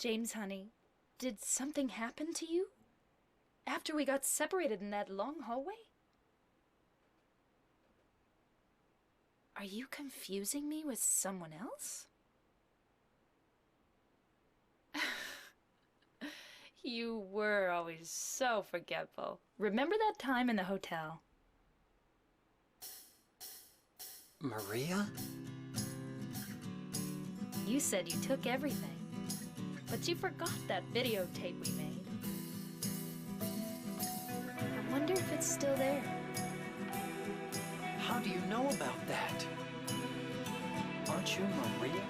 James, honey, did something happen to you? After we got separated in that long hallway? Are you confusing me with someone else? You were always so forgetful. Remember that time in the hotel? Maria? You said you took everything, but you forgot that videotape we made. I wonder if it's still there. How do you know about that? Aren't you Maria?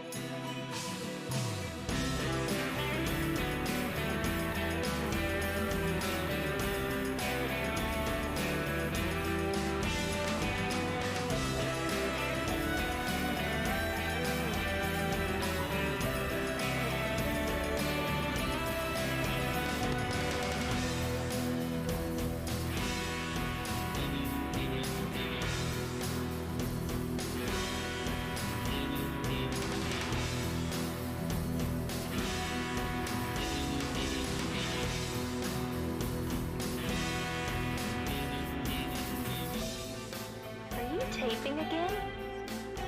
Are you taping again?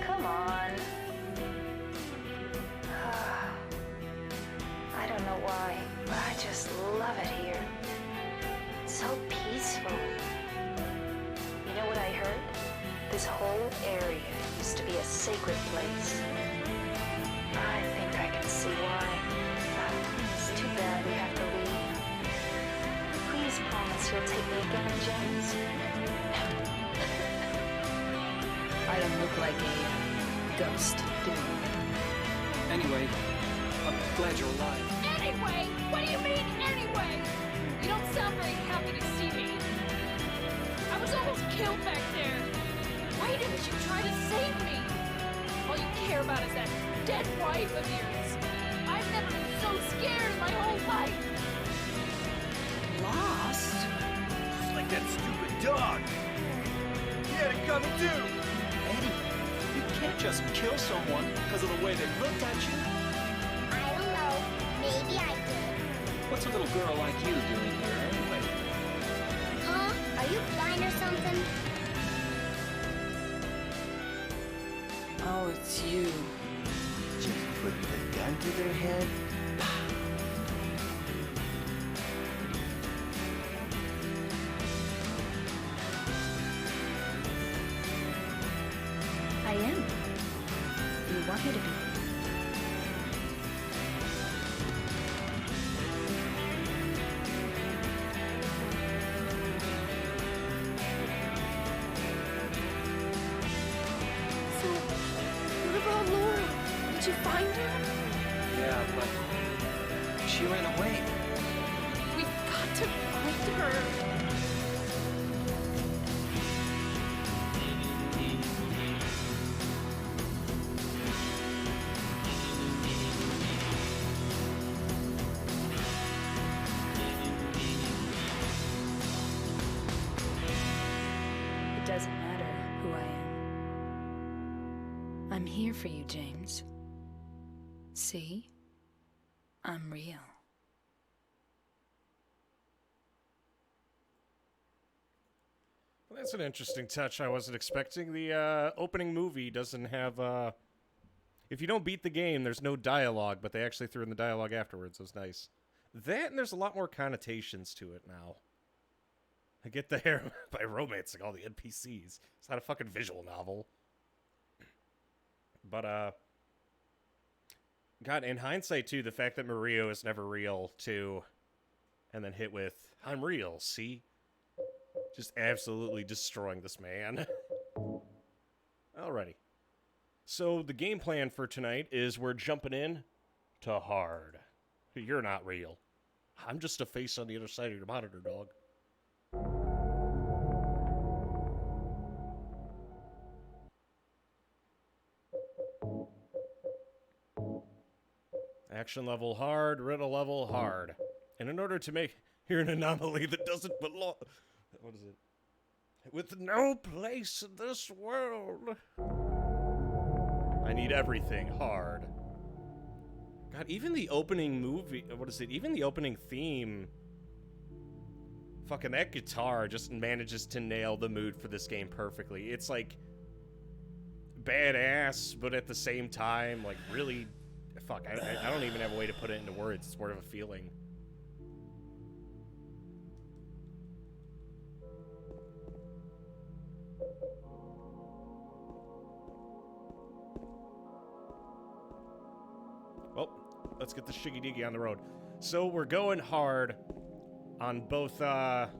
Come on. I don't know why, but I just love it here. It's so peaceful. You know what I heard? This whole area used to be a sacred place. I think I can see why. It's too bad we have to leave. Please promise you'll take me again, James. I don't look like a ghost, do I? Anyway, I'm glad you're alive. Anyway? What do you mean, anyway? You don't sound very happy to see me. I was almost killed back there. Why didn't you try to save me? All you care about is that dead wife of yours. I've never been so scared in my whole life. Lost? Just like that stupid dog. He had it coming too. Eddie, you can't just kill someone because of the way they looked at you. I don't know. Maybe I did. What's a little girl like you doing here anyway? Huh? Are you blind or something? Oh, it's you. Just put the gun to their head. I am. You want me to be? So, what about Laura? Did you find her? Yeah, but she ran away. We've got to find her. It doesn't matter who I am. I'm here for you, James. See? I'm real. Well, that's an interesting touch I wasn't expecting. The opening movie doesn't have... If you don't beat the game, there's no dialogue, but they actually threw in the dialogue afterwards. It was nice. That, and there's a lot more connotations to it now. I get there by romancing all the NPCs. It's not a fucking visual novel. But, God, in hindsight, too, the fact that Mario is never real, too, and then hit with, I'm real, see? Just absolutely destroying this man. Alrighty. So, the game plan for tonight is we're jumping in to hard. You're not real. I'm just a face on the other side of your monitor, dog. Action level hard, riddle level hard. And in order to make... You're an anomaly that doesn't belong... What is it? With no place in this world. I need everything hard. God, even the opening movie, what is it? Even the opening theme, fucking that guitar just manages to nail the mood for this game perfectly. It's like badass, but at the same time, like really, fuck, I don't even have a way to put it into words. It's more of a feeling. Well, let's get the Shiggy Diggy on the road. So we're going hard on both, what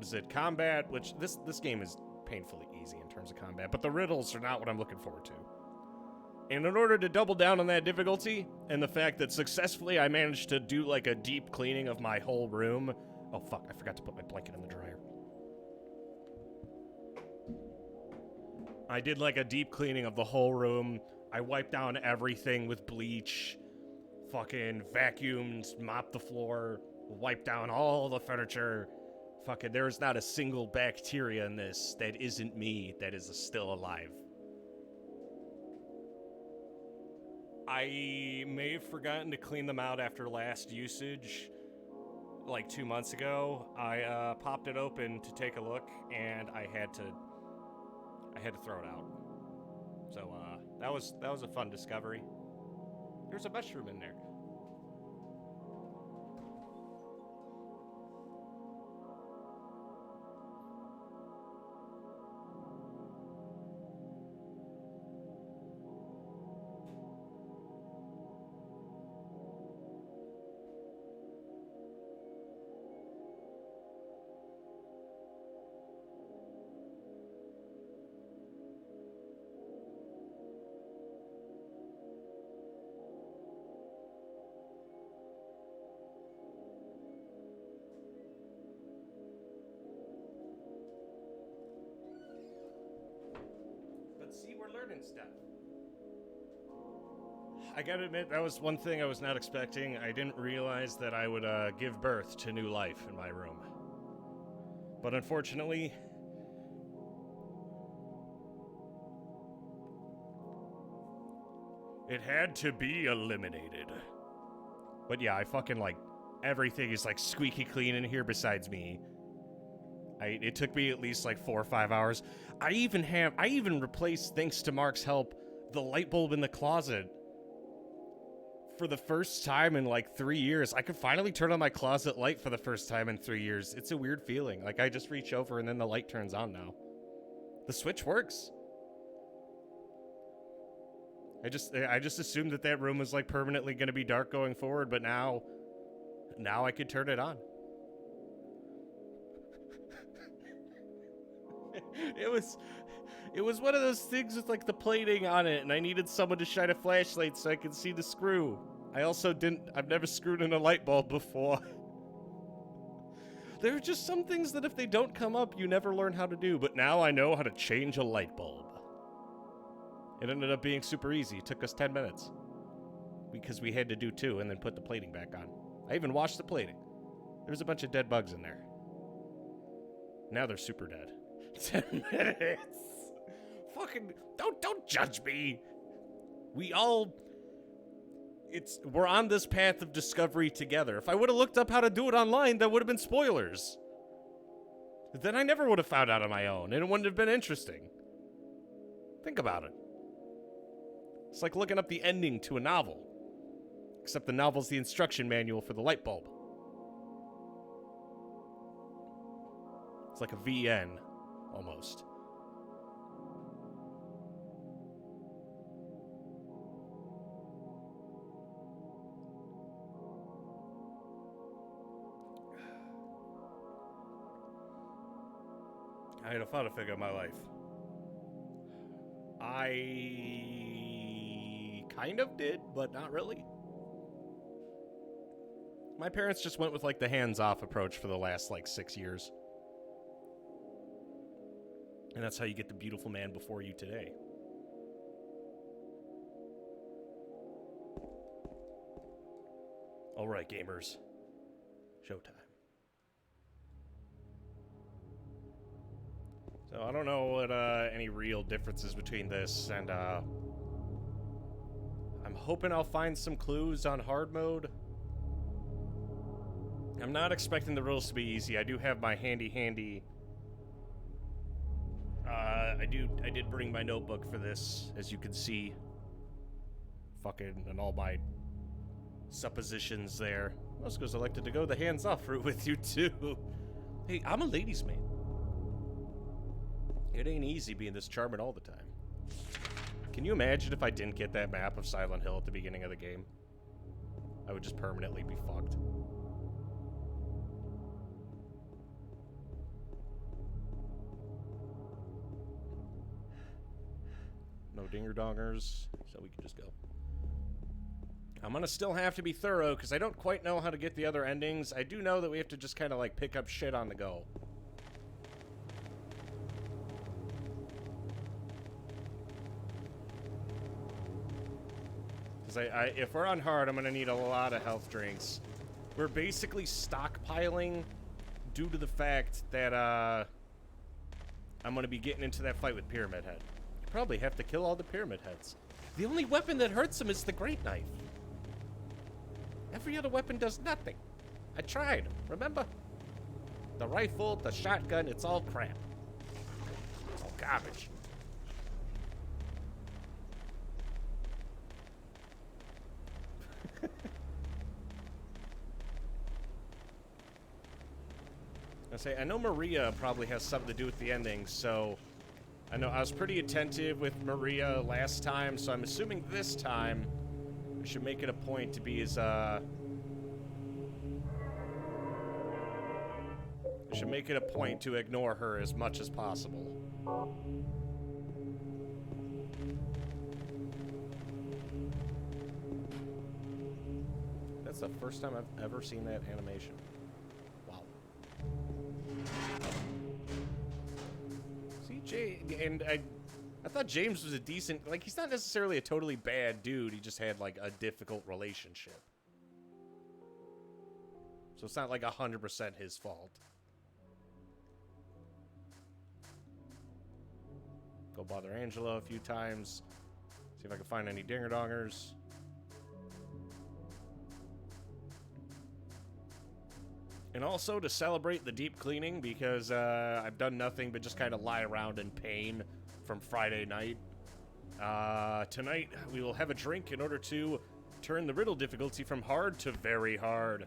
is it, combat, which this game is painfully easy in terms of combat, but the riddles are not what I'm looking forward to. And in order to double down on that difficulty, and the fact that successfully I managed to do like a deep cleaning of my whole room. Oh fuck, I forgot to put my blanket in the dryer. I did like a deep cleaning of the whole room. I wiped down everything with bleach, fucking vacuumed, mopped the floor, wiped down all the furniture. Fucking, there's not a single bacteria in this that isn't me that is still alive. I may have forgotten to clean them out after last usage, like 2 months ago. I popped it open to take a look, and I had to throw it out. So that was a fun discovery. There's a mushroom in there. See, we're learning stuff. I gotta admit, that was one thing I was not expecting. I didn't realize that I would give birth to new life in my room. But unfortunately, it had to be eliminated. But yeah, I fucking like, everything is like squeaky clean in here besides me. It took me at least like 4 or 5 hours. I even replaced, thanks to Mark's help, the light bulb in the closet. For the first time in like 3 years. I could finally turn on my closet light for the first time in 3 years. It's a weird feeling. Like I just reach over and then the light turns on now. The switch works. I just assumed that room was like permanently going to be dark going forward, but now I could turn it on. It was one of those things with like the plating on it, and I needed someone to shine a flashlight so I could see the screw. I've never screwed in a light bulb before. There are just some things that if they don't come up, you never learn how to do, but now I know how to change a light bulb. It ended up being super easy. It took us 10 minutes. Because we had to do 2 and then put the plating back on. I even washed the plating. There was a bunch of dead bugs in there. Now they're super dead. 10 minutes. Fucking don't judge me. We're on this path of discovery together. If I would have looked up how to do it online, that would have been spoilers. Then I never would have found out on my own, and it wouldn't have been interesting. Think about it. It's like looking up the ending to a novel. Except the novel's the instruction manual for the light bulb. It's like a VN, almost. I had a fun figure in my life. I kind of did, but not really. My parents just went with like the hands-off approach for the last like 6 years. And that's how you get the beautiful man before you today. All right, gamers. Showtime. So I don't know what any real differences between this and I'm I'm hoping I'll find some clues on hard mode. I'm not expecting the rules to be easy. I do have my handy. I did bring my notebook for this, as you can see. Fucking, and all my suppositions there. Mosco's elected to go the hands-off route with you, too. Hey, I'm a ladies' man. It ain't easy being this charming all the time. Can you imagine if I didn't get that map of Silent Hill at the beginning of the game? I would just permanently be fucked. No dinger-dongers, so we can just go. I'm gonna still have to be thorough, because I don't quite know how to get the other endings. I do know that we have to just kind of, like, pick up shit on the go. Because if we're on hard, I'm gonna need a lot of health drinks. We're basically stockpiling due to the fact that, I'm gonna be getting into that fight with Pyramid Head. Probably have to kill all the Pyramid Heads. The only weapon that hurts them is the Great Knife. Every other weapon does nothing. I tried, remember? The rifle, the shotgun, it's all crap. It's all garbage. I know Maria probably has something to do with the ending, so I know I was pretty attentive with Maria last time, so I'm assuming this time I should make it a point to be as, I should make it a point to ignore her as much as possible. That's the first time I've ever seen that animation. Wow. And I thought James was a decent, like, he's not necessarily a totally bad dude, he just had, like, a difficult relationship. So it's not, like, 100% his fault. Go bother Angela a few times. See if I can find any dinger-dongers. And also to celebrate the deep cleaning, because I've done nothing but just kind of lie around in pain from Friday night. Tonight, we will have a drink in order to turn the riddle difficulty from hard to very hard.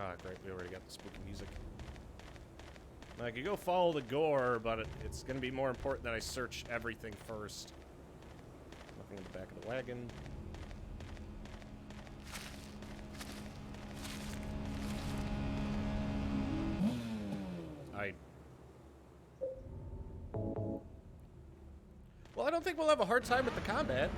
Ah, great, we already got the spooky music. I could go follow the gore, but it's going to be more important that I search everything first. Looking in the back of the wagon. Well, I don't think we'll have a hard time with the combat.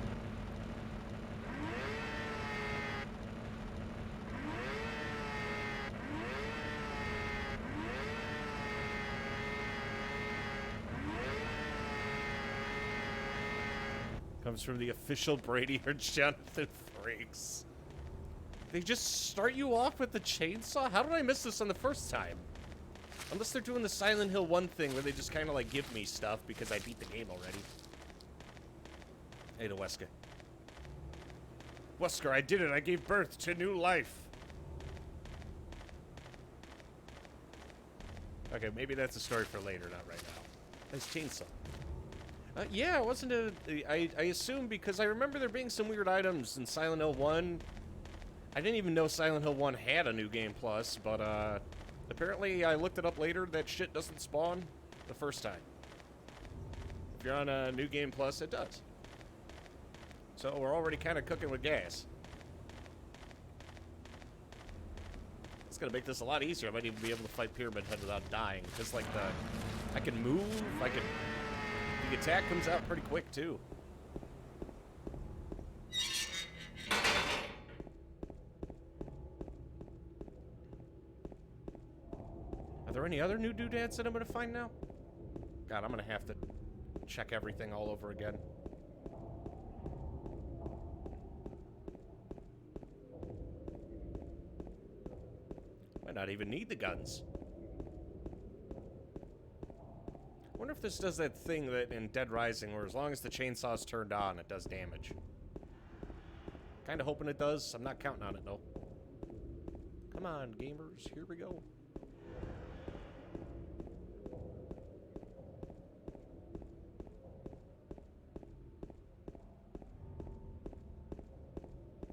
Comes from the official Brady or Jonathan Frakes. They just start you off with the chainsaw? How did I miss this on the first time? Unless they're doing the Silent Hill 1 thing where they just kind of like give me stuff because I beat the game already. Hey to Wesker. Wesker, I did it. I gave birth to new life. Okay, maybe that's a story for later, not right now. Nice chainsaw. Yeah, it wasn't I assume because I remember there being some weird items in Silent Hill 1. I didn't even know Silent Hill 1 had a New Game Plus, but apparently I looked it up later. That shit doesn't spawn the first time. If you're on a New Game Plus, it does. So we're already kind of cooking with gas. It's gonna make this a lot easier. I might even be able to fight Pyramid Head without dying. Because like I can move, the attack comes out pretty quick too. Are there any other new doodads that I'm gonna find now? God, I'm gonna have to check everything all over again. Might not even need the guns. I wonder if this does that thing that in Dead Rising where as long as the chainsaw's turned on, it does damage. Kinda hoping it does. I'm not counting on it, though. Come on, gamers. Here we go.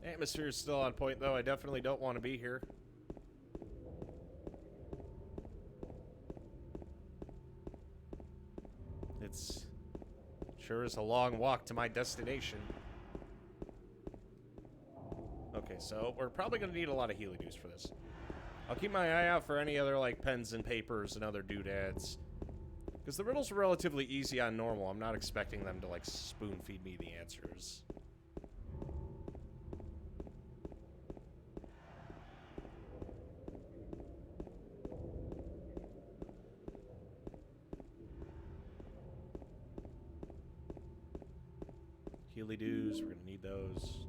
Atmosphere is still on point, though. I definitely don't want to be here. It's sure is a long walk to my destination. Okay, so we're probably going to need a lot of Healy Dews for this. I'll keep my eye out for any other, like, pens and papers and other doodads. Because the riddles are relatively easy on normal. I'm not expecting them to, like, spoon-feed me the answers. Healy Dews, we're going to need those.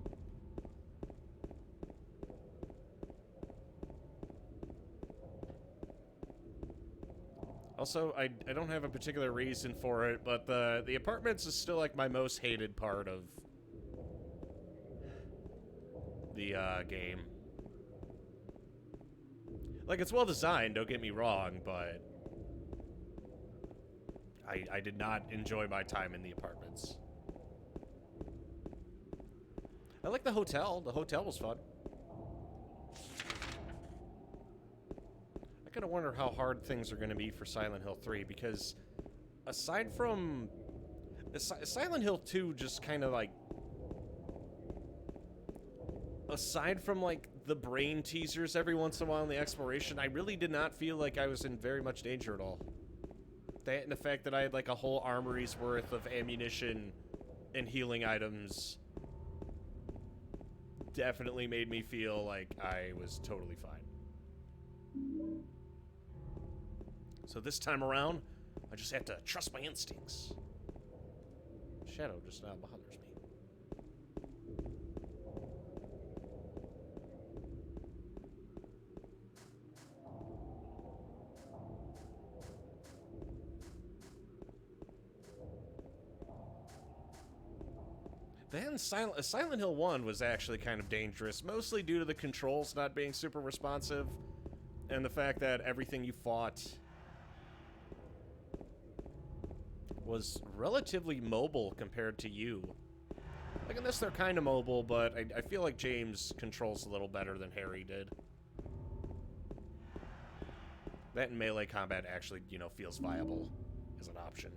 Also, I don't have a particular reason for it, but the apartments is still like my most hated part of the game. Like, it's well designed, don't get me wrong, but I did not enjoy my time in the apartments. I like the hotel. The hotel was fun. I kind of wonder how hard things are going to be for Silent Hill 3, because aside from... Silent Hill 2 just kind of, like... Aside from, like, the brain teasers every once in a while in the exploration, I really did not feel like I was in very much danger at all. That and the fact that I had, like, a whole armory's worth of ammunition and healing items definitely made me feel like I was totally fine. So this time around, I just have to trust my instincts. Shadow just now bothers me. Then Silent Hill 1 was actually kind of dangerous, mostly due to the controls not being super responsive, and the fact that everything you fought was relatively mobile compared to you. Like, in this they're kind of mobile, but I feel like James controls a little better than Harry did. That and melee combat actually, you know, feels viable as an option.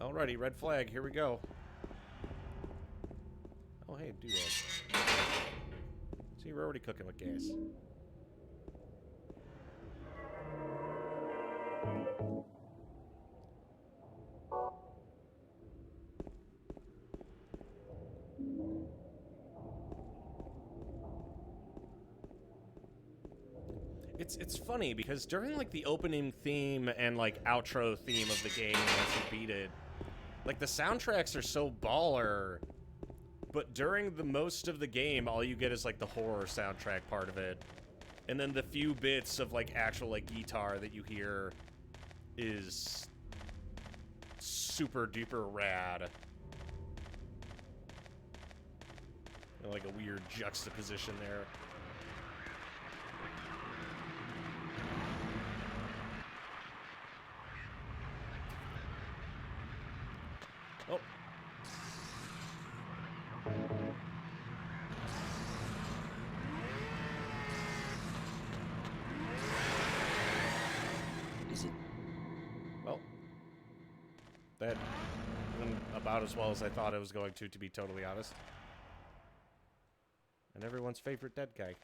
Alrighty, red flag, here we go. Oh, hey, do that. See, we're already cooking with gas. It's funny because during like the opening theme and like outro theme of the game once you beat it, like the soundtracks are so baller, but during the most of the game all you get is like the horror soundtrack part of it, and then the few bits of like actual like guitar that you hear is super duper rad. And, like a weird juxtaposition there. Oh. Is it? Well, that went about as well as I thought it was going to be totally honest. And everyone's favorite dead guy.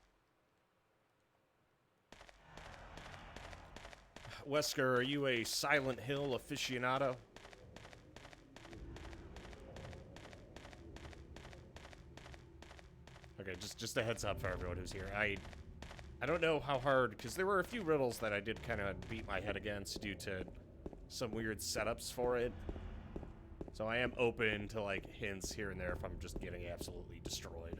Wesker, are you a Silent Hill aficionado? Okay, just a heads up for everyone who's here. I I don't know how hard, because there were a few riddles that I did kind of beat my head against due to some weird setups for it. So I am open to, like, hints here and there if I'm just getting absolutely destroyed.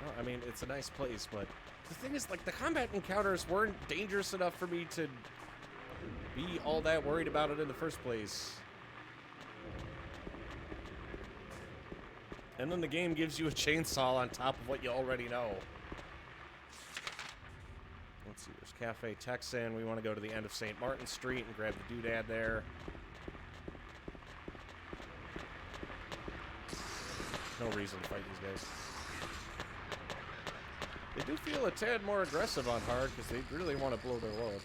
Well, I mean, it's a nice place, but the thing is, like, the combat encounters weren't dangerous enough for me to be all that worried about it in the first place. And then the game gives you a chainsaw on top of what you already know. Let's see, there's Cafe Texan. We want to go to the end of St. Martin Street and grab the doodad there. No reason to fight these guys. They do feel a tad more aggressive on hard because they really want to blow their load.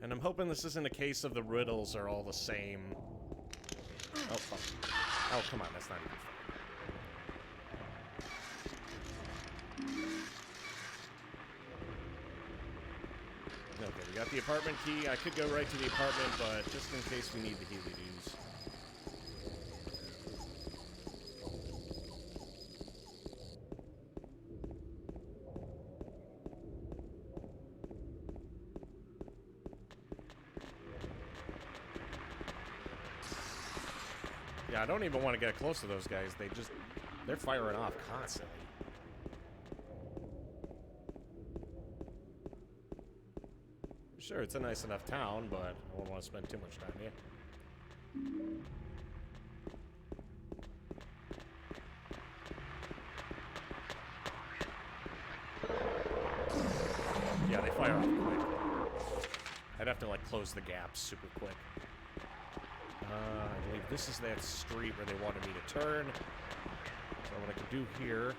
And I'm hoping this isn't a case of the riddles are all the same. Oh, fuck. Oh, come on, that's not even fair. Okay, we got the apartment key. I could go right to the apartment, but just in case we need the Healy-Doos. Yeah, I don't even want to get close to those guys. They're firing off constantly. Sure, it's a nice enough town, but I won't want to spend too much time here. Yeah, they fire off quick. I'd have to, like, close the gaps super quick. I believe this is that street where they wanted me to turn. So what I can do here...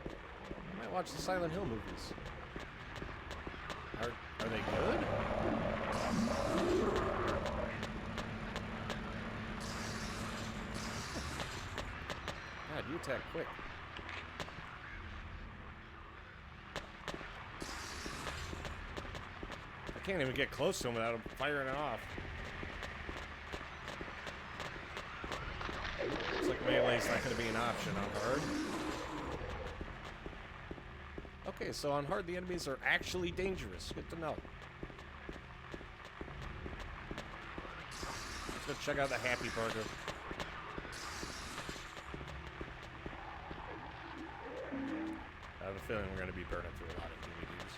I might watch the Silent Hill movies. Are they good? God, you attack quick. I can't even get close to him without him firing it off. Looks like melee's not going to be an option on hard. Okay, so on hard the enemies are actually dangerous. Good to know. Let's go check out the Happy Burger. I have a feeling we're going to be burning through a lot of DVDs.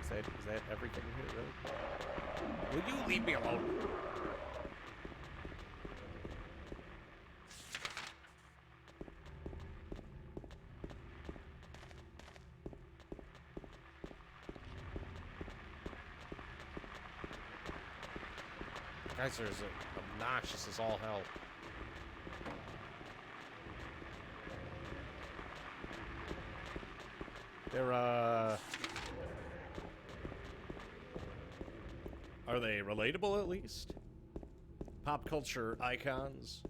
Is that everything here, really? Would you leave me alone? Guys are as obnoxious as all hell. They're, are they relatable at least? Pop culture icons?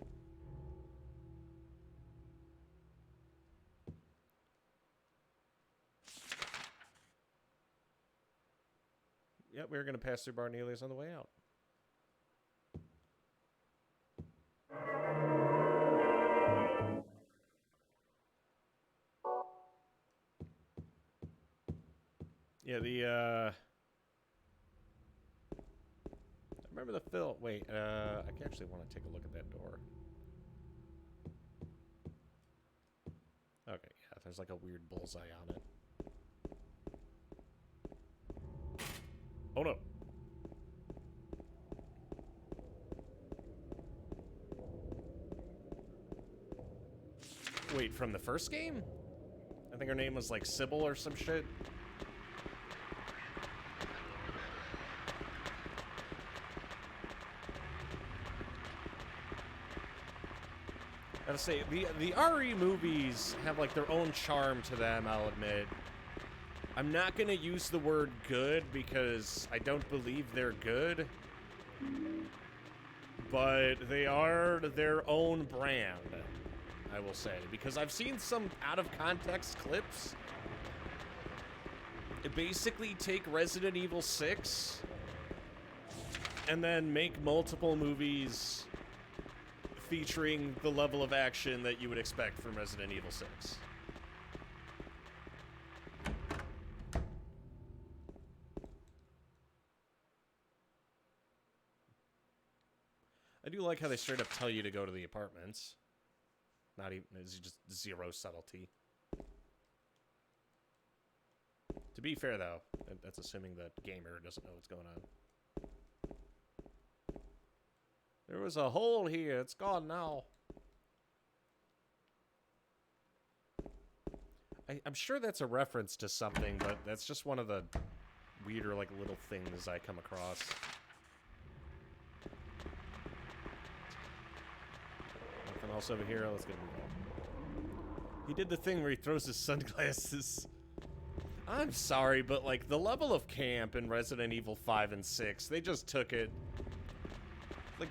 Yep, we were going to pass through Barnelius on the way out. Yeah, I remember the film. Wait, I actually want to take a look at that door. Okay, yeah, there's like a weird bullseye on it. Oh no. Wait, from the first game? I think her name was like Sybil or some shit. Gotta say, the RE movies have like their own charm to them, I'll admit. I'm not gonna use the word good because I don't believe they're good. But they are their own brand, I will say. Because I've seen some out-of-context clips. It basically take Resident Evil 6 and then make multiple movies featuring the level of action that you would expect from Resident Evil 6. I do like how they straight up tell you to go to the apartments. Not even, it's just zero subtlety. To be fair, though, that's assuming that gamer doesn't know what's going on. There was a hole here. It's gone now. I'm sure that's a reference to something, but that's just one of the weirder, like, little things I come across. Nothing else over here. Let's get a move on. He did the thing where he throws his sunglasses. I'm sorry, but, like, the level of camp in Resident Evil 5 and 6, they just took it. Like,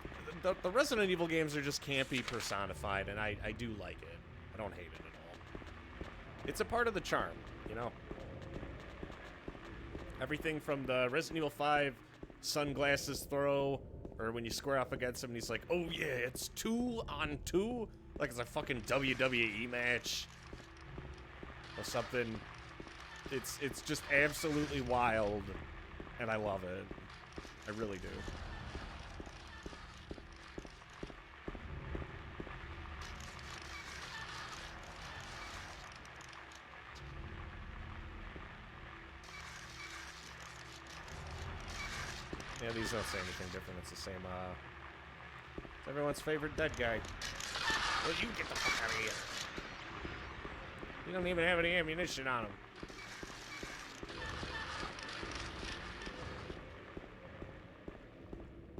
the Resident Evil games are just campy personified, and I do like it. I don't hate it at all. It's a part of the charm, you know? Everything from the Resident Evil 5 sunglasses throw, or when you square off against him and he's like, oh yeah, it's 2 on 2? Like it's a fucking WWE match. Or something. It's just absolutely wild, and I love it. I really do. Yeah, these don't say anything different. It's the same, it's everyone's favorite dead guy. Well, you get the fuck out of here. You don't even have any ammunition on him.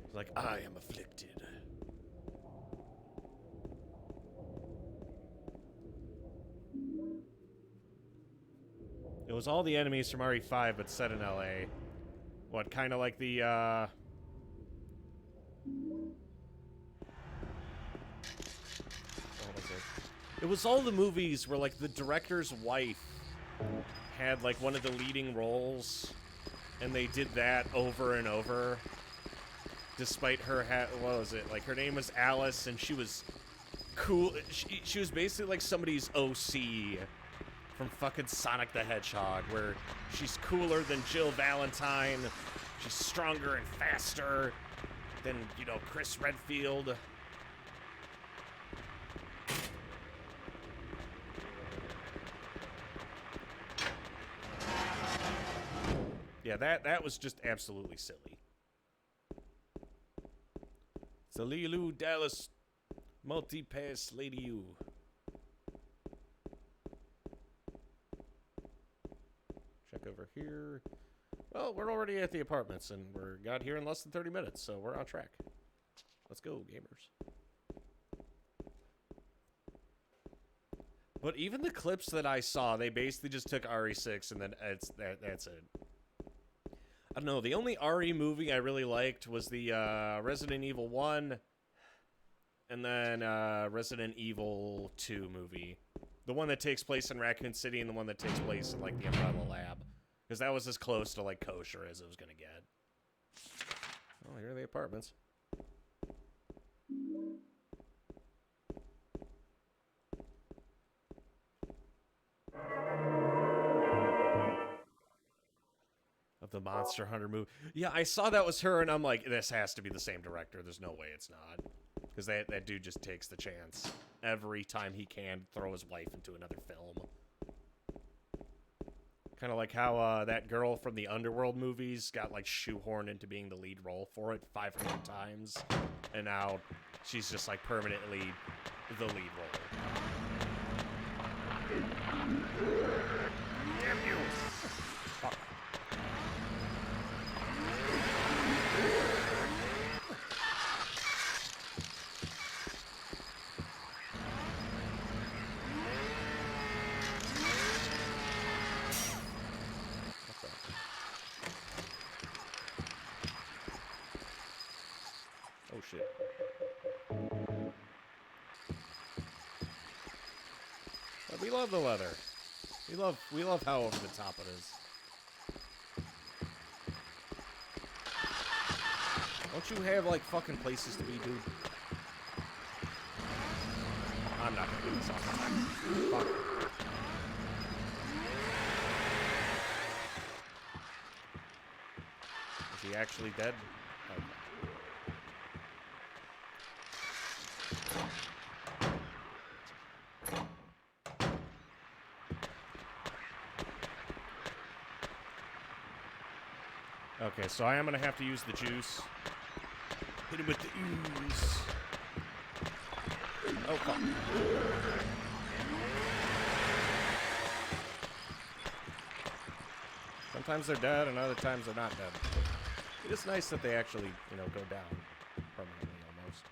It's like, I am afflicted. It was all the enemies from RE5, but set in LA. What, kind of like the, what was it? It was all the movies where, like, the director's wife had, like, one of the leading roles, and they did that over and over, despite her, what was it? Like, her name was Alice, and she was cool. She was basically like somebody's OC from fucking Sonic the Hedgehog, where she's cooler than Jill Valentine, she's stronger and faster than, you know, Chris Redfield. Yeah, that was just absolutely silly. Salilu Dallas Multi-Pass Lady U. Check over here. Well, we're already at the apartments, and got here in less than 30 minutes, so we're on track. Let's go, gamers. But even the clips that I saw, they basically just took RE6, and then that's it. I don't know, the only RE movie I really liked was the Resident Evil 1, and then Resident Evil 2 movie. The one that takes place in Raccoon City and the one that takes place in, like, the Umbrella Lab. Because that was as close to, like, kosher as it was going to get. Oh, here are the apartments. Of the Monster Hunter movie. Yeah, I saw that was her, and I'm like, this has to be the same director. There's no way it's not. Because that dude just takes the chance every time he can throw his wife into another film. Kind of like how that girl from the Underworld movies got, like, shoehorned into being the lead role for it 500 times. And now she's just, like, permanently the lead role. Damn you! Fuck. shit. But we love the leather. We love how over the top it is. Don't you have like fucking places to be, dude? I'm not gonna do this all the time. Fuck. Is he actually dead? Okay. Okay, so I am gonna have to use the juice. Hit him with the ooze. Oh, fuck. Sometimes they're dead, and other times they're not dead. It is nice that they actually, you know, go down permanently almost.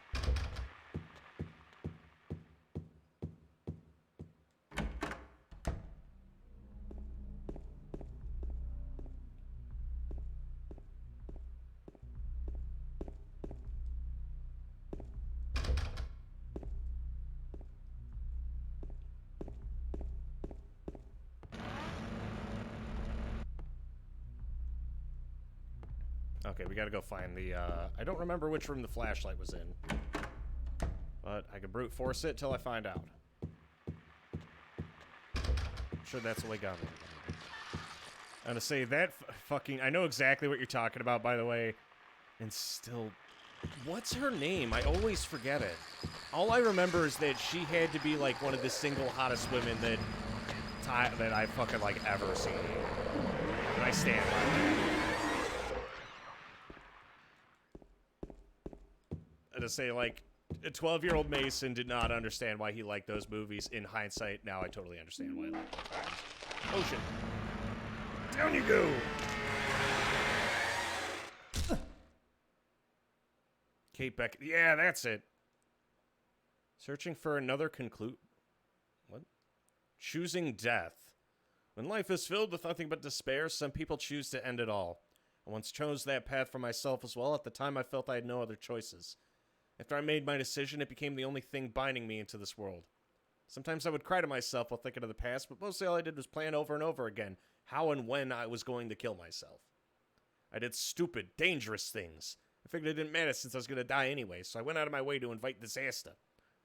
Okay, we gotta go find the, I don't remember which room the flashlight was in. But I can brute force it till I find out. I'm sure that's the way got me. I'm gonna say that fucking, I know exactly what you're talking about, by the way. And still, what's her name? I always forget it. All I remember is that she had to be, like, one of the single hottest women that I fucking, like, ever seen. And I stand by that. To say, like, a 12-year-old Mason did not understand why he liked those movies. In hindsight, now I totally understand why he liked them. Ocean. Down you go! Kate Beckett. Yeah, that's it. Searching for another What? Choosing death. When life is filled with nothing but despair, some people choose to end it all. I once chose that path for myself as well. At the time, I felt I had no other choices. After I made my decision, it became the only thing binding me into this world. Sometimes I would cry to myself while thinking of the past, but mostly all I did was plan over and over again how and when I was going to kill myself. I did stupid, dangerous things. I figured it didn't matter since I was going to die anyway, so I went out of my way to invite disaster.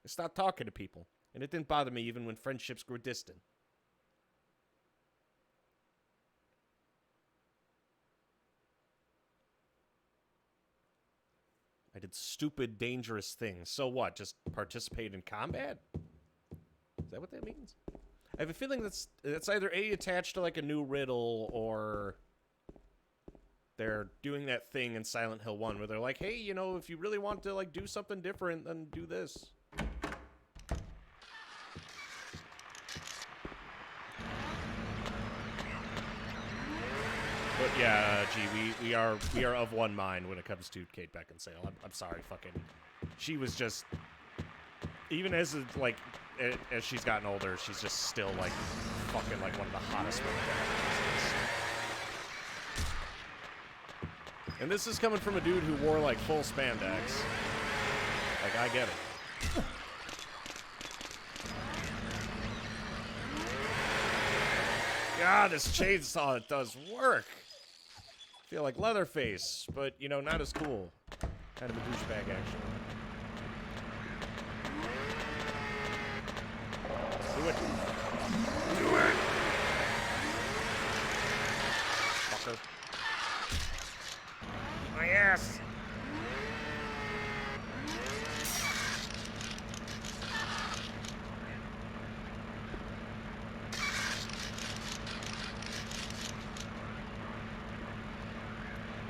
I stopped talking to people, and it didn't bother me even when friendships grew distant. I did stupid, dangerous things. So what? Just participate in combat? Is that what that means? I have a feeling that's either A, attached to like a new riddle, or they're doing that thing in Silent Hill 1 where they're like, hey, you know, if you really want to like do something different, then do this. But yeah, gee, we are of one mind when it comes to Kate Beckinsale. I'm sorry, fucking. She was just, even as like as she's gotten older, she's just still like fucking like one of the hottest women ever. And this is coming from a dude who wore like full spandex. Like, I get it. God, this chainsaw, it does work. I feel like Leatherface, but, you know, not as cool. Kind of a douchebag, actually. Do it. Do it! Fucker. My ass!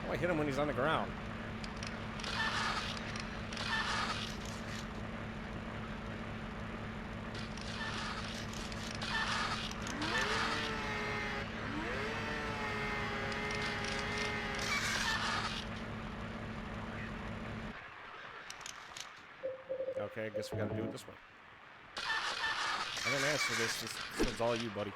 Oh, I hit him when he's on the ground. Okay, I guess we gotta do it this way. I didn't ask for this. This one's all you, buddy.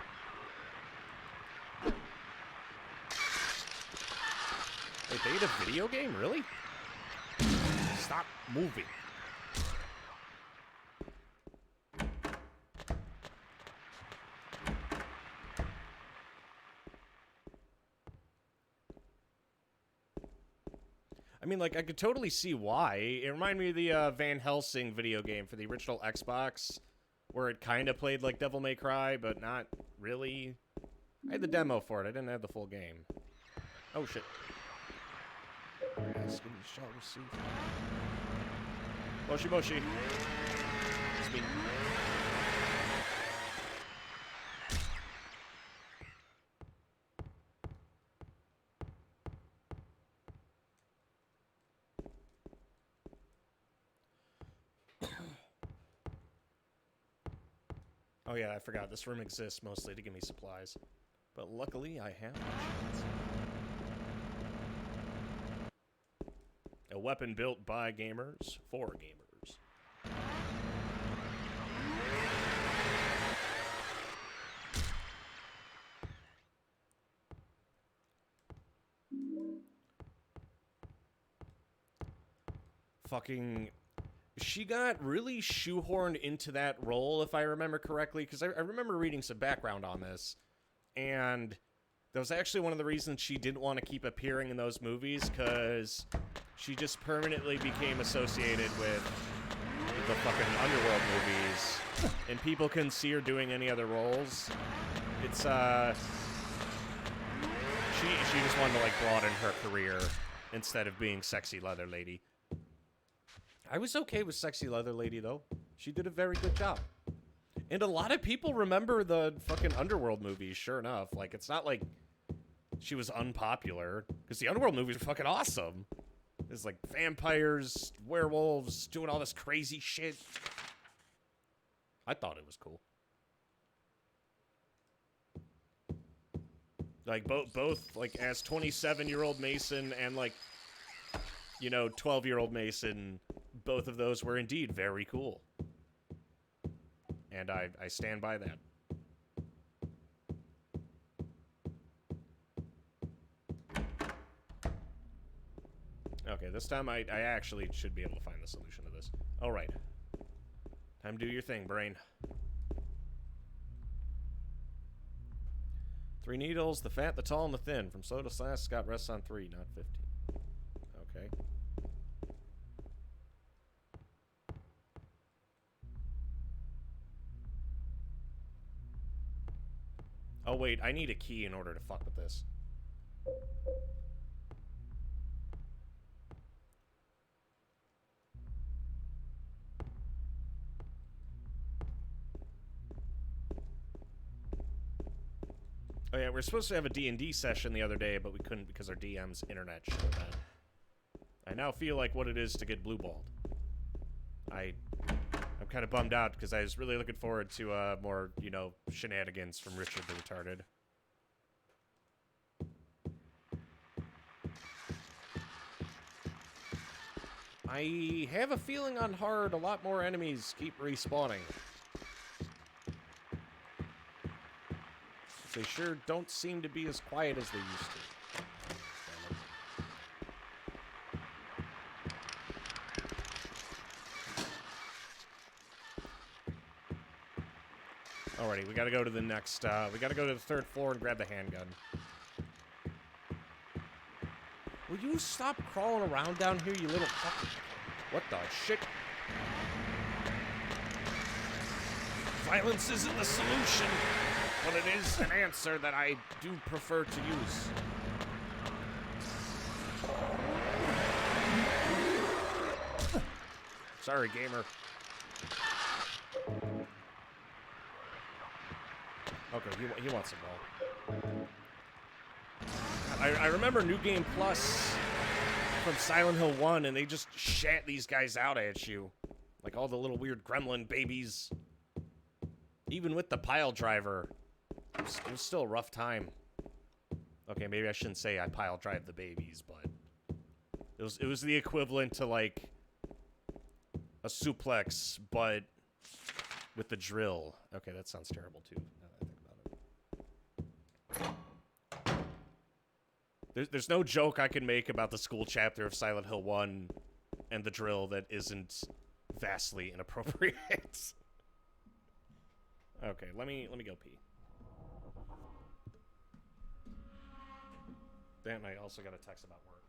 Wait, they did a video game? Really? Stop moving. I mean, like, I could totally see why. It reminded me of the Van Helsing video game for the original Xbox, where it kind of played like Devil May Cry, but not really. I had the demo for it. I didn't have the full game. Oh, shit. Asking you shall receive. Moshi Moshi. It's me. Oh yeah, I forgot. This room exists mostly to give me supplies. But luckily, I have options. A weapon built by gamers, for gamers. Fucking... She got really shoehorned into that role, if I remember correctly, because I remember reading some background on this, and that was actually one of the reasons she didn't want to keep appearing in those movies, because she just permanently became associated with the fucking Underworld movies, and people couldn't see her doing any other roles. It's, she just wanted to, like, broaden her career instead of being Sexy Leather Lady. I was okay with Sexy Leather Lady, though. She did a very good job. And a lot of people remember the fucking Underworld movies, sure enough. Like, it's not like she was unpopular, because the Underworld movies are fucking awesome. There's, like, vampires, werewolves, doing all this crazy shit. I thought it was cool. Like, both, like, as 27-year-old Mason and, like, you know, 12-year-old Mason... Both of those were indeed very cool. And I stand by that. Okay, this time I actually should be able to find the solution to this. Alright. Time to do your thing, brain. 3 needles, the fat, the tall, and the thin. From slow to fast, Scott rests on 3, not 15. Okay. Oh, wait, I need a key in order to fuck with this. Oh, yeah, we're supposed to have a D&D session the other day, but we couldn't because our DM's internet shut down. I now feel like what it is to get blue-balled. I'm kind of bummed out because I was really looking forward to more, you know, shenanigans from Richard the Retarded. I have a feeling on hard a lot more enemies keep respawning. They sure don't seem to be as quiet as they used to. Alrighty, we gotta go to the next, we gotta go to the 3rd floor and grab the handgun. Will you stop crawling around down here, you little fucker? What the shit? Violence isn't the solution, but it is an answer that I do prefer to use. Sorry, gamer. Okay, he wants the ball. I remember New Game Plus from Silent Hill 1, and they just shat these guys out at you. Like all the little weird gremlin babies. Even with the pile driver, it was still a rough time. Okay, maybe I shouldn't say I pile drive the babies, but it was the equivalent to like a suplex, but with the drill. Okay, that sounds terrible too. Now that I think about it. There's no joke I can make about the school chapter of Silent Hill 1 and the drill that isn't vastly inappropriate. Okay, let me go pee. Then I also got a text about work.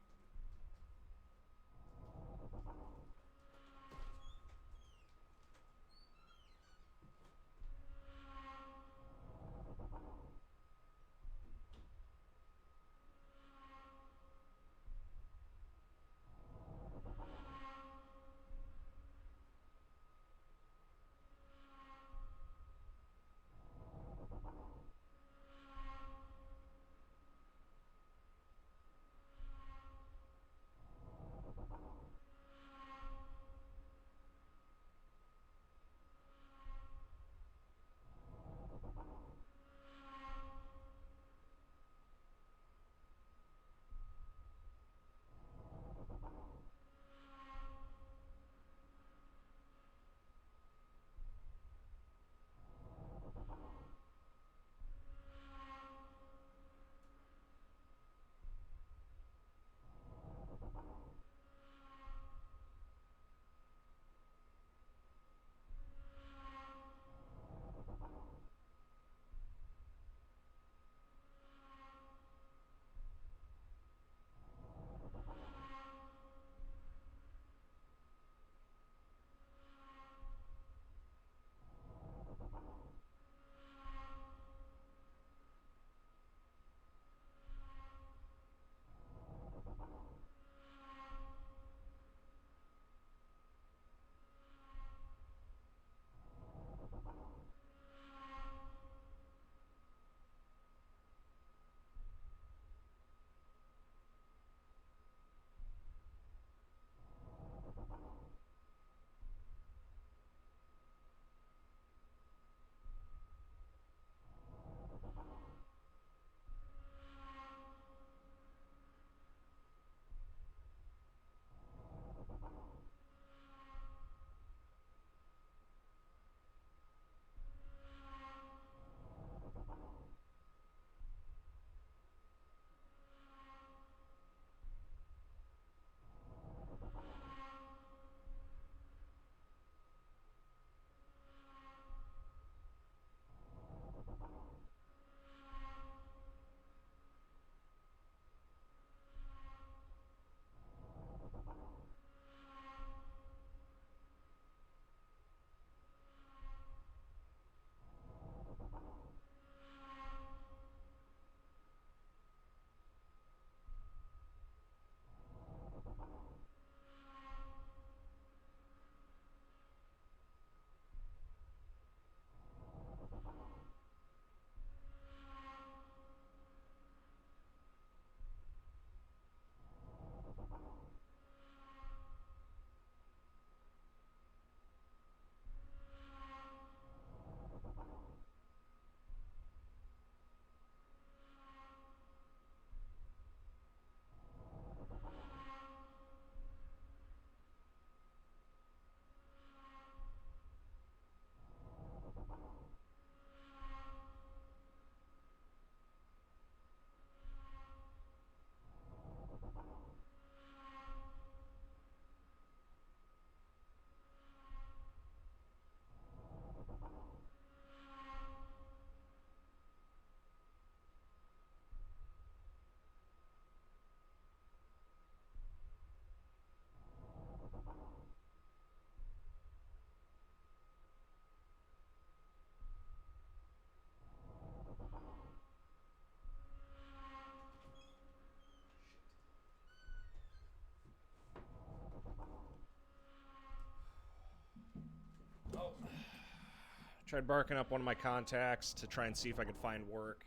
Tried barking up one of my contacts to try and see if I could find work.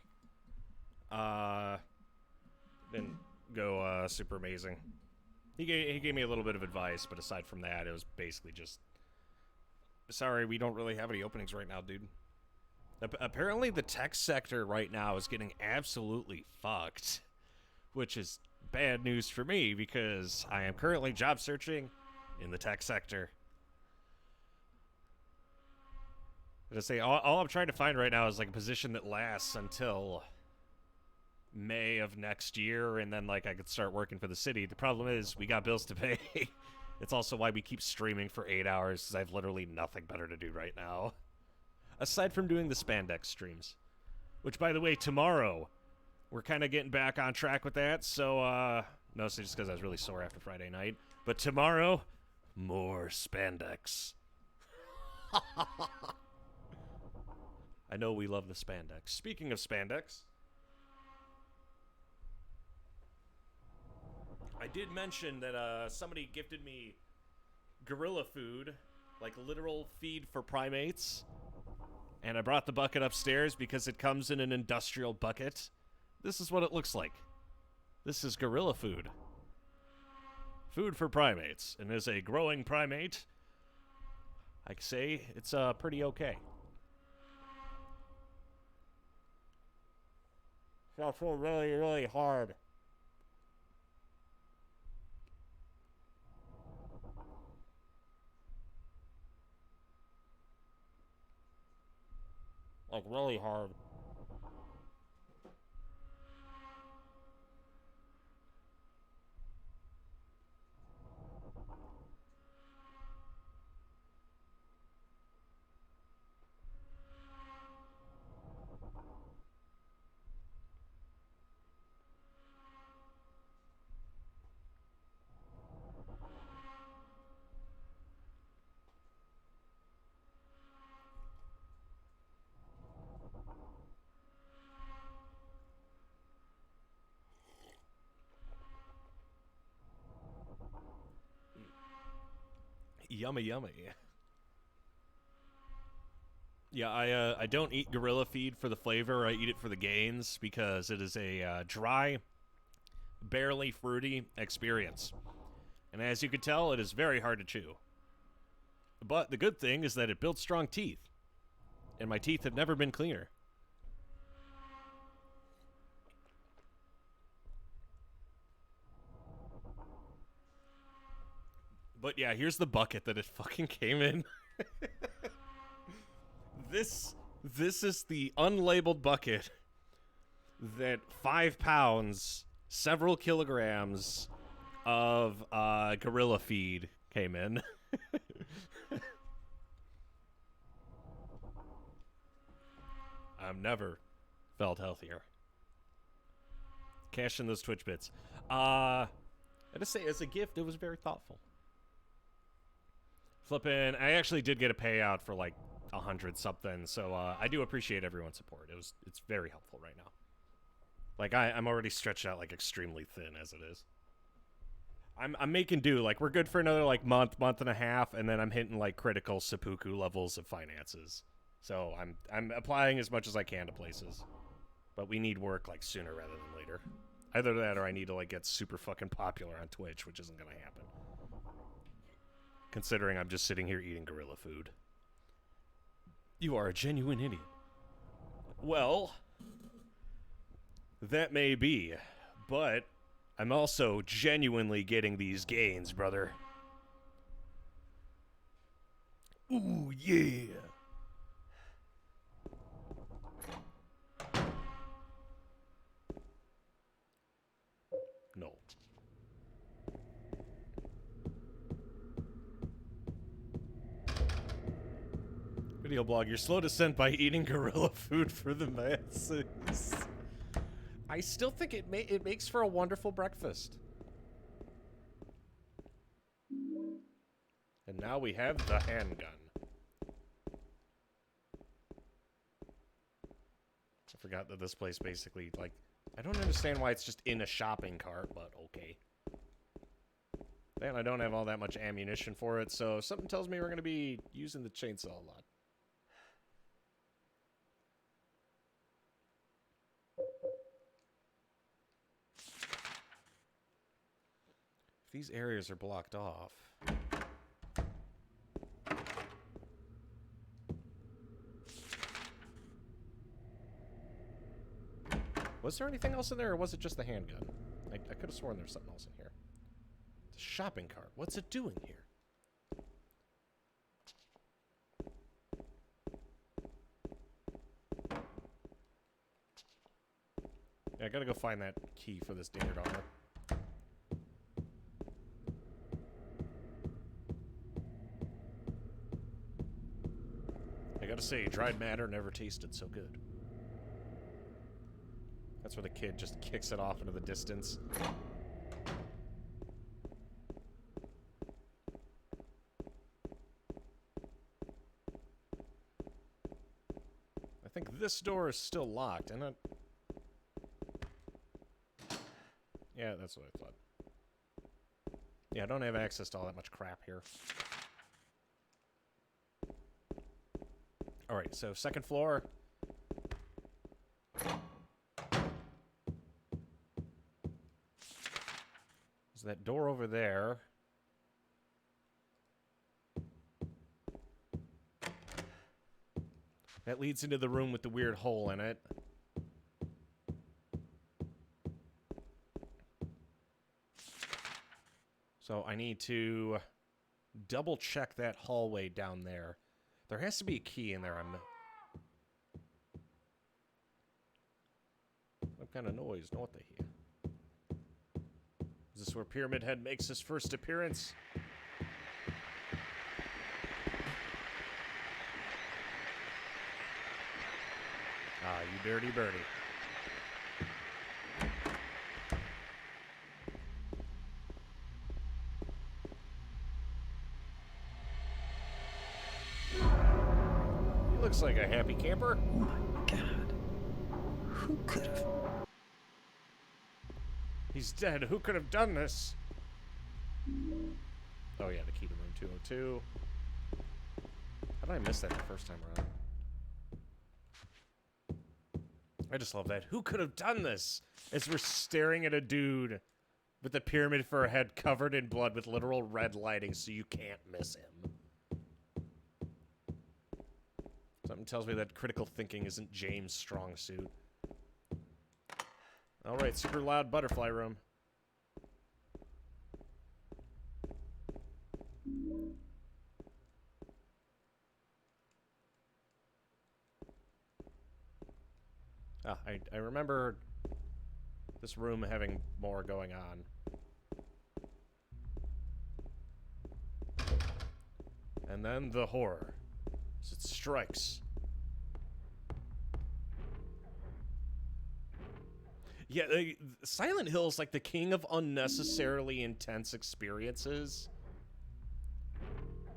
Didn't go super amazing. He gave me a little bit of advice, but aside from that, it was basically just, sorry, we don't really have any openings right now, dude. Apparently the tech sector right now is getting absolutely fucked, which is bad news for me because I am currently job searching in the tech sector. I say all I'm trying to find right now is like a position that lasts until May of next year, and then like I could start working for the city. The problem is we got bills to pay. It's also why we keep streaming for 8 hours, because I have literally nothing better to do right now. Aside from doing the spandex streams. Which, by the way, tomorrow, we're kind of getting back on track with that, so, mostly just because I was really sore after Friday night. But tomorrow, more spandex. I know we love the spandex. Speaking of spandex, I did mention that somebody gifted me gorilla food, like literal feed for primates, and I brought the bucket upstairs because it comes in an industrial bucket. This is what it looks like. This is gorilla food. Food for primates, and as a growing primate, I can say it's pretty okay. I feel really, really hard. Like, really hard. Yummy, yummy. Yeah, I don't eat gorilla feed for the flavor. I eat it for the gains because it is a dry, barely fruity experience. And as you can tell, it is very hard to chew. But the good thing is that it builds strong teeth. And my teeth have never been cleaner. But yeah, here's the bucket that it fucking came in. This is the unlabeled bucket that 5 pounds, several kilograms of gorilla feed came in. I've never felt healthier. Cash in those Twitch bits. I just say, as a gift, it was very thoughtful. Flippin', I actually did get a payout for like 100 something, so I do appreciate everyone's support. It's very helpful right now. Like I'm already stretched out like extremely thin as it is. I'm making do. Like we're good for another like month and a half, and then I'm hitting like critical seppuku levels of finances. So I'm applying as much as I can to places, but we need work like sooner rather than later. Either that or I need to like get super fucking popular on Twitch, which isn't gonna happen. Considering I'm just sitting here eating gorilla food. You are a genuine idiot. Well, that may be, but I'm also genuinely getting these gains, brother. Ooh, yeah. No. Video blog, you're slow descent by eating gorilla food for the masses. I still think it makes for a wonderful breakfast. And now we have the handgun. I forgot that this place basically, like, I don't understand why it's just in a shopping cart, but okay. And I don't have all that much ammunition for it, so something tells me we're going to be using the chainsaw a lot. If these areas are blocked off... Was there anything else in there, or was it just the handgun? I could have sworn there was something else in here. It's a shopping cart. What's it doing here? Yeah, I gotta go find that key for this dingerdonner. gotta say, dried matter never tasted so good. That's where the kid just kicks it off into the distance. I think this door is still locked, isn't it? Yeah, that's what I thought. Yeah, I don't have access to all that much crap here. Alright, so second floor. There's that door over there. That leads into the room with the weird hole in it. So I need to double check that hallway down there. There has to be a key in there. What kind of noise? Know what they hear? Is this where Pyramid Head makes his first appearance? Ah, you dirty birdie. He looks like a happy camper. Oh my god. Who could have? He's dead. Who could have done this? Oh yeah, the key to room 202. How did I miss that the first time around? I just love that. Who could have done this? As we're staring at a dude with a pyramid for a head covered in blood with literal red lighting so you can't miss him. Something tells me that critical thinking isn't James' strong suit. Alright, super loud butterfly room. Ah, I remember this room having more going on. And then the horror. As it strikes. Yeah, Silent Hill is like the king of unnecessarily intense experiences.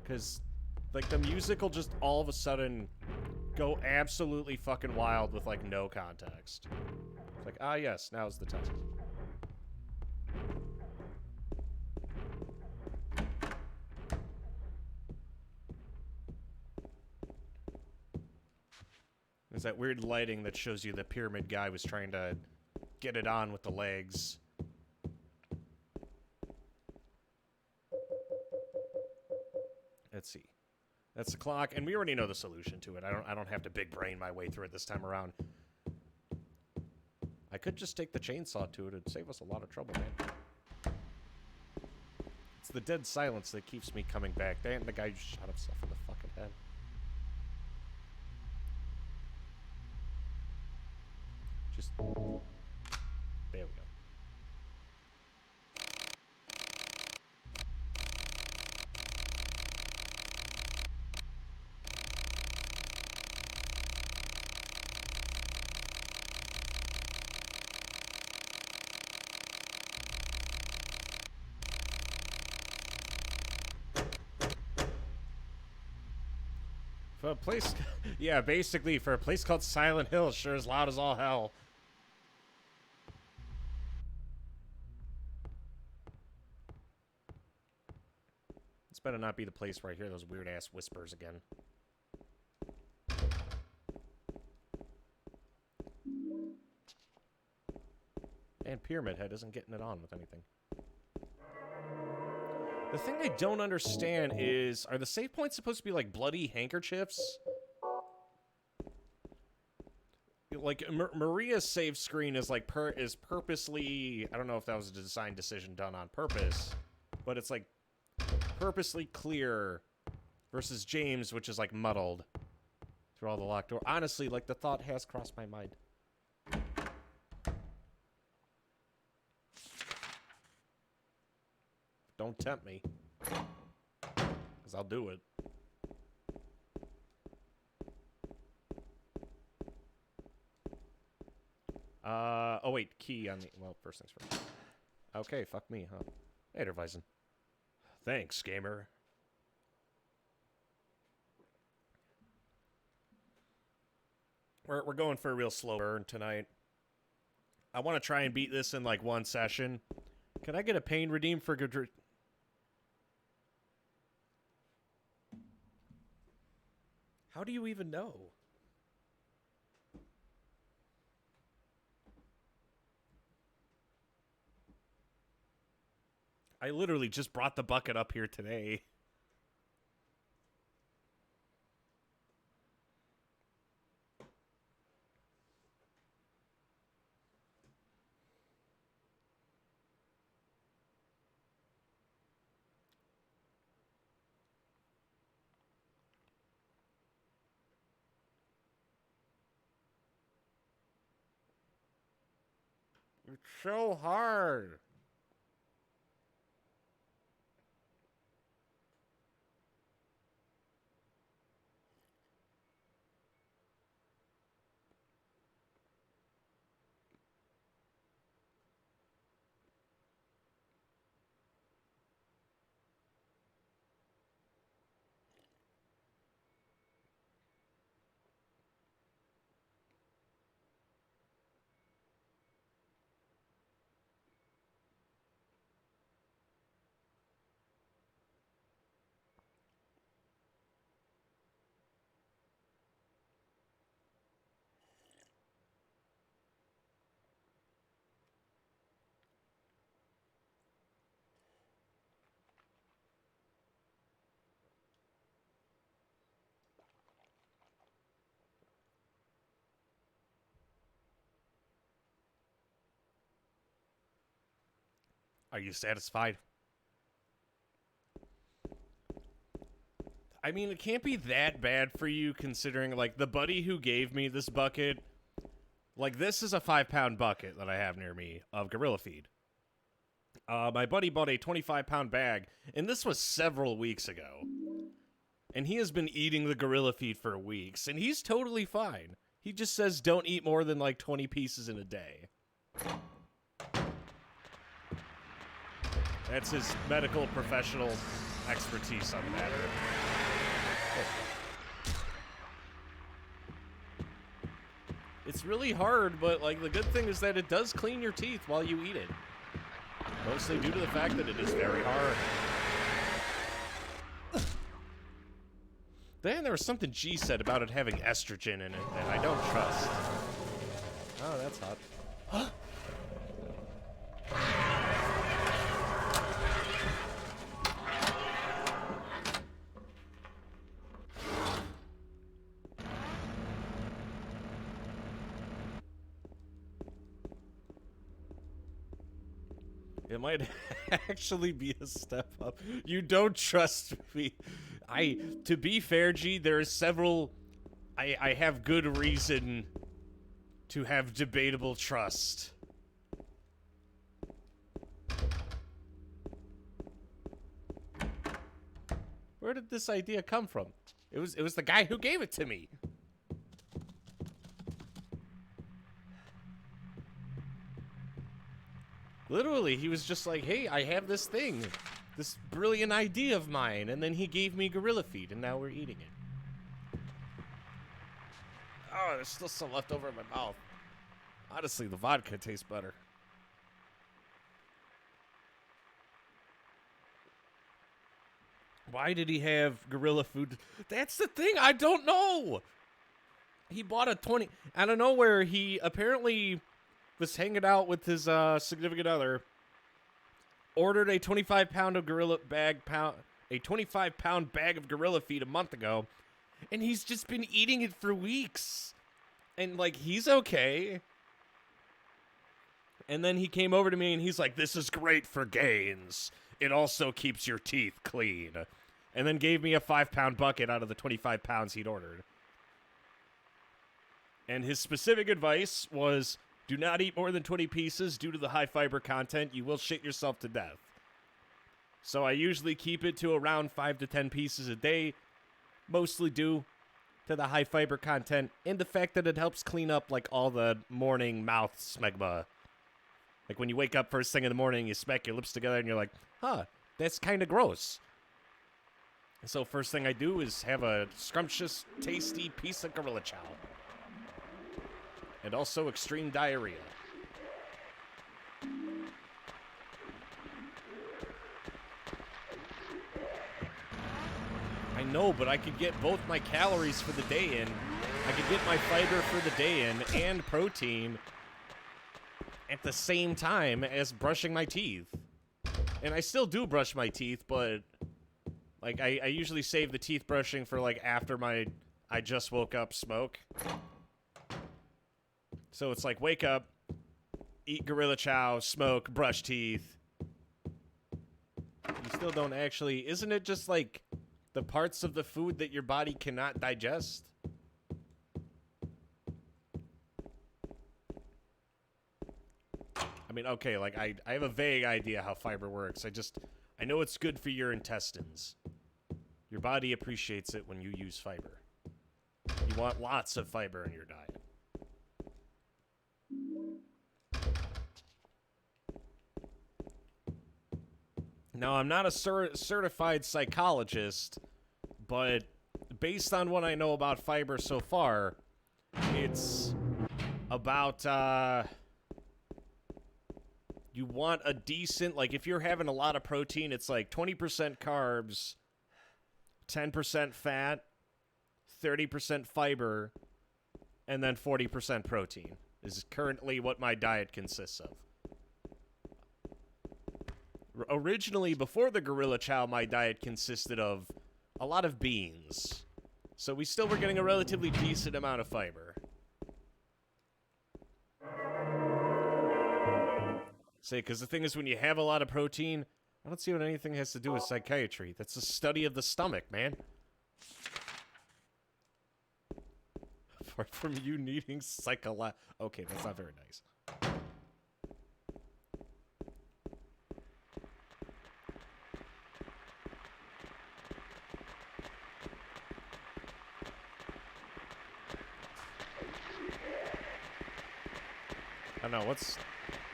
Because, like, the music will just all of a sudden go absolutely fucking wild with, like, no context. It's like, ah, yes, now's the time. There's that weird lighting that shows you the pyramid guy was trying to get it on with the legs. Let's see. That's the clock, and we already know the solution to it. I don't have to big brain my way through it this time around. I could just take the chainsaw to it. It'd save us a lot of trouble, man. It's the dead silence that keeps me coming back. Damn, the guy just shot himself in the fucking head. Just... there we go. For a place... yeah, basically, for a place called Silent Hill, sure as loud as all hell. This better not be the place where I hear those weird-ass whispers again. And Pyramid Head isn't getting it on with anything. The thing I don't understand is, are the save points supposed to be like bloody handkerchiefs? Like, Maria's save screen is like, is purposely, I don't know if that was a design decision done on purpose, but it's like purposely clear versus James, which is like muddled through all the locked door. Honestly, like, the thought has crossed my mind. Don't tempt me, because I'll do it. Oh wait, key on the. Well, first things first. Okay, fuck me, huh? Hey, der Weizen. Thanks, gamer. We're going for a real slow burn tonight. I want to try and beat this in like one session. Can I get a pain redeem for good? How do you even know? I literally just brought the bucket up here today. It's so hard. Are you satisfied? I mean, it can't be that bad for you considering, like, the buddy who gave me this bucket, like, this is a 5-pound bucket that I have near me of Gorilla Feed. My buddy bought a 25-pound bag, and this was several weeks ago. And he has been eating the Gorilla Feed for weeks, and he's totally fine. He just says don't eat more than, like, 20 pieces in a day. That's his medical professional expertise on the matter. It's really hard, but like the good thing is that it does clean your teeth while you eat it. Mostly due to the fact that it is very hard. Then there was something G said about it having estrogen in it that I don't trust. Oh, that's hot. Huh? It might actually be a step up. You don't trust me. To be fair, G, there are several... I have good reason to have debatable trust. Where did this idea come from? It was the guy who gave it to me. Literally, he was just like, hey, I have this thing. This brilliant idea of mine. And then he gave me Gorilla Feed, and now we're eating it. Oh, there's still some left over in my mouth. Honestly, the vodka tastes better. Why did he have Gorilla Food? That's the thing, I don't know. He bought a 20... Out of nowhere, he apparently... was hanging out with his significant other, ordered a 25-pound of a 25-pound bag of Gorilla Feed a month ago, and he's just been eating it for weeks. And like he's okay. And then he came over to me and he's like, "This is great for gains. It also keeps your teeth clean." And then gave me a 5-pound bucket out of the 25 pounds he'd ordered. And his specific advice was, do not eat more than 20 pieces due to the high fiber content. You will shit yourself to death. So I usually keep it to around 5 to 10 pieces a day. Mostly do. to the high fiber content and the fact that it helps clean up like all the morning mouth smegma. Like when you wake up first thing in the morning, you smack your lips together and you're like, huh, that's kind of gross. So first thing I do is have a scrumptious, tasty piece of Gorilla Chow. And also extreme diarrhea. I know, but I could get both my calories for the day in. I could get my fiber for the day in and protein at the same time as brushing my teeth. And I still do brush my teeth, but like I usually save the teeth brushing for like after my I just woke up smoke. So it's like wake up, eat Gorilla Chow, smoke, brush teeth. You still don't actually, isn't it just like the parts of the food that your body cannot digest? I mean, okay, like I have a vague idea how fiber works. I know it's good for your intestines. Your body appreciates it when you use fiber. You want lots of fiber in your diet. Now, I'm not a certified psychologist, but based on what I know about fiber so far, it's about, you want a decent, like if you're having a lot of protein, it's like 20% carbs, 10% fat, 30% fiber, and then 40% protein is currently what my diet consists of. Originally, before the Gorilla Chow, my diet consisted of a lot of beans. So we still were getting a relatively decent amount of fiber. Say, because the thing is, when you have a lot of protein, I don't see what anything has to do with psychiatry. That's a study of the stomach, man. Apart from you needing Okay, that's not very nice. I don't know, what's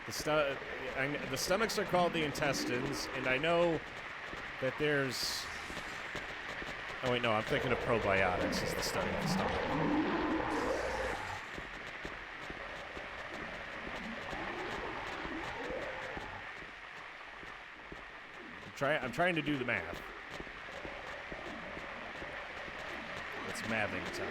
the stomachs are called the intestines, and I know that there's... Oh wait, no, I'm thinking of probiotics as the study of the stomach. I'm trying to do the math. It's mathing time.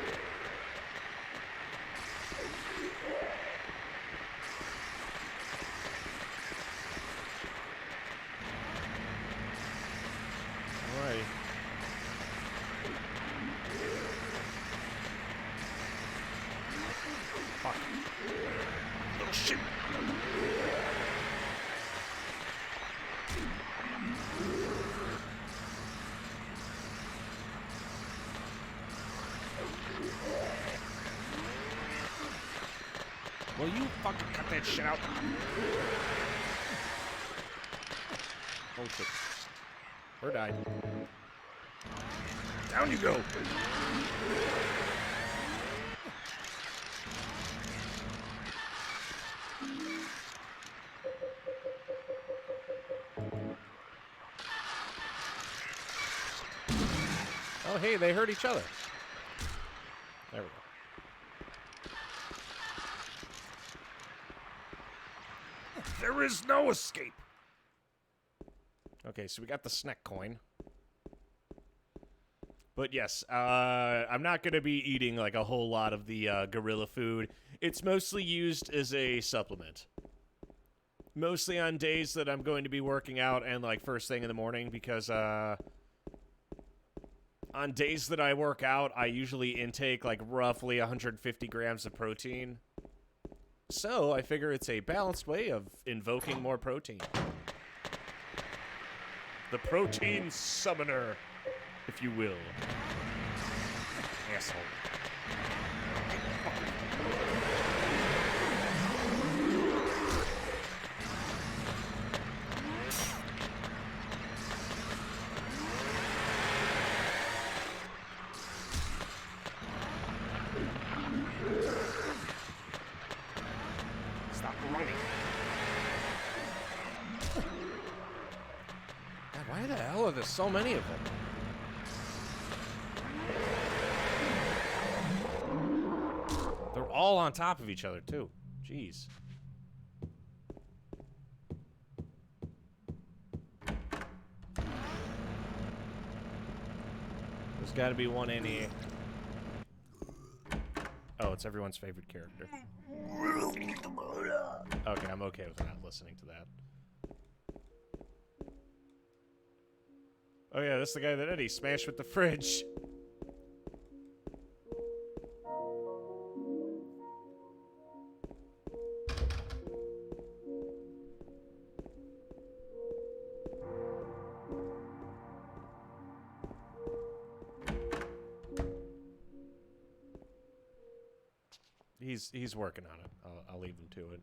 Alright. Fuck. Oh shit. Will you fucking cut that shit out? Oh shit. Or died. Down you go! Oh hey, they hurt each other. There we go. There is no escape! Okay, so we got the snack coin. But yes, I'm not going to be eating like a whole lot of the gorilla food. It's mostly used as a supplement. Mostly on days that I'm going to be working out and like first thing in the morning, because on days that I work out, I usually intake like roughly 150 grams of protein. So I figure it's a balanced way of invoking more protein. The protein summoner, if you will. Asshole. there's so many of them. They're all on top of each other, too. Jeez. There's got to be one in here. Oh, it's everyone's favorite character. Okay, I'm okay with not listening to that. Oh yeah, this is the guy that Eddie smashed with the fridge. He's working on it. I'll leave him to it.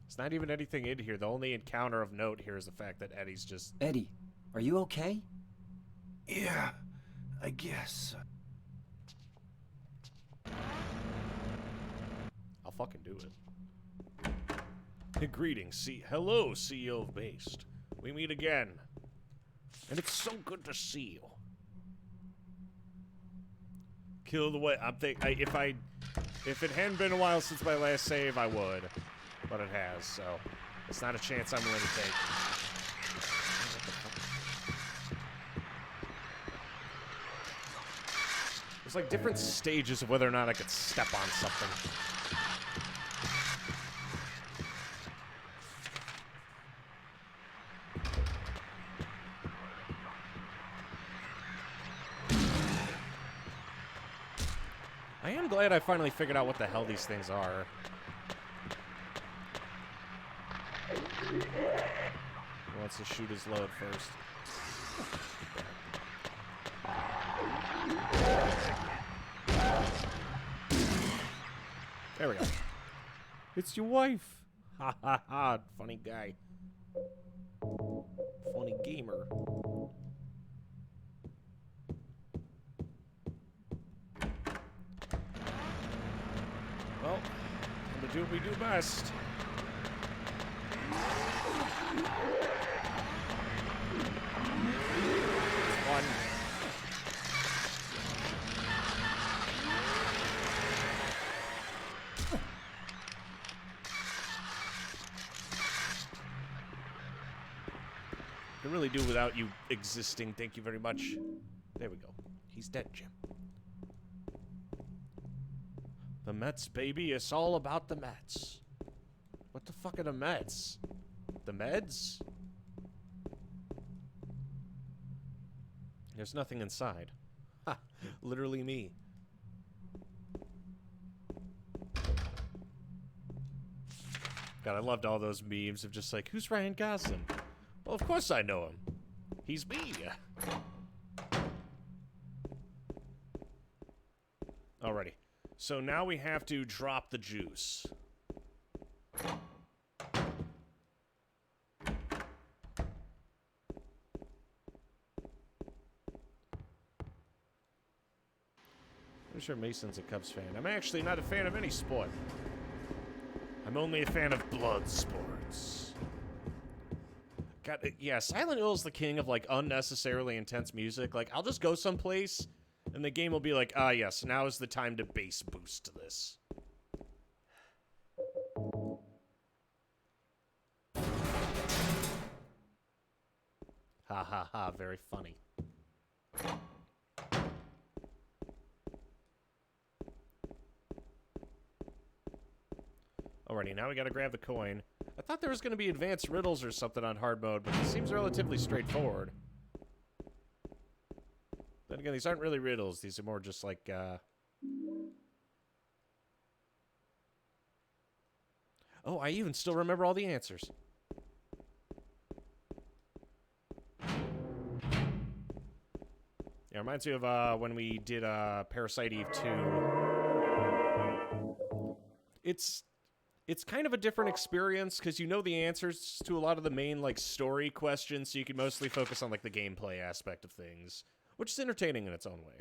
It's not even anything in here. The only encounter of note here is the fact that Eddie's just... Eddie, are you okay? Yeah, I guess. I'll fucking do it. Greetings, hello, CEO of Based. We meet again. And it's so good to see you. Kill the way if it hadn't been a while since my last save, I would. But it has, so it's not a chance I'm willing to take. There's like different stages of whether or not I could step on something. I am glad I finally figured out what the hell these things are. He wants to shoot his load first. There we go. It's your wife. Ha ha ha. Funny guy. Funny gamer. Well, I'm gonna do what we do best. One. Can really do without you existing. Thank you very much. There we go. He's dead, Jim. The Mets, baby. It's all about the Mets. What the fuck are the Mets? The Meds? There's nothing inside. Ha! Literally me. God, I loved all those memes of just like, who's Ryan Gosling? Well, of course I know him. He's me. Alrighty. So now we have to drop the juice. I'm sure Mason's a Cubs fan. I'm actually not a fan of any sport. I'm only a fan of blood sports. God, yeah, Silent Hill is the king of, like, unnecessarily intense music. Like, I'll just go someplace, and the game will be like, ah, yes, now is the time to bass boost this. Ha ha ha, very funny. Alrighty, now we gotta grab the coin. I thought there was gonna be advanced riddles or something on hard mode, but it seems relatively straightforward. Then again, these aren't really riddles. These are more just like, Oh, I even still remember all the answers. Yeah, it reminds me of when we did Parasite Eve 2. It's kind of a different experience because you know the answers to a lot of the main like story questions, so you can mostly focus on like the gameplay aspect of things, which is entertaining in its own way.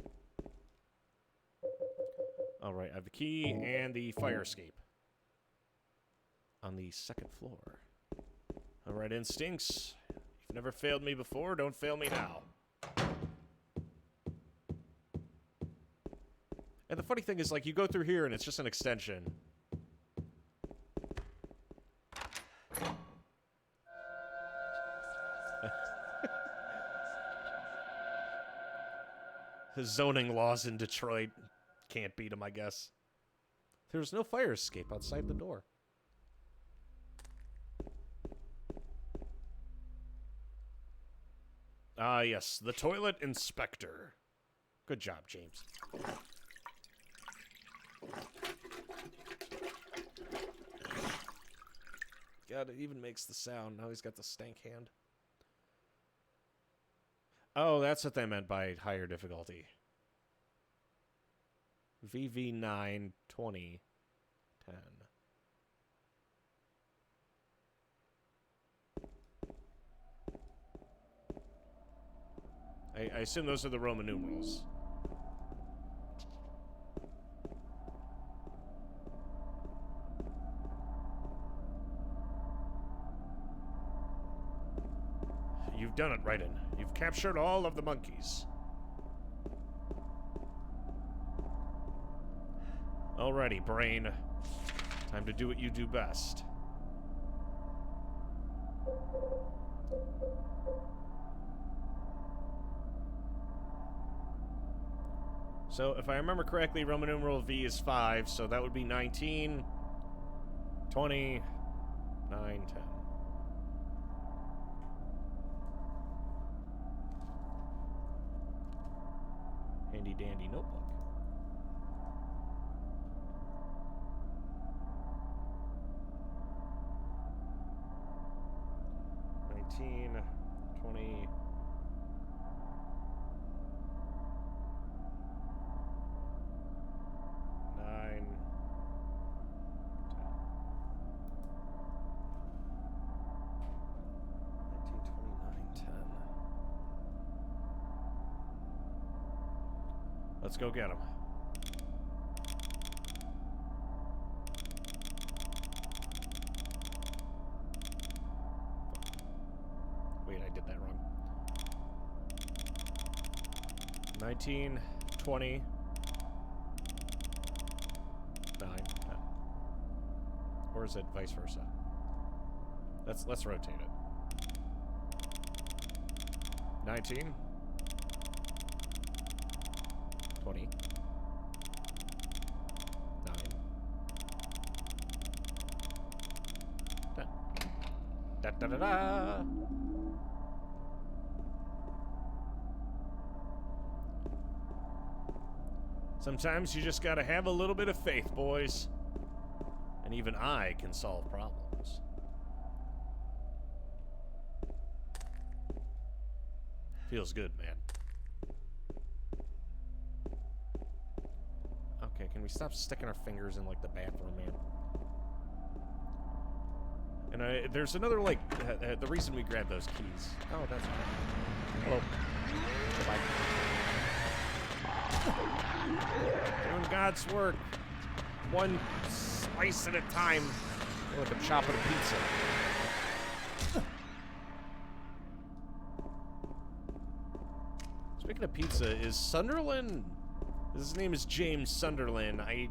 All right, I have the key and the fire escape on the second floor. Alright, instincts. You've never failed me before, don't fail me now. And the funny thing is, like, you go through here and it's just an extension. The zoning laws in Detroit can't beat them, I guess. There's no fire escape outside the door. Ah, yes, the toilet inspector. Good job, James. God, it even makes the sound. Now he's got the stank hand. Oh, that's what they meant by higher difficulty. VV9 20 10. I assume those are the Roman numerals. You've done it, Raiden. You've captured all of the monkeys. Alrighty, Brain. Time to do what you do best. So, if I remember correctly, Roman numeral V is 5, so that would be 19, 20, 9, 10. Handy dandy notebook. $19, $20, 9, 10. Let's go get him. Wait, I did that wrong. 19, 20, 9, 10. Or is it vice versa? Let's rotate it. 19, 20, 9, 10. Da da da da. Sometimes you just gotta have a little bit of faith, boys. And even I can solve problems. Feels good, man. Okay, can we stop sticking our fingers in, like, the bathroom, man? And there's another, like, the reason we grabbed those keys. Oh, that's right. Hello. Goodbye. Doing God's work. One slice at a time. Like I'm chopping a pizza. Speaking of pizza, is Sunderland? His name is James Sunderland. I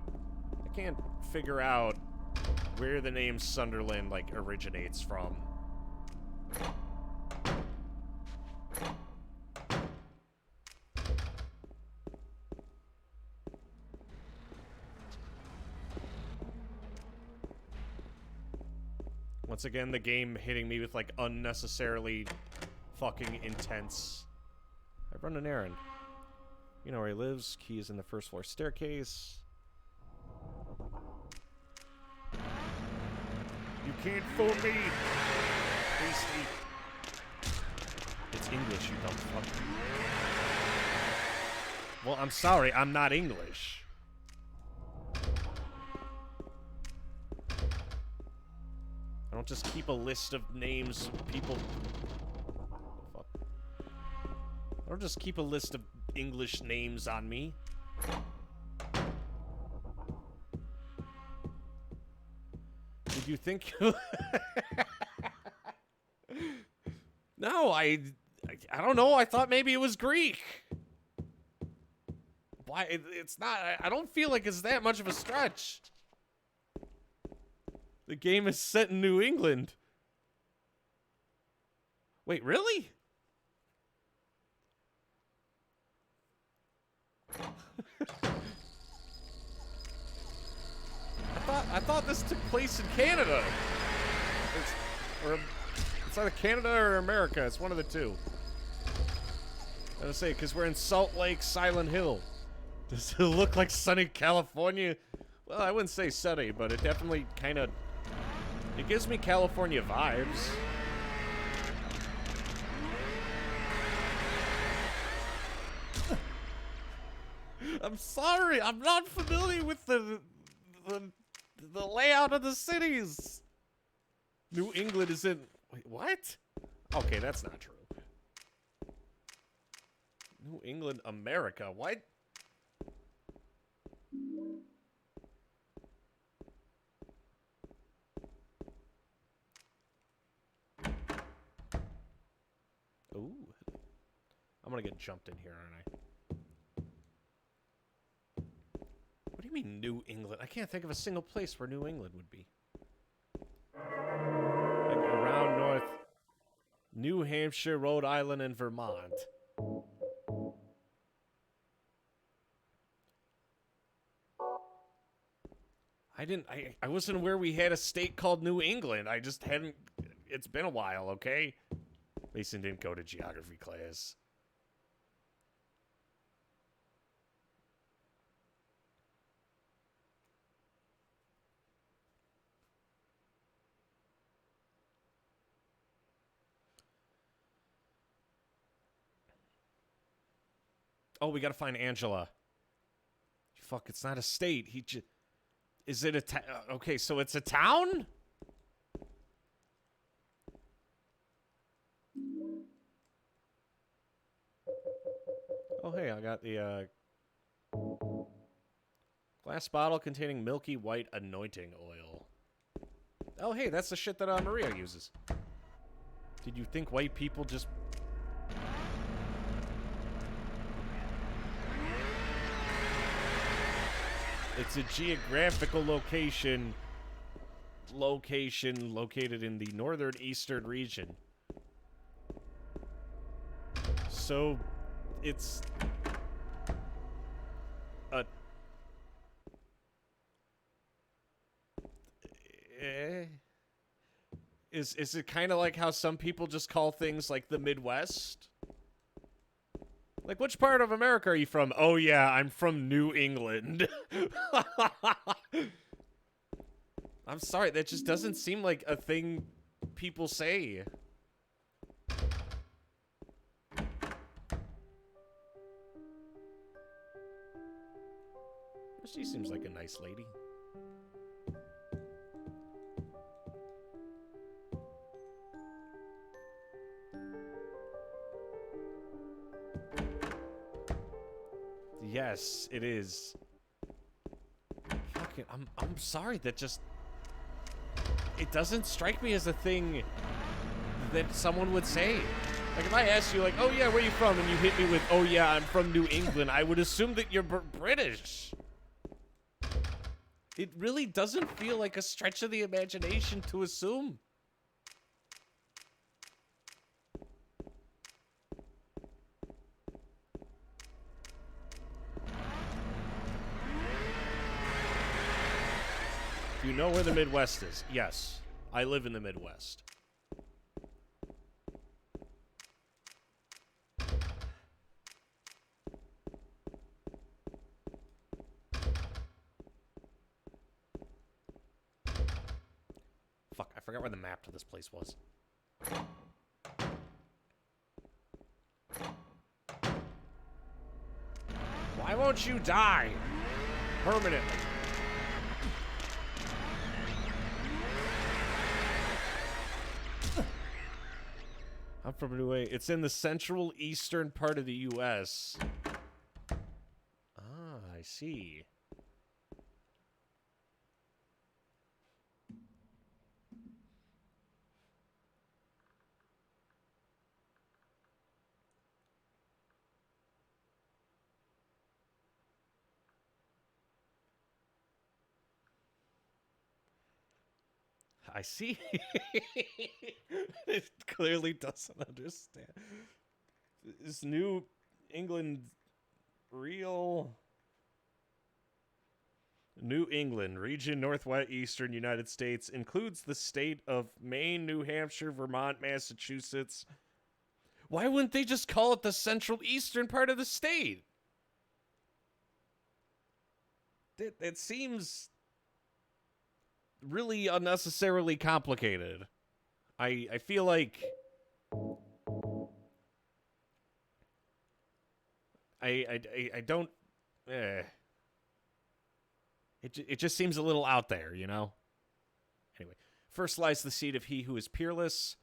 can't figure out where the name Sunderland, like, originates from. Once again, the game hitting me with, like, unnecessarily fucking intense. I've run an errand. You know where he lives. Key is in the first floor staircase. You can't fool me, Beastie. It's English, you dumb fuck. Well, I'm sorry, I'm not English. I don't just keep a list of names of people. Fuck. I don't just keep a list of English names on me. Did you think... No, I don't know. I thought maybe it was Greek. Why? It's not. I don't feel like it's that much of a stretch. The game is set in New England. Wait, really? I thought this took place in Canada. It's either Canada or America. It's one of the two. I was say, because we're in Salt Lake, Silent Hill. Does it look like sunny California? Well, I wouldn't say sunny, but it definitely kind of... It gives me California vibes. I'm sorry, I'm not familiar with the layout of the cities. New England is in... Wait, what? Okay, that's not true. New England, America. What? Ooh. I'm gonna get jumped in here, aren't I? What do you mean, New England? I can't think of a single place where New England would be. Like around North New Hampshire, Rhode Island, and Vermont. I wasn't aware we had a state called New England. I just hadn't, it's been a while, okay? Mason didn't go to geography class. Oh, we gotta find Angela. Fuck, it's not a state. Is it a town? Okay, so it's a town? Oh, hey, I got the, glass bottle containing milky white anointing oil. Oh, hey, that's the shit that Maria uses. Did you think white people just... It's a geographical location located in the northern eastern region. So, it's a... Is it kind of like how some people just call things like the Midwest? Like, which part of America are you from? Oh, yeah, I'm from New England. I'm sorry, that just doesn't seem like a thing people say. She seems like a nice lady. Yes, it is. Fucking, I'm sorry, that just... It doesn't strike me as a thing that someone would say. Like, if I asked you, like, oh yeah, where you from? And you hit me with, oh yeah, I'm from New England, I would assume that you're British. It really doesn't feel like a stretch of the imagination to assume. You know where the Midwest is? Yes. I live in the Midwest. Fuck, I forgot where the map to this place was. Why won't you die? Permanently. I'm from New England. It's in the central eastern part of the U.S. Ah, I see. I see. It clearly doesn't understand. Is New England real? New England, region northwestern United States, includes the state of Maine, New Hampshire, Vermont, Massachusetts. Why wouldn't they just call it the central eastern part of the state? That seems really unnecessarily complicated. I feel like I don't It just seems a little out there, you know? Anyway, first lies the seed of he who is peerless,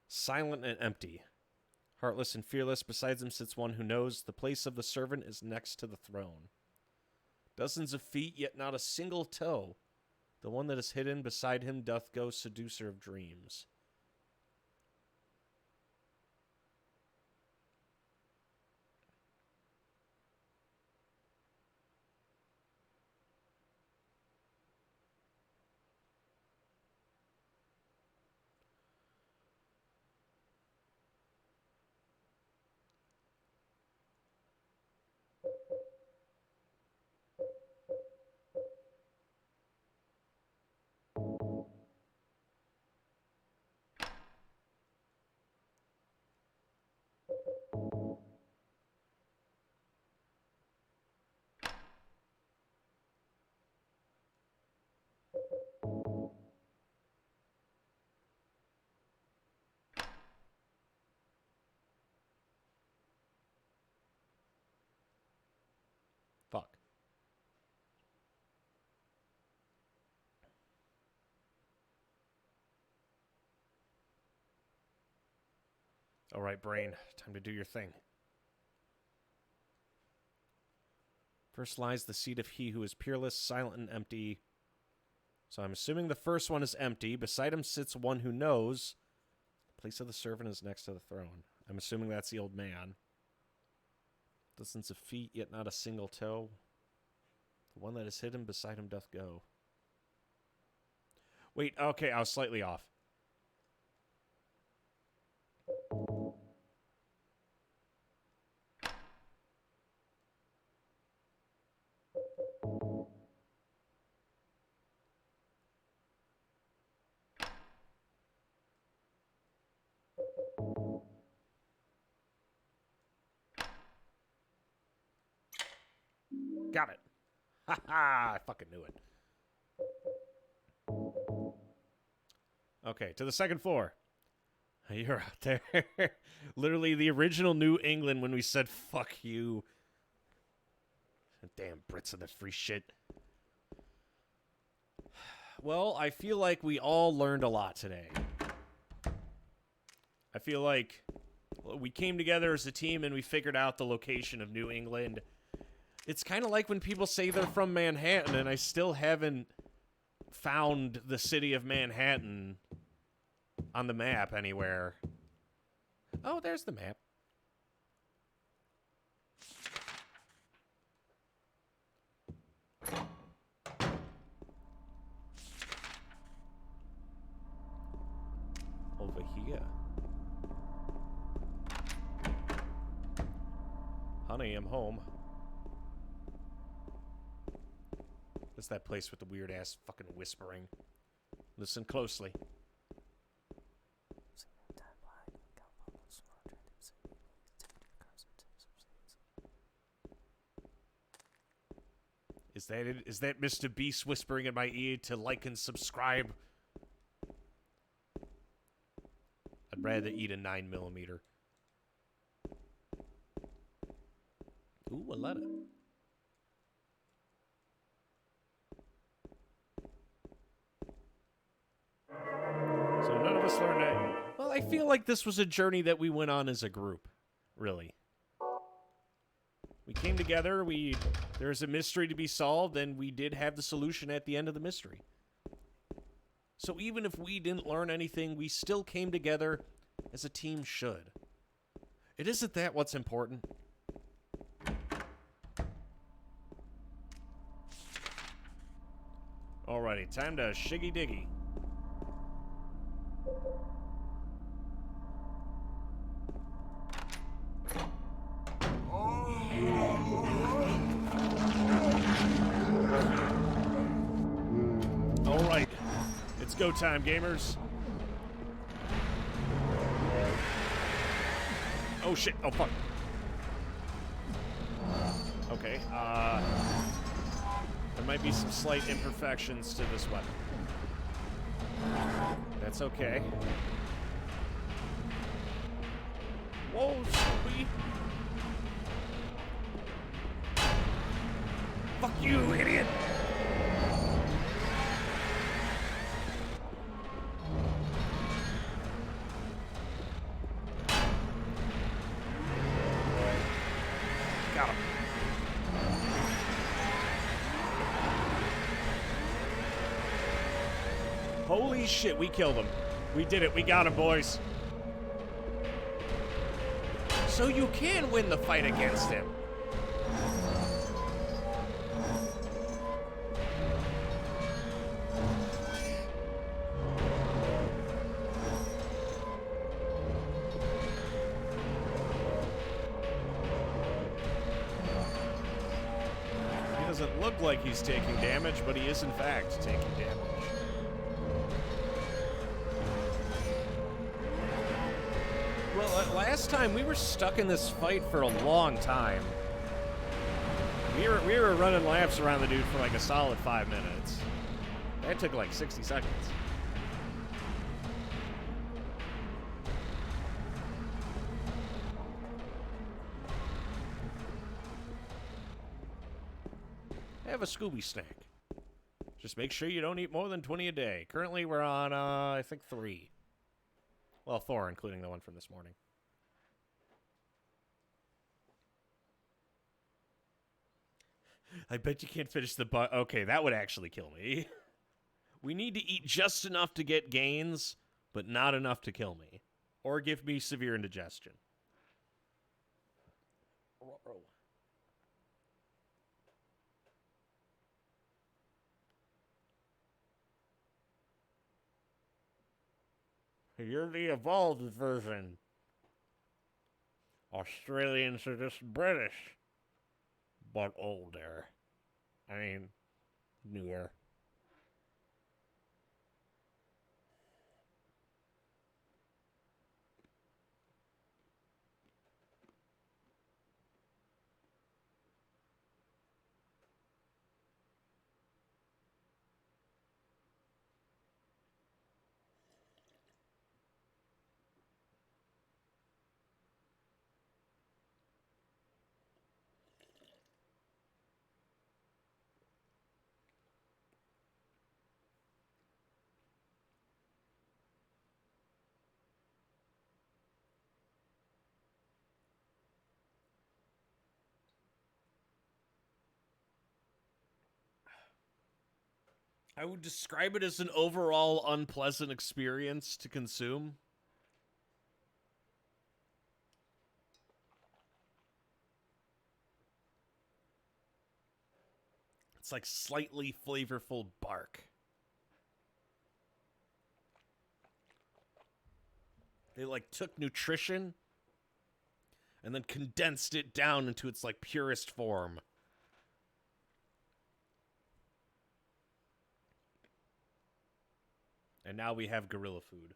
silent and empty. Heartless and fearless, besides him sits one who knows the place of the servant is next to the throne. Dozens of feet, yet not a single toe. The one that is hidden beside him doth go, seducer of dreams. Fuck. All right, brain. Time to do your thing. First lies the seed of he who is peerless, silent, and empty. So I'm assuming the first one is empty. Beside him sits one who knows. The place of the servant is next to the throne. I'm assuming that's the old man. Dozens of feet, yet not a single toe. The one that is hidden beside him doth go. Wait, okay, I was slightly off. Got it. Ha ha! I fucking knew it. Okay, to the second floor. You're out there. Literally the original New England when we said fuck you. Damn Brits and the free shit. Well, I feel like we all learned a lot today. I feel like we came together as a team and we figured out the location of New England. It's kind of like when people say they're from Manhattan, and I still haven't found the city of Manhattan on the map anywhere. Oh, there's the map. Over here. Honey, I'm home. That's that place with the weird-ass fucking whispering. Listen closely. Is that it? Is that Mr. Beast whispering in my ear to like and subscribe? I'd rather eat a 9mm. Ooh, a letter. So none of us learned that. Well, I feel like this was a journey that we went on as a group, really. We came together, there's a mystery to be solved, and we did have the solution at the end of the mystery. So even if we didn't learn anything, we still came together as a team should. It isn't that what's important. Alrighty, time to shiggy diggy. go time, gamers. Oh shit! Oh fuck! Okay. There might be some slight imperfections to this weapon. That's okay. Whoa, sweet! Fuck you, idiot! Got him. Holy shit, we killed him. We did it. We got him, boys. So you can win the fight against him. He doesn't look like he's taking damage, but he is in fact taking damage. Well, last time we were stuck in this fight for a long time. We were running laps around the dude for like a solid 5 minutes. That took like 60 seconds. Have a Scooby snack. Just make sure you don't eat more than 20 a day. Currently we're on, I think 3. Well, 4, including the one from this morning. I bet you can't finish the but. Okay, that would actually kill me. We need to eat just enough to get gains, but not enough to kill me. Or give me severe indigestion. You're the evolved version. Australians are just British. But older. I mean, newer. I would describe it as an overall unpleasant experience to consume. It's like slightly flavorful bark. They like took nutrition and then condensed it down into its like purest form. And now we have gorilla food.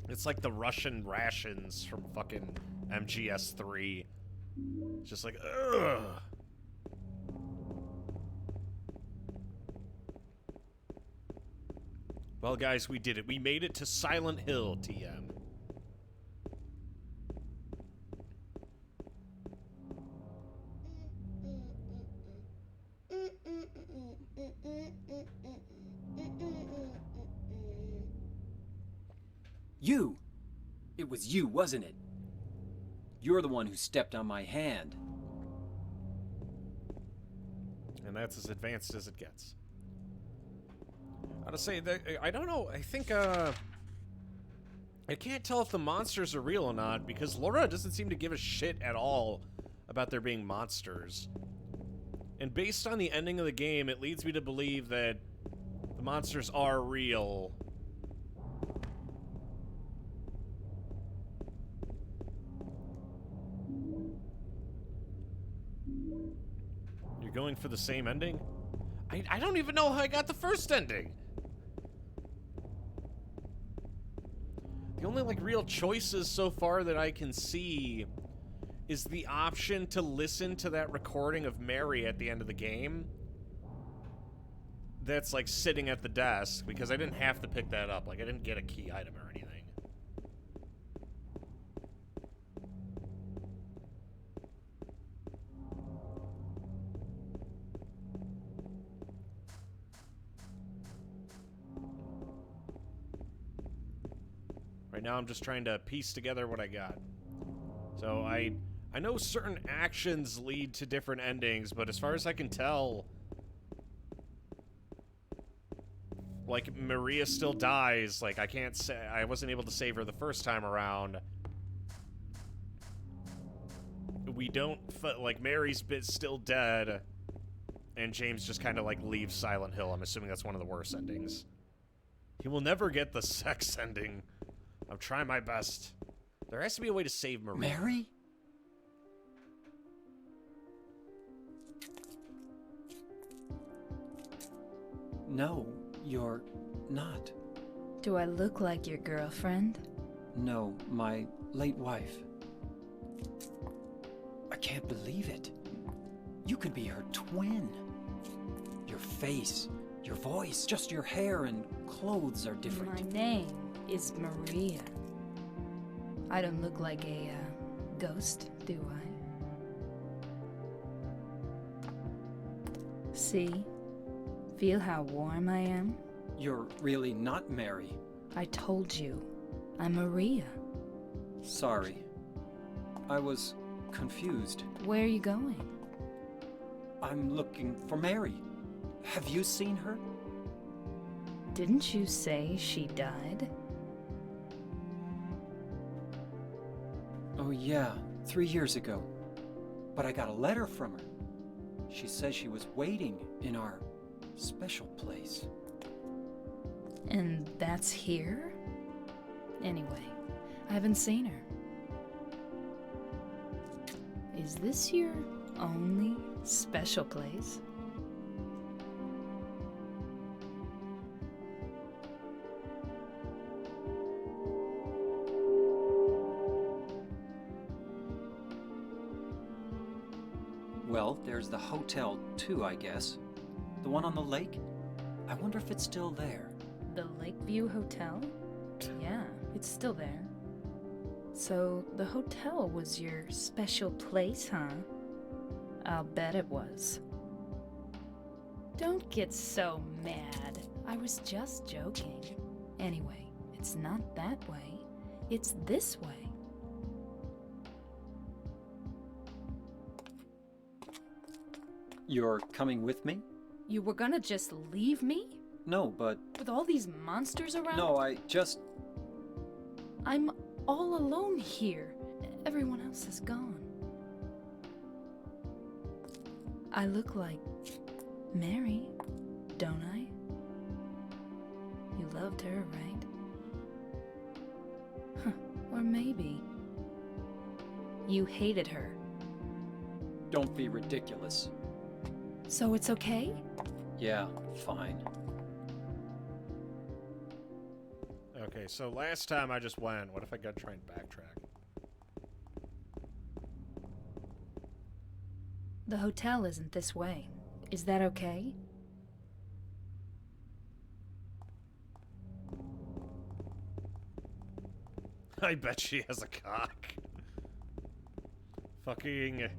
It's like the Russian rations from fucking MGS3. It's just like, ugh. Well, guys, we did it. We made it to Silent Hill, TM. You! It was you, wasn't it? You're the one who stepped on my hand. And that's as advanced as it gets. I gotta say, that, I don't know, I think, I can't tell if the monsters are real or not, because Laura doesn't seem to give a shit at all about there being monsters. And based on the ending of the game, it leads me to believe that the monsters are real. You're going for the same ending? I don't even know how I got the first ending. The only, like, real choices so far that I can see is the option to listen to that recording of Mary at the end of the game. That's, like, sitting at the desk, because I didn't have to pick that up. Like, I didn't get a key item or anything. Right now, I'm just trying to piece together what I got. So, I know certain actions lead to different endings, but as far as I can tell, like, Maria still dies. Like, I can't say... I wasn't able to save her the first time around. We don't... Like, Mary's still dead, and James just kind of, like, leaves Silent Hill. I'm assuming that's one of the worst endings. He will never get the sex ending. I'm trying my best. There has to be a way to save Maria. Mary? No, you're not. Do I look like your girlfriend? No, my late wife. I can't believe it. You could be her twin. Your face, your voice, just your hair and clothes are different. My name is Maria. I don't look like a ghost, do I? See? Feel how warm I am? You're really not Mary. I told you, I'm Maria. Sorry. I was confused. Where are you going? I'm looking for Mary. Have you seen her? Didn't you say she died? Oh yeah, 3 years ago. But I got a letter from her. She says she was waiting in our special place. And that's here? Anyway, I haven't seen her. Is this your only special place? Well, there's the hotel too, I guess. The one on the lake? I wonder if it's still there. The Lakeview Hotel? Yeah, it's still there. So, the hotel was your special place, huh? I'll bet it was. Don't get so mad. I was just joking. Anyway, it's not that way. It's this way. You're coming with me? You were gonna just leave me? No, but... With all these monsters around? No, I just... I'm all alone here. Everyone else is gone. I look like Mary, don't I? You loved her, right? Huh, or maybe you hated her. Don't be ridiculous. So it's okay? Yeah, fine. Okay, so last time I just went. What if I gotta try and backtrack? The hotel isn't this way. Is that okay? I bet she has a cock. Fucking...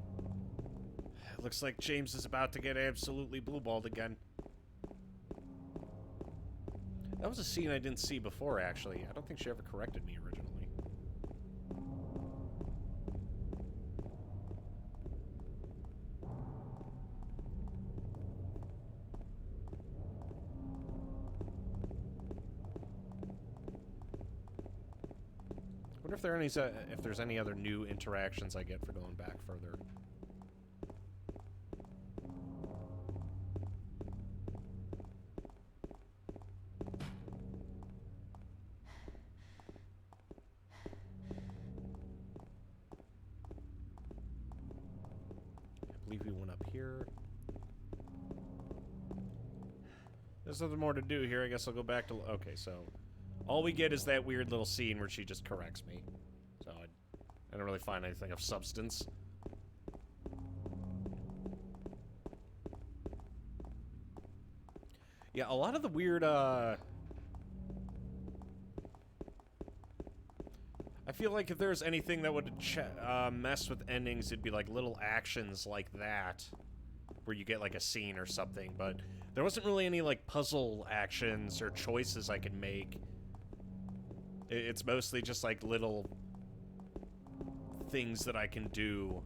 Looks like James is about to get absolutely blue-balled again. That was a scene I didn't see before, actually. I don't think she ever corrected me originally. I wonder if there are any, if there's any other new interactions I get for going back further. see if we went up here. There's nothing more to do here. I guess I'll go back to... Okay, so... All we get is that weird little scene where she just corrects me. So I don't really find anything of substance. Yeah, a lot of the weird, I feel like if there's anything that would mess with endings, it'd be like little actions like that, where you get like a scene or something, but there wasn't really any like puzzle actions or choices I could make. It's mostly just like little things that I can do.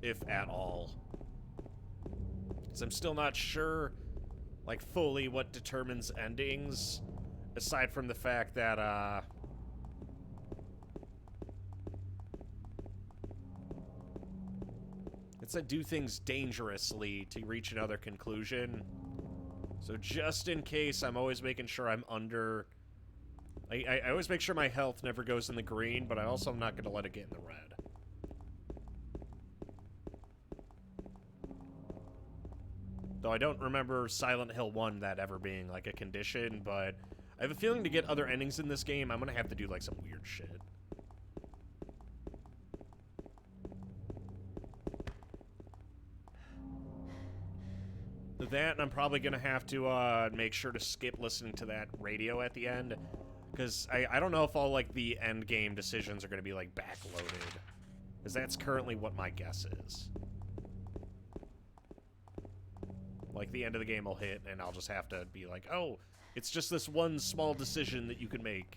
If at all. Because I'm still not sure, like, fully what determines endings, aside from the fact that, it said do things dangerously to reach another conclusion. So just in case, I'm always making sure I'm under... I always make sure my health never goes in the green, but I also am not going to let it get in the red. Though I don't remember Silent Hill 1 that ever being, like, a condition, but I have a feeling to get other endings in this game, I'm gonna have to do, like, some weird shit. That, and I'm probably gonna have to, make sure to skip listening to that radio at the end, because I don't know if all, like, the end game decisions are gonna be, like, backloaded, because that's currently what my guess is. Like, the end of the game will hit, and I'll just have to be like, oh, it's just this one small decision that you can make.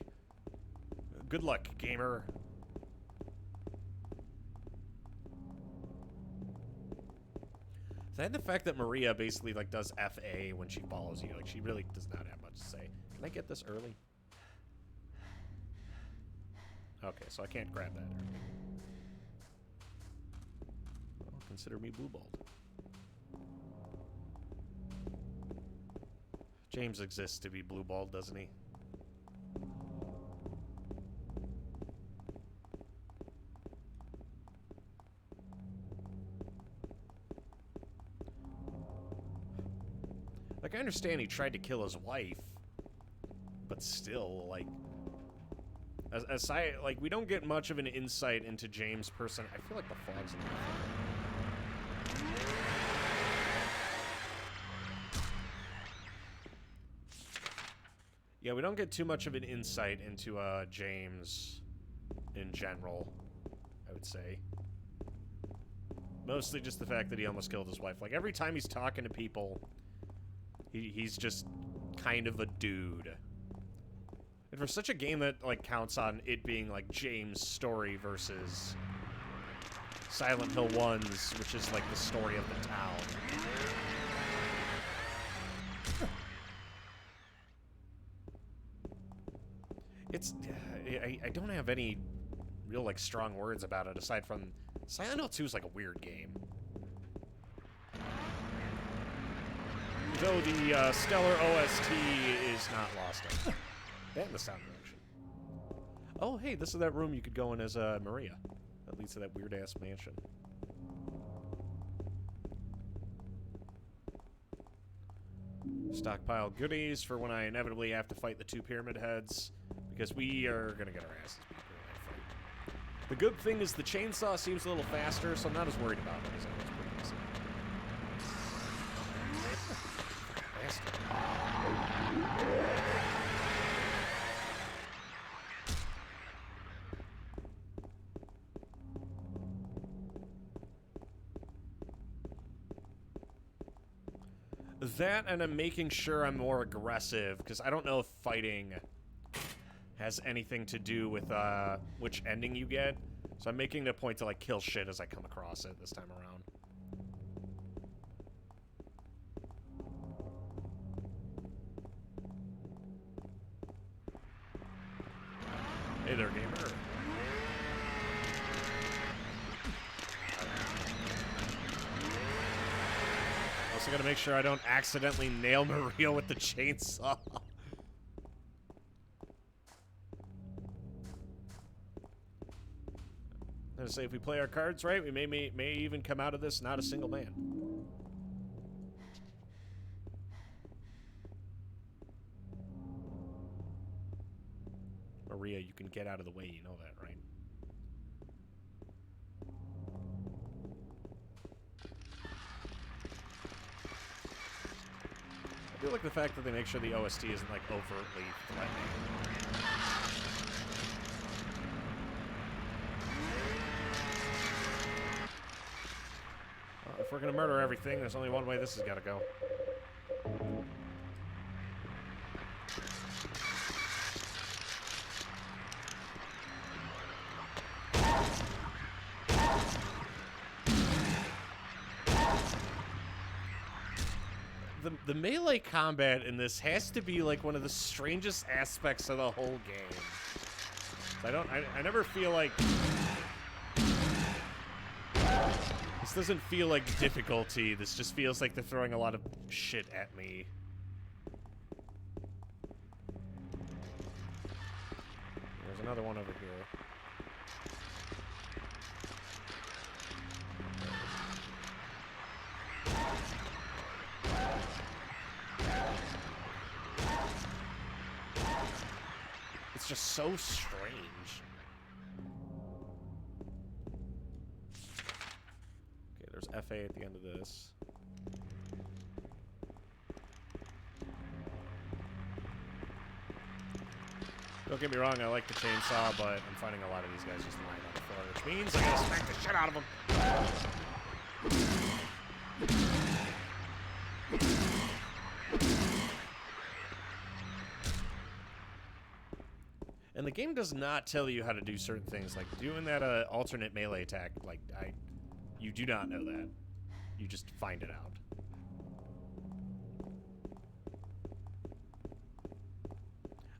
Good luck, gamer. And the fact that Maria basically, like, does FA when she follows you. Like, she really does not have much to say. Can I get this early? Okay, so I can't grab that early. Well, consider me blue-balled. James exists to be blue-balled, doesn't he? Like, I understand he tried to kill his wife, but still, like, aside, like, we don't get much of an insight into James' person. I feel like the flag's in the Yeah, we don't get too much of an insight into James in general, I would say. Mostly just the fact that he almost killed his wife. Like, every time he's talking to people, he's just kind of a dude. And for such a game that, like, counts on it being, like, James' story versus Silent Hill 1's, which is, like, the story of the town. It's... I don't have any real, like, strong words about it, aside from... Silent Hill 2 is, like, a weird game. Though the stellar OST is not lost on. And the sound direction. Oh, hey, this is that room you could go in as Maria. That leads to that weird-ass mansion. Stockpile goodies for when I inevitably have to fight the two pyramid heads, because we are gonna get our asses beat in that fight. The good thing is the chainsaw seems a little faster, so I'm not as worried about it as I was previously. That, and I'm making sure I'm more aggressive, because I don't know if fighting has anything to do with which ending you get. So I'm making it a point to, like, kill shit as I come across it this time around. Hey there, gamer. Also gotta make sure I don't accidentally nail Maria with the chainsaw. I'm gonna say if we play our cards right, we may even come out of this not a single man. Maria, you can get out of the way, you know that, right? I do like the fact that they make sure the OST isn't, like, overtly threatening. If we're gonna murder everything, there's only one way this has gotta go. The melee combat in this has to be like one of the strangest aspects of the whole game. I never feel like this doesn't feel like difficulty. This just feels like they're throwing a lot of shit at me. There's another one over here. It's just so strange. Okay, there's FA at the end of this. Don't get me wrong, I like the chainsaw, but I'm finding a lot of these guys just lying on the floor, which means I gotta smack the shit out of them. And the game does not tell you how to do certain things, like doing that alternate melee attack. Like, you do not know that. You just find it out.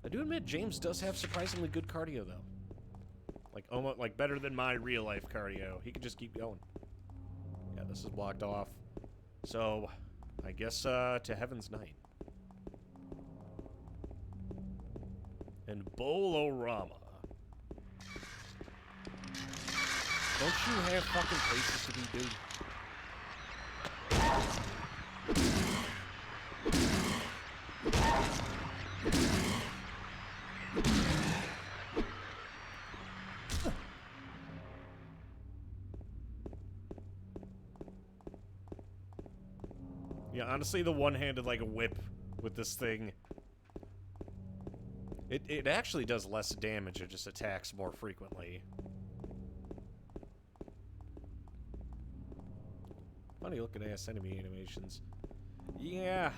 I do admit James does have surprisingly good cardio, though. Like, almost like better than my real life cardio. He can just keep going. Yeah, this is blocked off. So, I guess to Heaven's Night. And Bolorama. Don't you have fucking places to be, dude? Yeah, honestly, the one-handed, like, whip with this thing... It actually does less damage, it just attacks more frequently. Funny looking ass enemy animations. Yeah.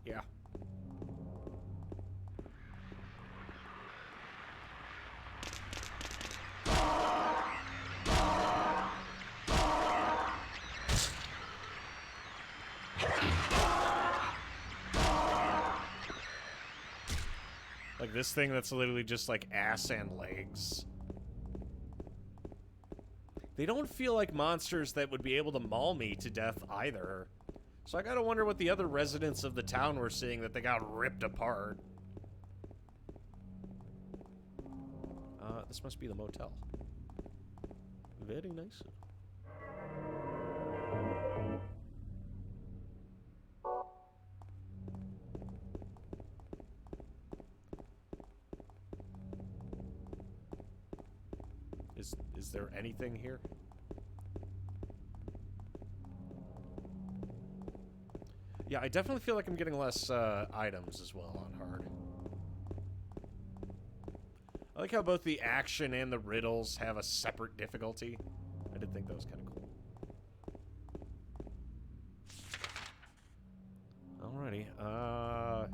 Yeah. Like this thing that's literally just like ass and legs. They don't feel like monsters that would be able to maul me to death either. So I gotta wonder what the other residents of the town were seeing that they got ripped apart. This must be the motel. Very nice. Is there anything here? Yeah, I definitely feel like I'm getting less items as well on hard. I like how both the action and the riddles have a separate difficulty. I did think that was kind of cool. Alrighty,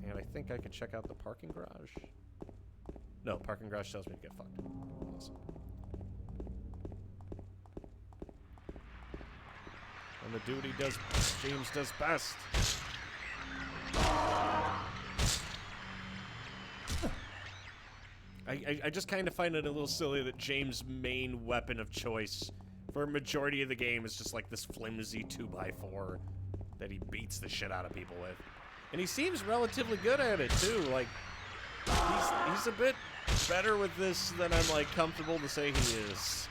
and I think I can check out the parking garage. No, parking garage tells me to get fucked. Awesome. And the duty does James does best. I just kind of find it a little silly that James' main weapon of choice for a majority of the game is just like this flimsy 2x4 that he beats the shit out of people with. And he seems relatively good at it too. Like, He's a bit better with this than I'm like comfortable to say he is.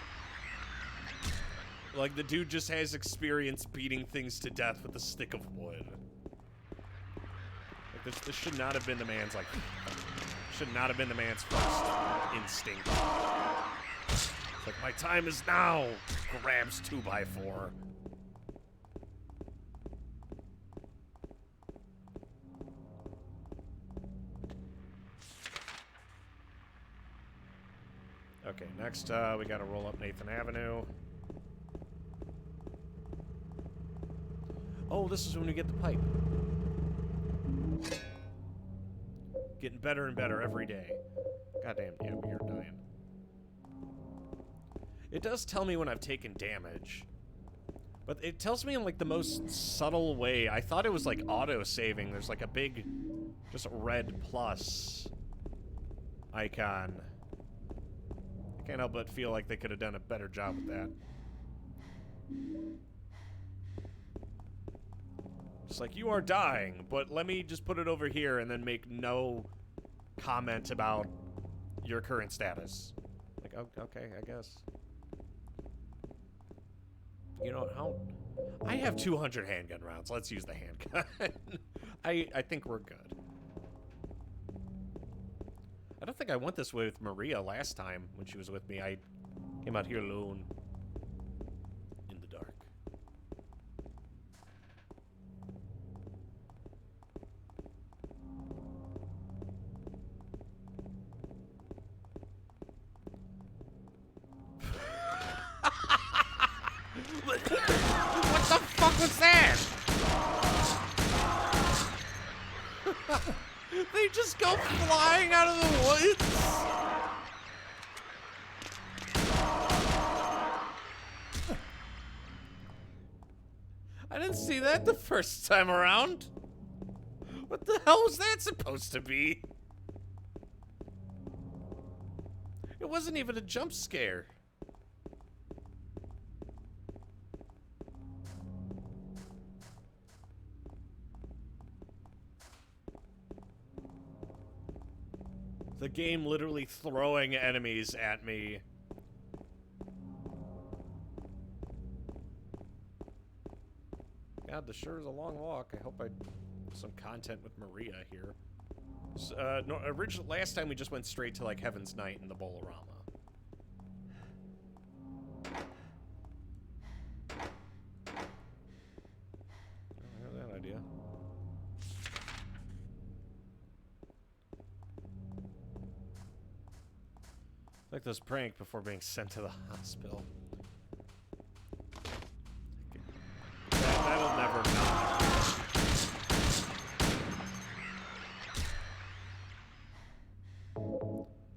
Like the dude just has experience beating things to death with a stick of wood. Like this should not have been the man's like should not have been the man's first instinct. It's like my time is now. Grabs 2x4. Okay, next we gotta roll up Nathan Avenue. Oh, this is when we get the pipe. Getting better and better every day. Goddamn, yeah, we are dying. It does tell me when I've taken damage. But it tells me in like the most subtle way. I thought it was like auto-saving. There's like a big, just red plus icon. I can't help but feel like they could have done a better job with that. It's like, you are dying, but let me just put it over here and then make no comment about your current status. Like, okay, I guess. You know how? I have 200 handgun rounds. Let's use the handgun. I think we're good. I don't think I went this way with Maria last time when she was with me. I came out here alone in the dark. What the fuck was that? They just go flying out of the woods. I didn't see that the first time around. What the hell was that supposed to be? It wasn't even a jump scare. The game literally throwing enemies at me. God, this sure is a long walk. I hope I some content with Maria here. So, no, last time we just went straight to like Heaven's Night and the Bolorama. I have that idea. Like this prank before being sent to the hospital. That'll never not.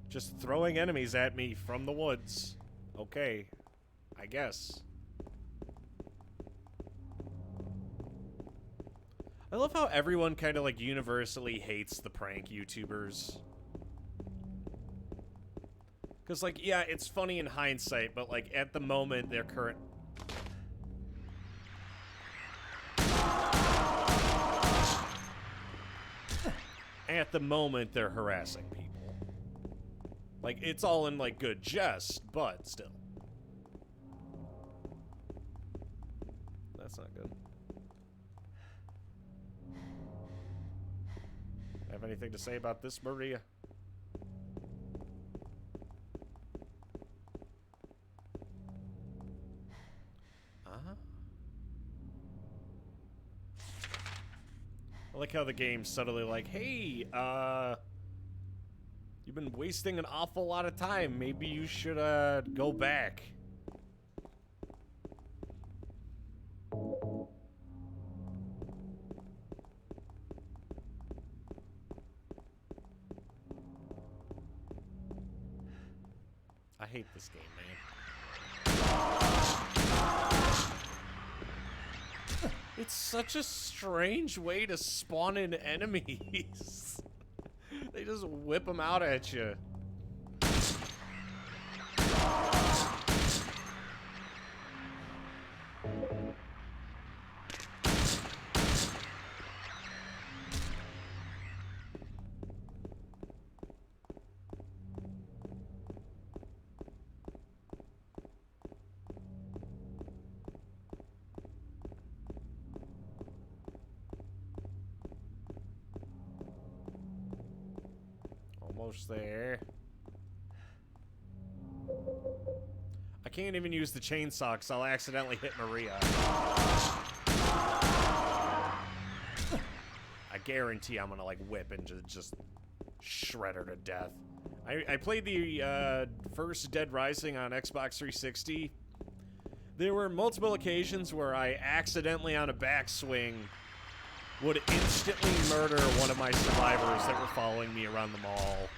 Just throwing enemies at me from the woods. Okay, I guess. I love how everyone kind of like universally hates the prank YouTubers. Because, like, yeah, it's funny in hindsight, but, like, at the moment, their current... At the moment, they're harassing people. Like, it's all in, like, good jest, but still. That's not good. Have anything to say about this, Maria? I like how the game's subtly like, hey, you've been wasting an awful lot of time. Maybe you should, go back. I hate this game, man. It's such a strange way to spawn in enemies. They just whip them out at you. Almost there. I can't even use the chainsaw because I'll accidentally hit Maria. I guarantee I'm gonna like whip and just shred her to death. I played the first Dead Rising on Xbox 360. There were multiple occasions where I accidentally on a backswing would instantly murder one of my survivors that were following me around the mall.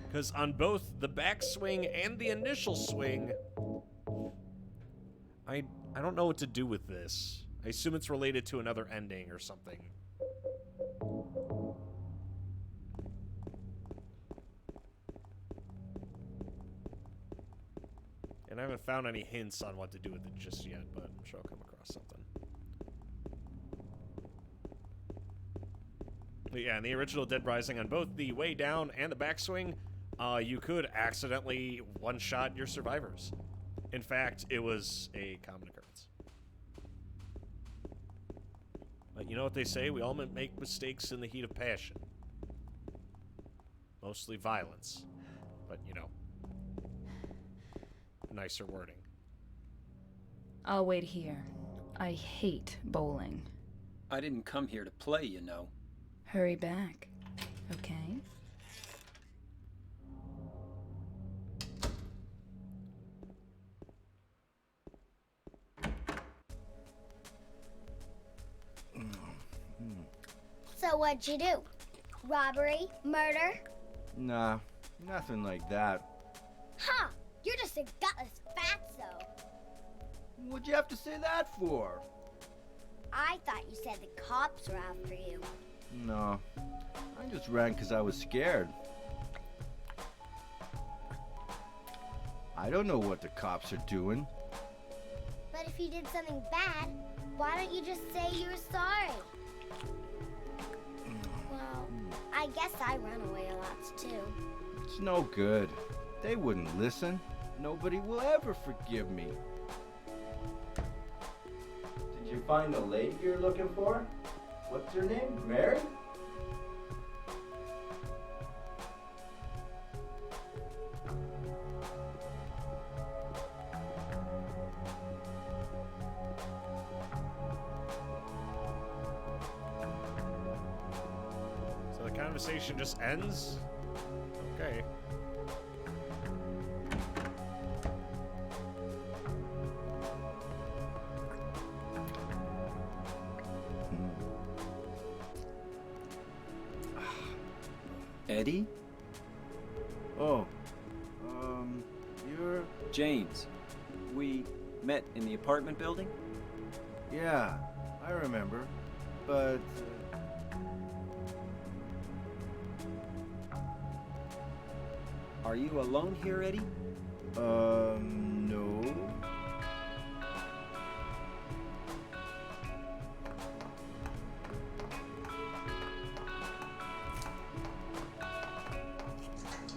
Because on both the backswing and the initial swing, I don't know what to do with this. I assume it's related to another ending or something. And I haven't found any hints on what to do with it just yet, but I'm sure I'll come across something. But yeah, in the original Dead Rising, on both the way down and the backswing, you could accidentally one-shot your survivors. In fact, it was a common occurrence. But you know what they say? We all make mistakes in the heat of passion. Mostly violence. But, you know, nicer wording. I'll wait here. I hate bowling. I didn't come here to play, you know. Hurry back, okay? So what'd you do? Robbery? Murder? Nah, nothing like that. Huh, you're just a gutless fatso. What'd you have to say that for? I thought you said the cops were after you. No, I just ran because I was scared. I don't know what the cops are doing. But if you did something bad, why don't you just say you were sorry? Well, I guess I run away a lot too. It's no good. They wouldn't listen. Nobody will ever forgive me. Did you find the lady you're looking for? What's her name? Mary? So the conversation just ends? Okay. Eddie? Oh, you're... James. We met in the apartment building? Yeah, I remember. But... Are you alone here, Eddie? no.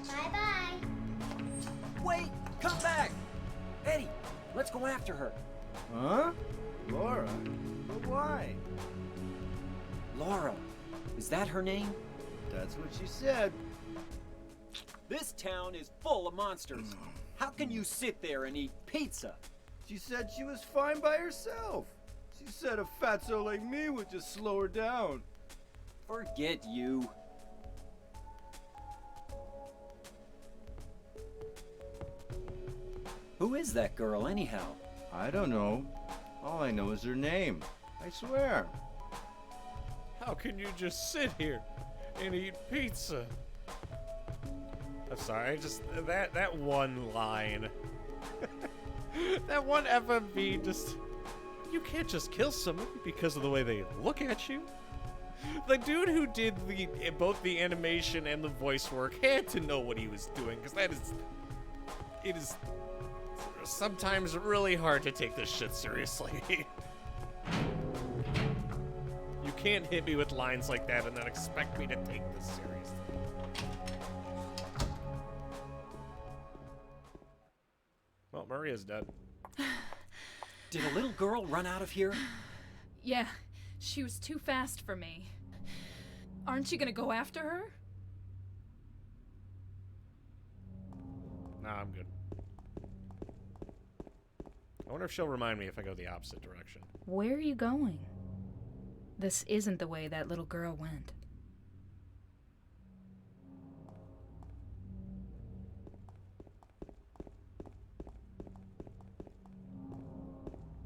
Bye-bye. Wait! Come back! Eddie, let's go after her. Huh? Laura? But why? Laura. Is that her name? That's what she said. This town is full of monsters. How can you sit there and eat pizza? She said she was fine by herself. She said a fatso like me would just slow her down. Forget you. Who is that girl, anyhow? I don't know. All I know is her name. I swear. How can you just sit here and eat pizza? I'm sorry, I just that one line. That one FMV just, you can't just kill somebody because of the way they look at you. The dude who did both the animation and the voice work had to know what he was doing, because it is sometimes really hard to take this shit seriously. You can't hit me with lines like that and then expect me to take this seriously. Well, Maria's dead. Did a little girl run out of here? Yeah, she was too fast for me. Aren't you gonna go after her? Nah, I'm good. I wonder if she'll remind me if I go the opposite direction. Where are you going? This isn't the way that little girl went.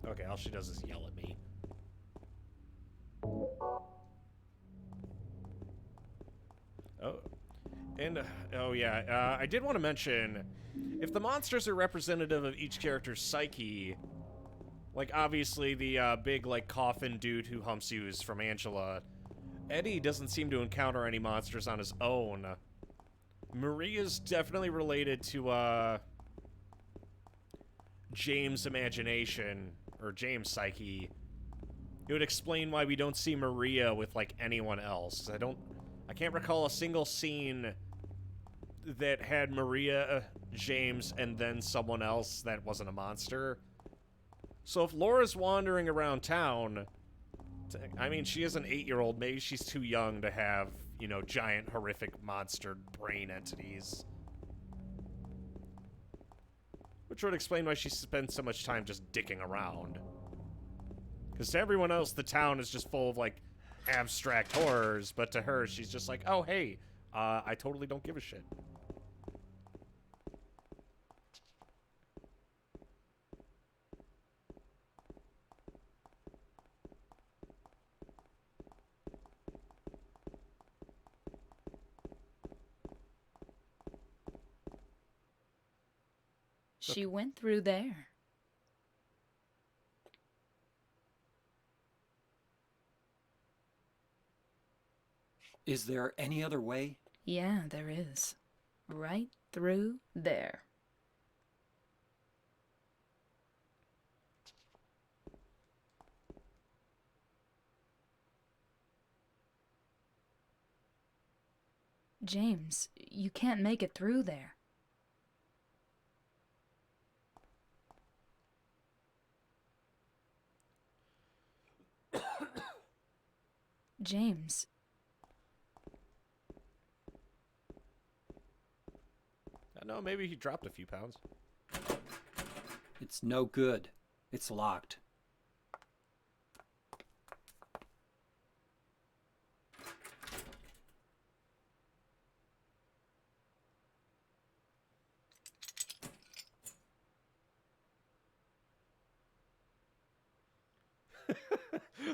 Okay, all she does is yell at me. Oh. And, oh yeah, I did want to mention, if the monsters are representative of each character's psyche, like, obviously the big, like, coffin dude who humps you is from Angela, Eddie doesn't seem to encounter any monsters on his own. Maria's definitely related to, James' imagination, or James' psyche. It would explain why we don't see Maria with, like, anyone else. I can't recall a single scene that had Maria, James, and then someone else that wasn't a monster. So if Laura's wandering around town, I mean, she is an 8-year-old. Maybe she's too young to have, you know, giant, horrific monster brain entities. Which would explain why she spends so much time just dicking around. Because to everyone else, the town is just full of, like, abstract horrors, but to her, she's just like, oh, hey, I totally don't give a shit. She went through there. Is there any other way? Yeah, there is. Right through there. James, you can't make it through there. James. I know, maybe he dropped a few pounds. It's no good. It's locked.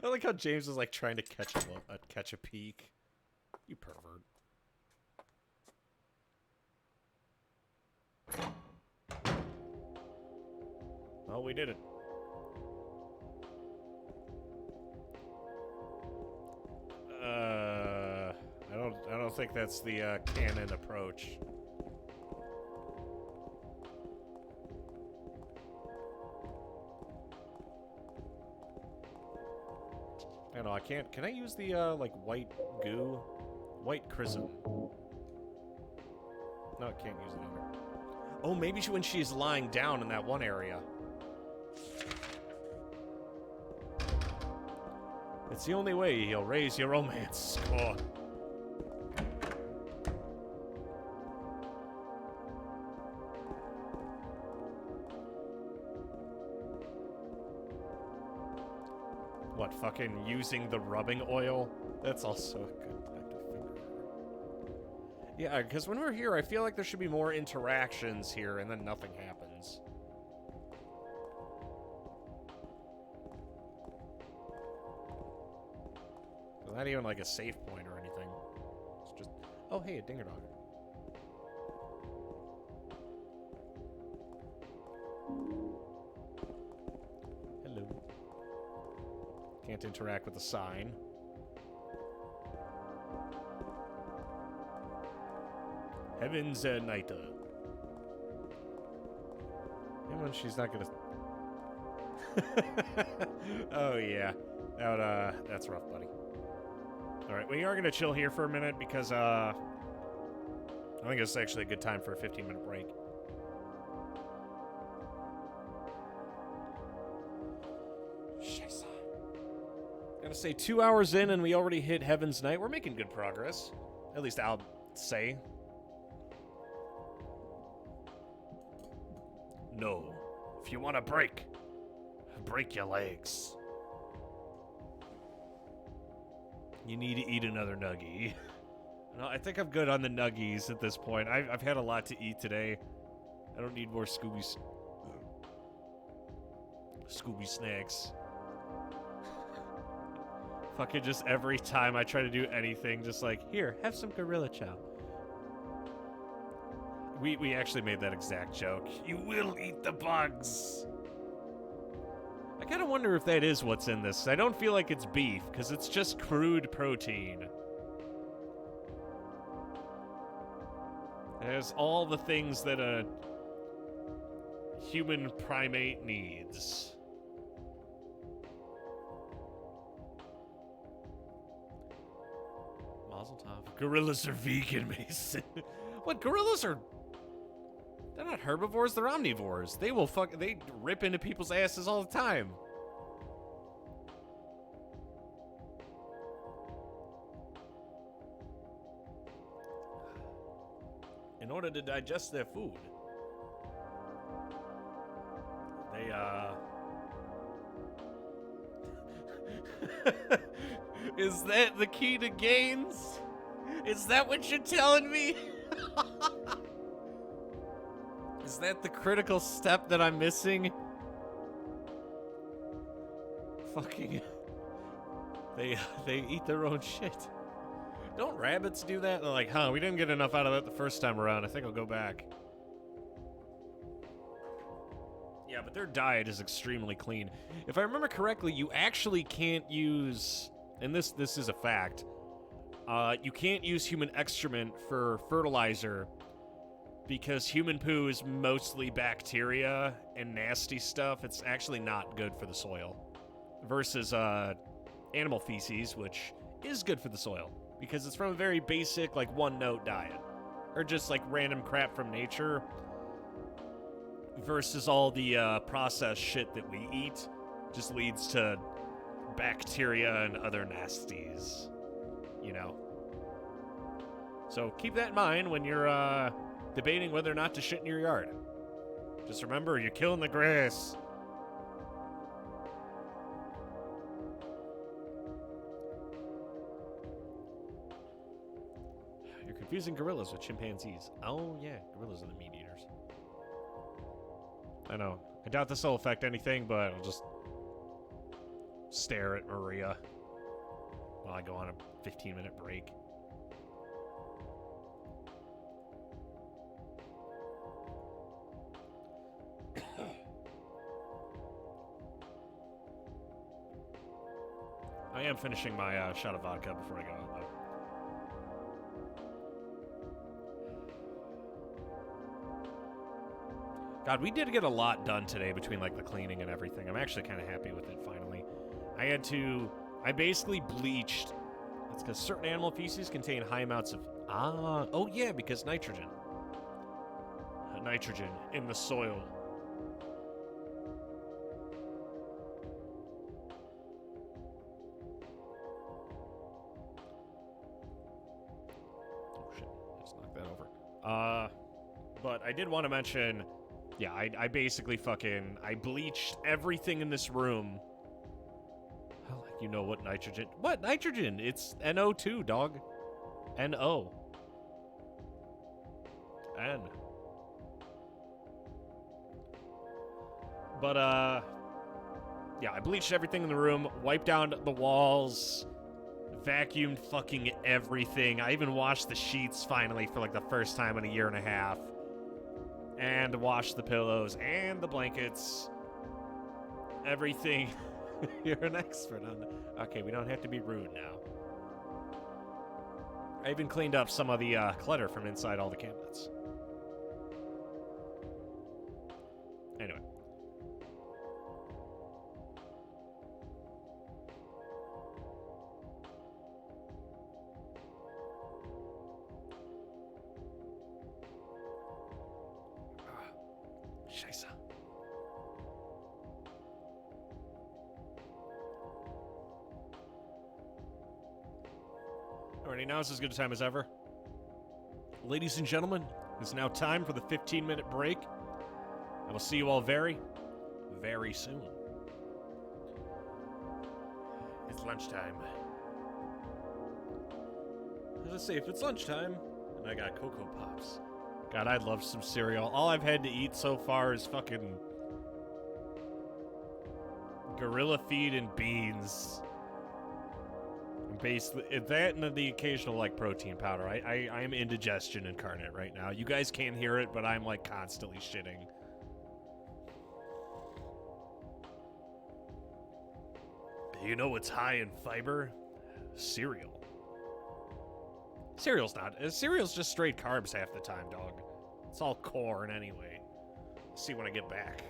I like how James is like trying to catch a peek. You pervert. Oh, we did it. I don't think that's the canon approach. I don't know, I can't. Can I use the like white goo? White chrism. No, I can't use it on her. Oh, maybe when she's lying down in that one area. It's the only way he'll raise your romance score. What, fucking using the rubbing oil? That's also a good time to finger her. Yeah, because when we're here, I feel like there should be more interactions here, and then nothing happens. Not even like a save point or anything. It's just, oh hey, a dinger dog. Hello. Can't interact with the sign. Heaven's Nita. And when she's not gonna. Oh yeah, that's rough, buddy. All right, we are gonna chill here for a minute because I think it's actually a good time for a 15-minute break. Scheiße. Gotta say, 2 hours in and we already hit Heaven's Night. We're making good progress. At least I'll say. No. If you want to break your legs. You need to eat another nuggie. No, I think I'm good on the nuggies at this point. I've had a lot to eat today. I don't need more Scooby snacks. Fucking just every time I try to do anything, just like, here, have some Gorilla Chow. We actually made that exact joke. You will eat the bugs. I kind of wonder if that is what's in this. I don't feel like it's beef, because it's just crude protein. It has all the things that a human primate needs. Mazel tov. Gorillas are vegan, Mason. What? Gorillas are... They're not herbivores, they're omnivores. They will they rip into people's asses all the time. In order to digest their food, they, Is that the key to gains? Is that what you're telling me? Is that the critical step that I'm missing? Fucking... They eat their own shit. Don't rabbits do that? They're like, huh, we didn't get enough out of that the first time around. I think I'll go back. Yeah, but their diet is extremely clean. If I remember correctly, you actually can't use... And this is a fact. You can't use human excrement for fertilizer because human poo is mostly bacteria and nasty stuff. It's actually not good for the soil. Versus animal feces, which is good for the soil because it's from a very basic, like, one-note diet. Or just, like, random crap from nature versus all the processed shit that we eat just leads to bacteria and other nasties, you know. So keep that in mind when you're debating whether or not to shit in your yard. Just remember, you're killing the grass. You're confusing gorillas with chimpanzees. Oh yeah, gorillas are the meat eaters. I know. I doubt this will affect anything, but I'll just stare at Maria while I go on a 15-minute break. I am finishing my shot of vodka before I go out, though. God, we did get a lot done today between, like, the cleaning and everything. I'm actually kind of happy with it, finally. I basically bleached. That's because certain animal feces contain high amounts of... oh yeah, because nitrogen. Nitrogen in the soil. Oh shit, I just knocked that over. But I did want to mention, yeah, I basically I bleached everything in this room. You know what nitrogen... What? Nitrogen! It's NO2, dog. N-O. N. But, yeah, I bleached everything in the room, wiped down the walls, vacuumed fucking everything. I even washed the sheets, finally, for, like, the first time in a year and a half. And washed the pillows and the blankets. Everything... You're an expert on that. Okay, we don't have to be rude now. I even cleaned up some of the clutter from inside all the cabinets. Anyway. Scheiße. Alrighty, now is as good a time as ever. Ladies and gentlemen, it's now time for the 15-minute break. I will see you all very, very soon. It's lunchtime. Let's see, if it's lunchtime, and I got Cocoa Pops. God, I'd love some cereal. All I've had to eat so far is fucking gorilla feed and beans. Basically, that and the occasional, like, protein powder. I am indigestion incarnate right now. You guys can't hear it, but I'm, like, constantly shitting. You know what's high in fiber? Cereal. Cereal's not. Cereal's just straight carbs half the time, dog. It's all corn anyway. See when I get back.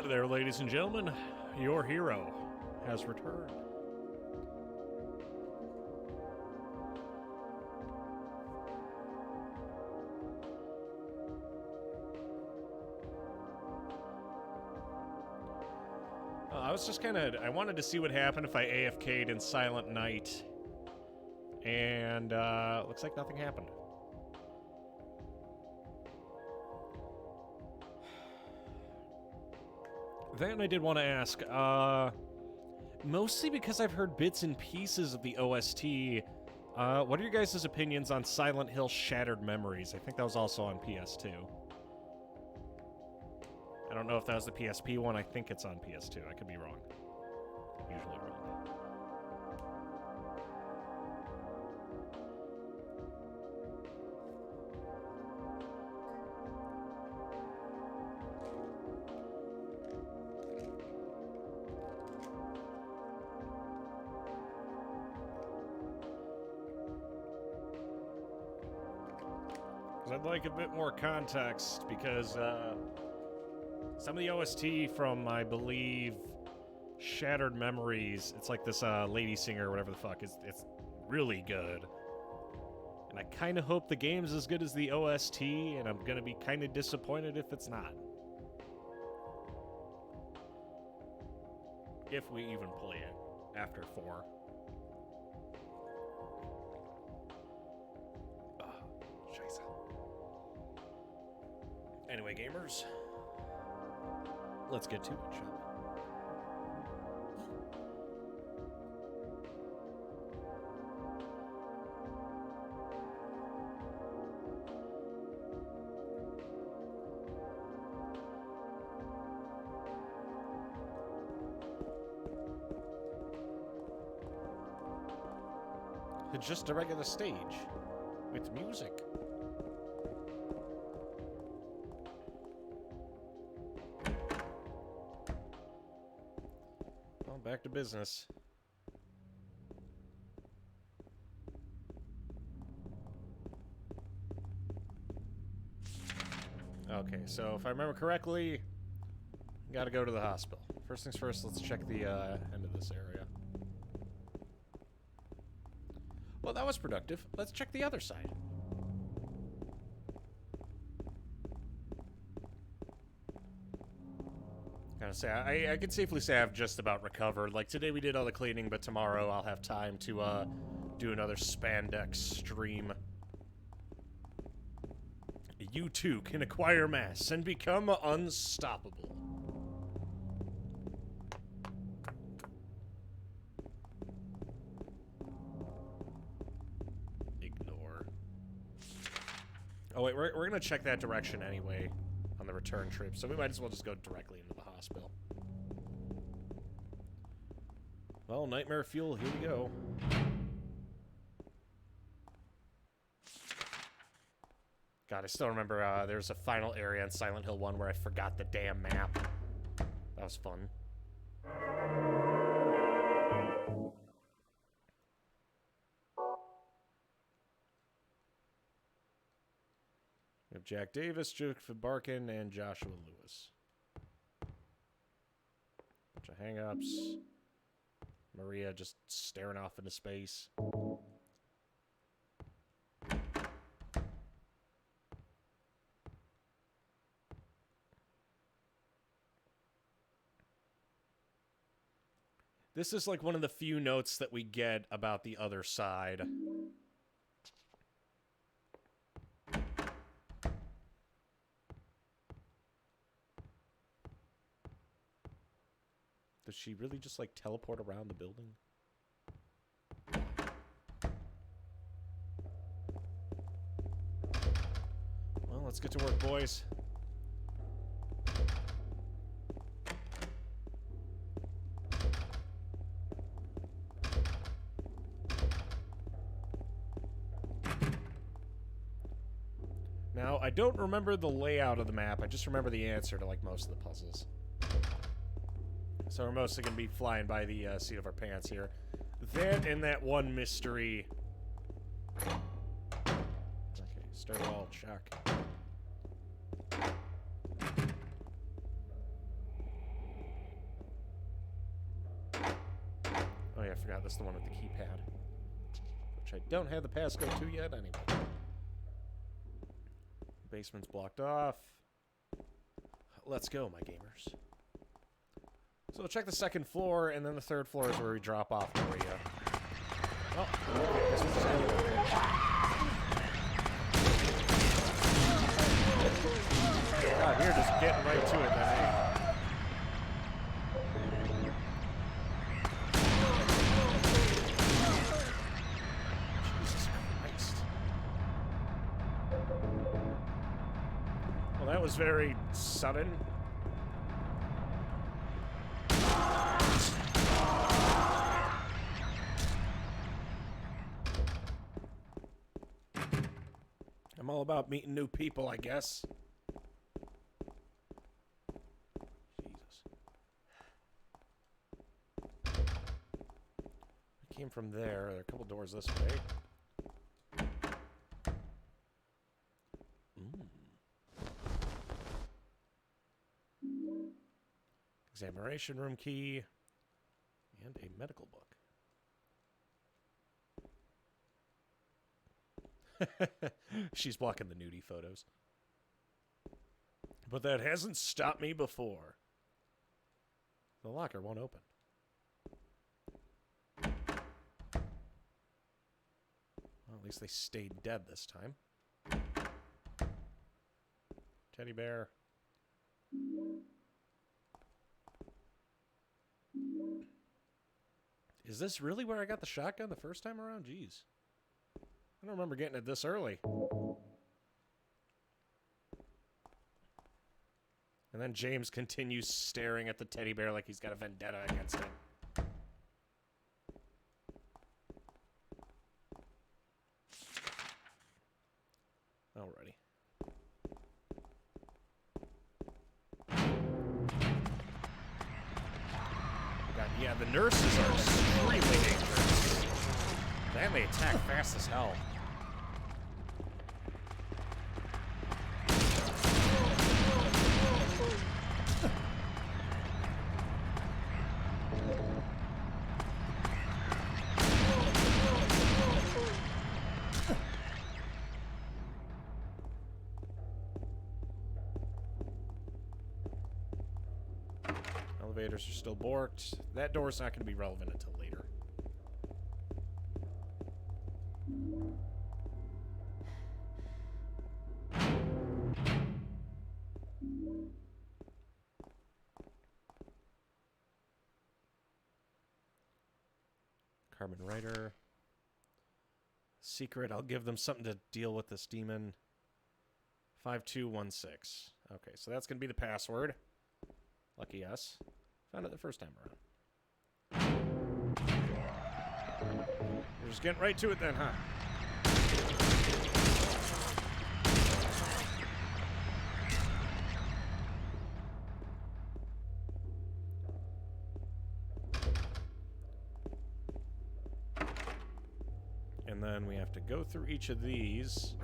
Hi there, ladies and gentlemen. Your hero has returned. I was just I wanted to see what happened if I AFK'd in Silent Night. And, looks like nothing happened. Then I did want to ask, mostly because I've heard bits and pieces of the OST, what are your guys' opinions on Silent Hill Shattered Memories? I think that was also on PS2. I don't know if that was the PSP one. I think it's on PS2. I could be wrong. Usually wrong. I'd like a bit more context because some of the OST from, I believe, Shattered Memories, it's like this lady singer or whatever the fuck, it's really good. And I kind of hope the game's as good as the OST, and I'm going to be kind of disappointed if it's not. If we even play it after 4. Scheiße. Anyway, gamers, let's get to it, shall we? It's just a regular stage with music. Well, back to business. Okay, so if I remember correctly, gotta go to the hospital. First things first, let's check the end of this area. Well, that was productive. Let's check the other side. Gotta say, I can safely say I've just about recovered. Like, today we did all the cleaning, but tomorrow I'll have time to do another spandex stream. You too can acquire mass and become unstoppable. Ignore. Oh wait, we're gonna check that direction anyway on the return trip, so we might as well just go directly into the hospital. Well, nightmare fuel, here we go. God, I still remember there's a final area in Silent Hill 1 where I forgot the damn map. That was fun. We have Jack Davis, Joseph Barkin, and Joshua Lewis. Bunch of hang-ups. Maria just staring off into space. This is like one of the few notes that we get about the other side. Does she really just like teleport around the building? Well, let's get to work, boys. Now, I don't remember the layout of the map. I just remember the answer to like most of the puzzles. So we're mostly going to be flying by the seat of our pants here. That and that one mystery. Okay, stairwell check. forgot that's the one with the keypad. Which I don't have the passcode to yet anyway. Basement's blocked off. Let's go, my gamers. So we'll check the second floor, and then the third floor is where we drop off Maria. Oh, okay, this one's God, we're just getting right to it then, eh? Jesus Christ. Well, that was very sudden. I'm all about meeting new people, I guess. Jesus. I came from there. There are a couple doors this way. Examination room key. And a medical book. She's blocking the nudie photos. But that hasn't stopped me before. The locker won't open. Well, at least they stayed dead this time. Teddy bear. Is this really where I got the shotgun the first time around? Jeez. I don't remember getting it this early. And then James continues staring at the teddy bear like he's got a vendetta against him. Alrighty. God, yeah, the nurses are extremely dangerous. And they attack fast as hell. Elevators are still borked. That door's not going to be relevant until later. Carmen Ryder. Secret, I'll give them something to deal with this demon. 5216. Okay, so that's going to be the password. Lucky us. Found it the first time around. We're just getting right to it then, huh? And then we have to go through each of these.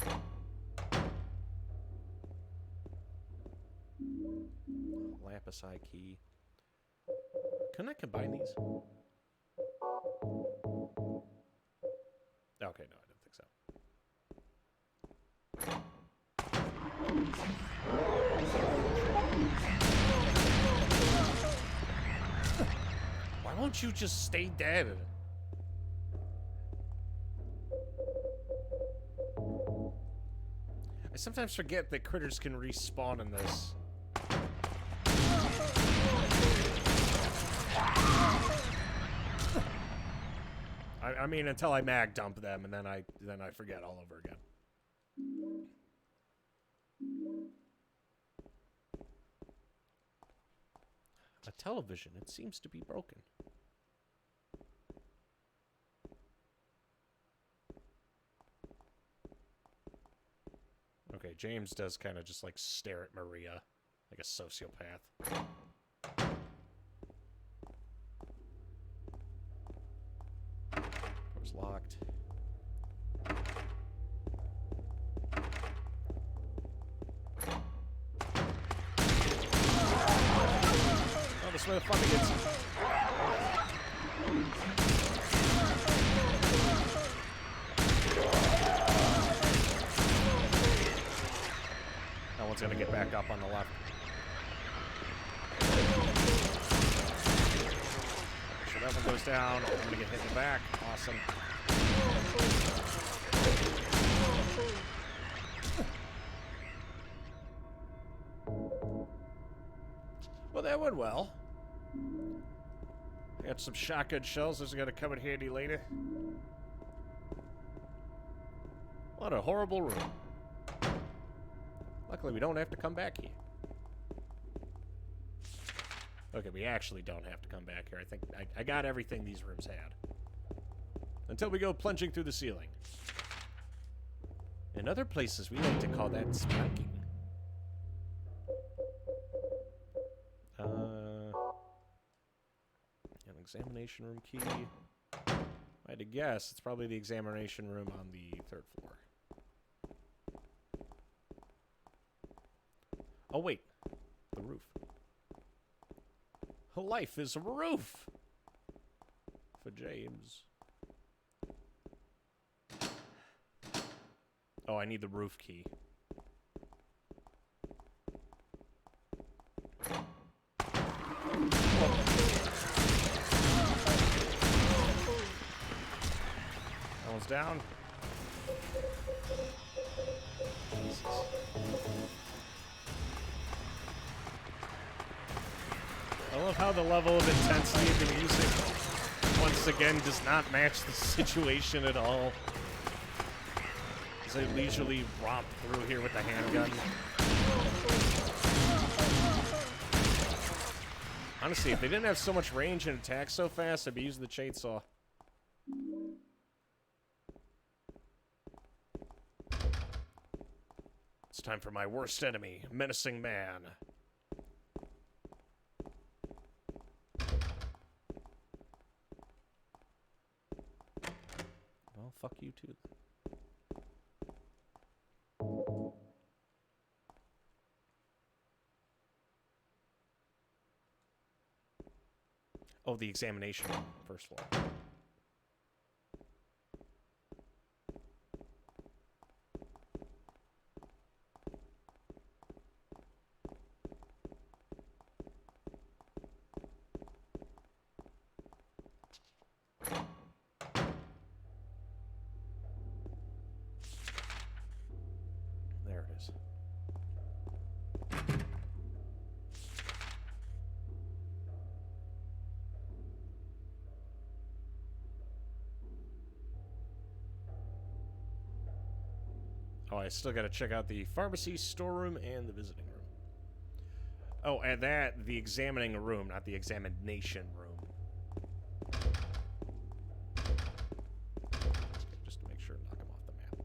Lapis eye key. Can I combine these? Okay, no, I don't think so. Why won't you just stay dead? I sometimes forget that critters can respawn in this. I mean, until I mag dump them, and then I forget all over again. A television. It seems to be broken. Okay, James does kind of just like stare at Maria like a sociopath. Door's locked. Oh, this motherfucker gets... No one's gonna get back up on the left. So that one goes down. I'm gonna get hit in the back. Awesome. Well, that went well. Got some shotgun shells. Those are gonna come in handy later. What a horrible room. Luckily, we don't have to come back here. Okay, we actually don't have to come back here. I think I got everything these rooms had. Until we go plunging through the ceiling. In other places, we like to call that spiking. An examination room key. If I had to guess, it's probably the examination room on the 3rd floor. Oh, wait. The roof. Life is a roof! For James. Oh, I need the roof key. That one's down. Jesus. I love how the level of intensity of the music once again does not match the situation at all. As I leisurely romp through here with the handgun. Honestly, if they didn't have so much range and attack so fast, I'd be using the chainsaw. It's time for my worst enemy, Menacing Man. Well, fuck you too. Oh, the examination room, 1st floor. There it is. Oh, I still gotta check out the pharmacy, storeroom, and the visiting room. Oh, and that, the examining room, not the examination room. Just to make sure, knock him off the map.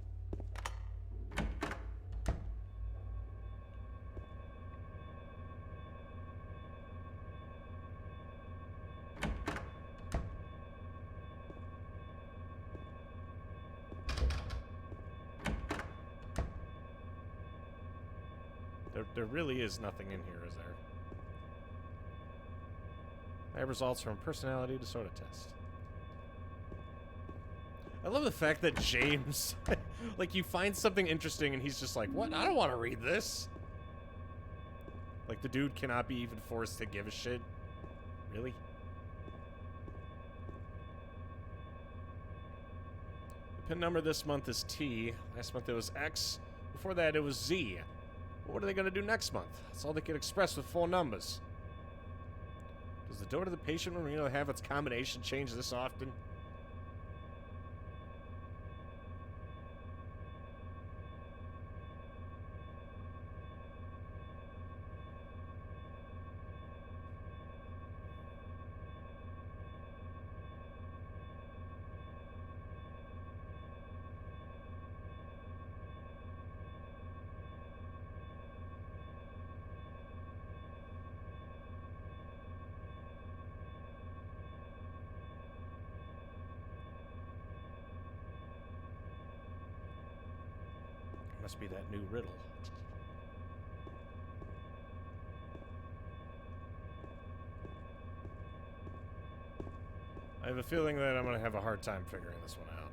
There really is nothing in here, is there? I have results from personality disorder test. I love the fact that James, like, you find something interesting and he's just like, what? I don't want to read this. Like, the dude cannot be even forced to give a shit. Really? The pin number this month is T. Last month it was X. Before that it was Z. What are they going to do next month? That's all they can express with full numbers. Does the door to the patient room really have its combination change this often? Must be that new riddle. I have a feeling that I'm going to have a hard time figuring this one out.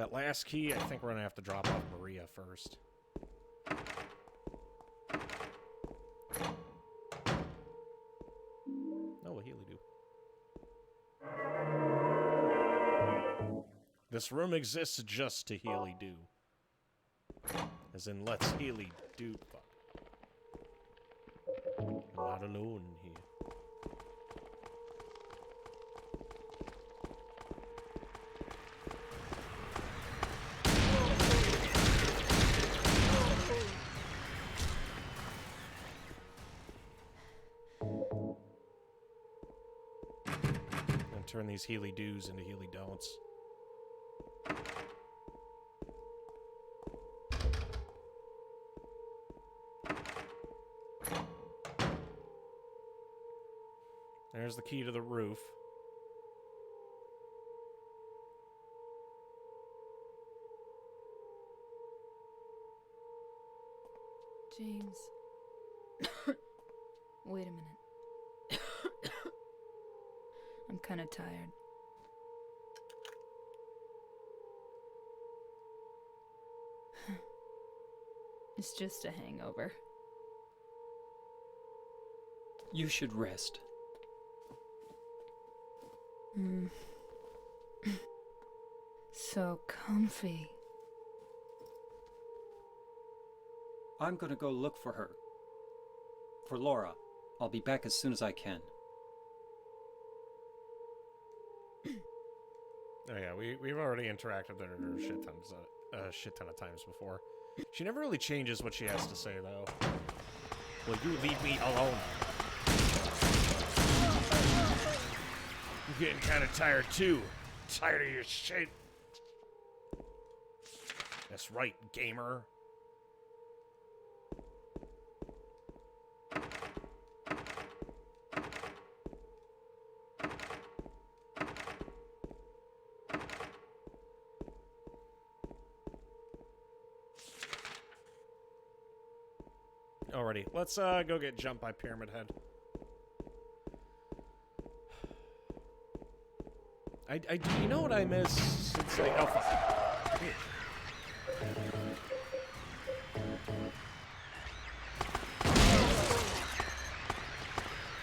That last key, I think we're gonna have to drop off Maria first. Oh, a Healy do. This room exists just to Healy do. As in, let's Healy do. Fuck. I'm not alone here. And turn these Healy do's into Healy don'ts. There's the key to the roof. James. Wait a minute. I'm kind of tired. It's just a hangover. You should rest. So comfy. I'm gonna go look for her. For Laura. I'll be back as soon as I can. Oh yeah, we've already interacted with her a shit ton of times before. She never really changes what she has to say, though. Will you leave me alone? I'm getting kind of tired, too. Tired of your shit. That's right, gamer. Alrighty, let's go get jumped by Pyramid Head. You know what I miss since I... Oh, fuck.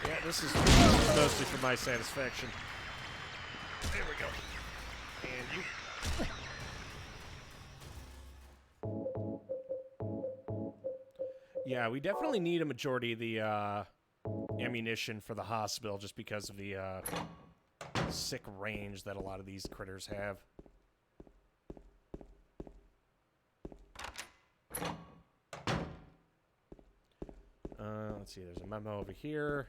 Yeah, this is mostly for my satisfaction. There we go. And you... Yeah, we definitely need a majority of the ammunition for the hospital just because of the sick range that a lot of these critters have. Let's see, there's a memo over here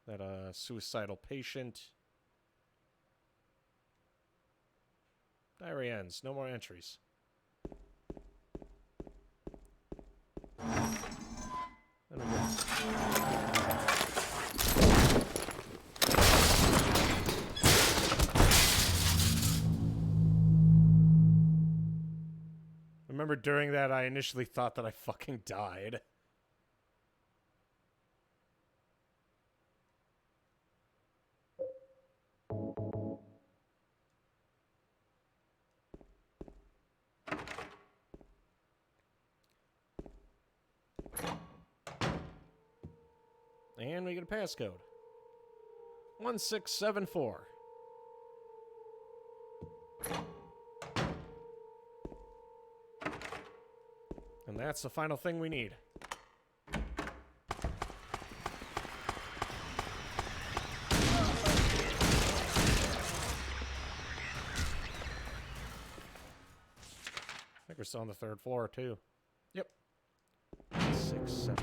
that a suicidal patient. Diary ends, no more entries. There we go. Remember during that I initially thought that I fucking died. And we get a passcode. 1674. And that's the final thing we need. I think we're still on the 3rd floor, too. Yep. 6, 7.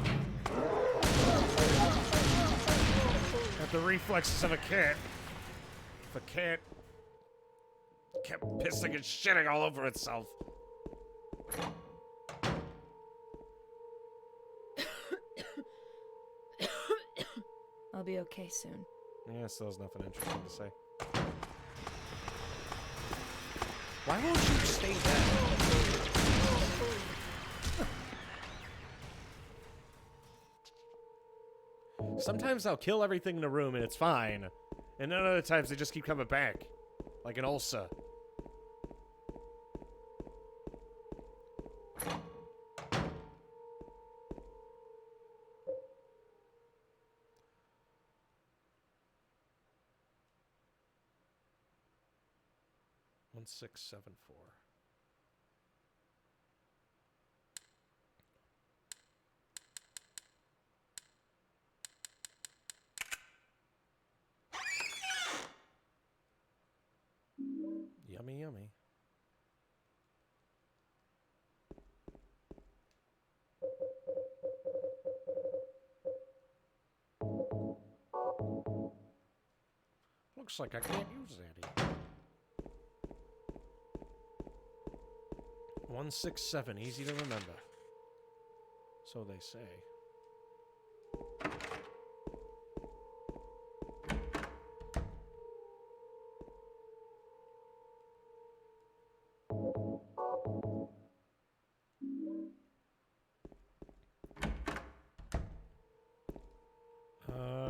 Got the reflexes of a cat. If a cat kept pissing and shitting all over itself. I'll be okay soon. Yeah, still has nothing interesting to say. Why won't you stay down? Sometimes I'll kill everything in the room and it's fine. And then other times they just keep coming back. Like an ulcer. 1674. Yummy, yummy. Looks like I can't use that. 167, easy to remember. So they say.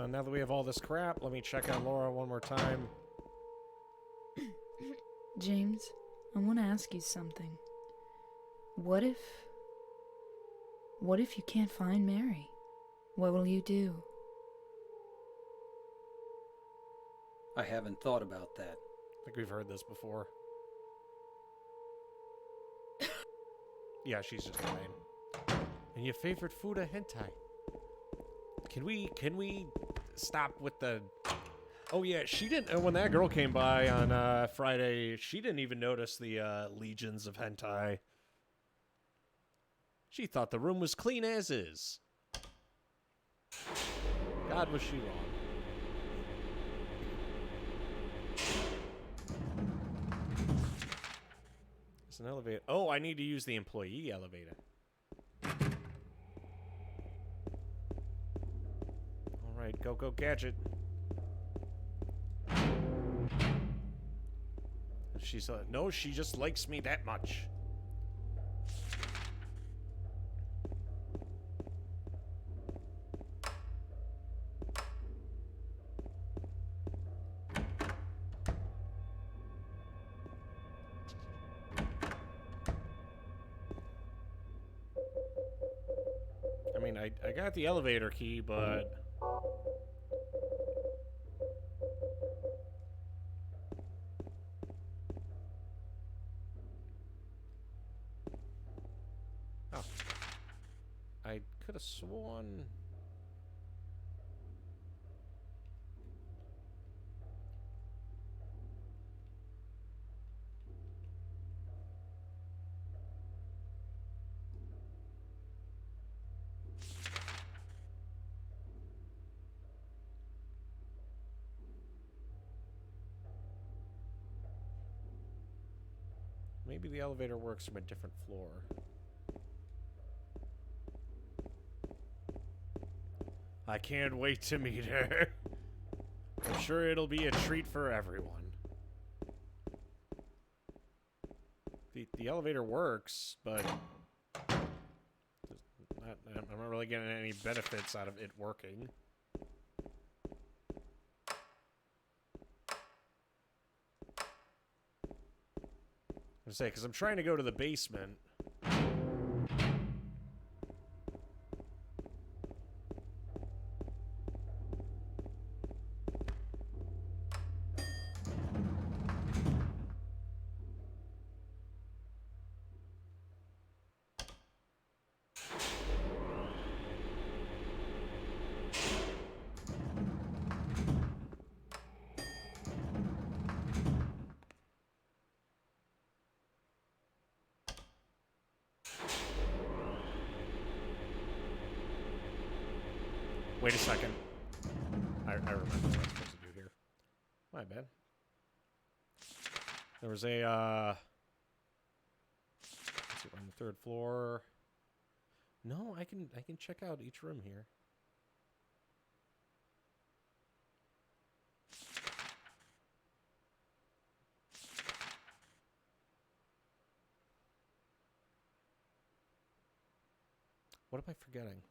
Now that we have all this crap, let me check on Laura one more time. James, I want to ask you something. What if you can't find Mary? What will you do? I haven't thought about that. I think we've heard this before. Yeah, she's just lying. And your favorite food are hentai. Can we stop with the... Oh yeah, she didn't... When that girl came by on Friday, she didn't even notice the legions of hentai. She thought the room was clean as is. God, was she wrong. It's an elevator. Oh, I need to use the employee elevator. Alright, go, Gadget. She's no, she just likes me that much. I mean, I got the elevator key, but... Oh. I could have sworn... Maybe the elevator works from a different floor. I can't wait to meet her. I'm sure it'll be a treat for everyone. The elevator works, but I'm not really getting any benefits out of it working. I say, because I'm trying to go to the basement. Wait a second. I remember what I'm supposed to do here. My bad. There was a, let's see, we're on the third floor. No, I can check out each room here. What am I forgetting?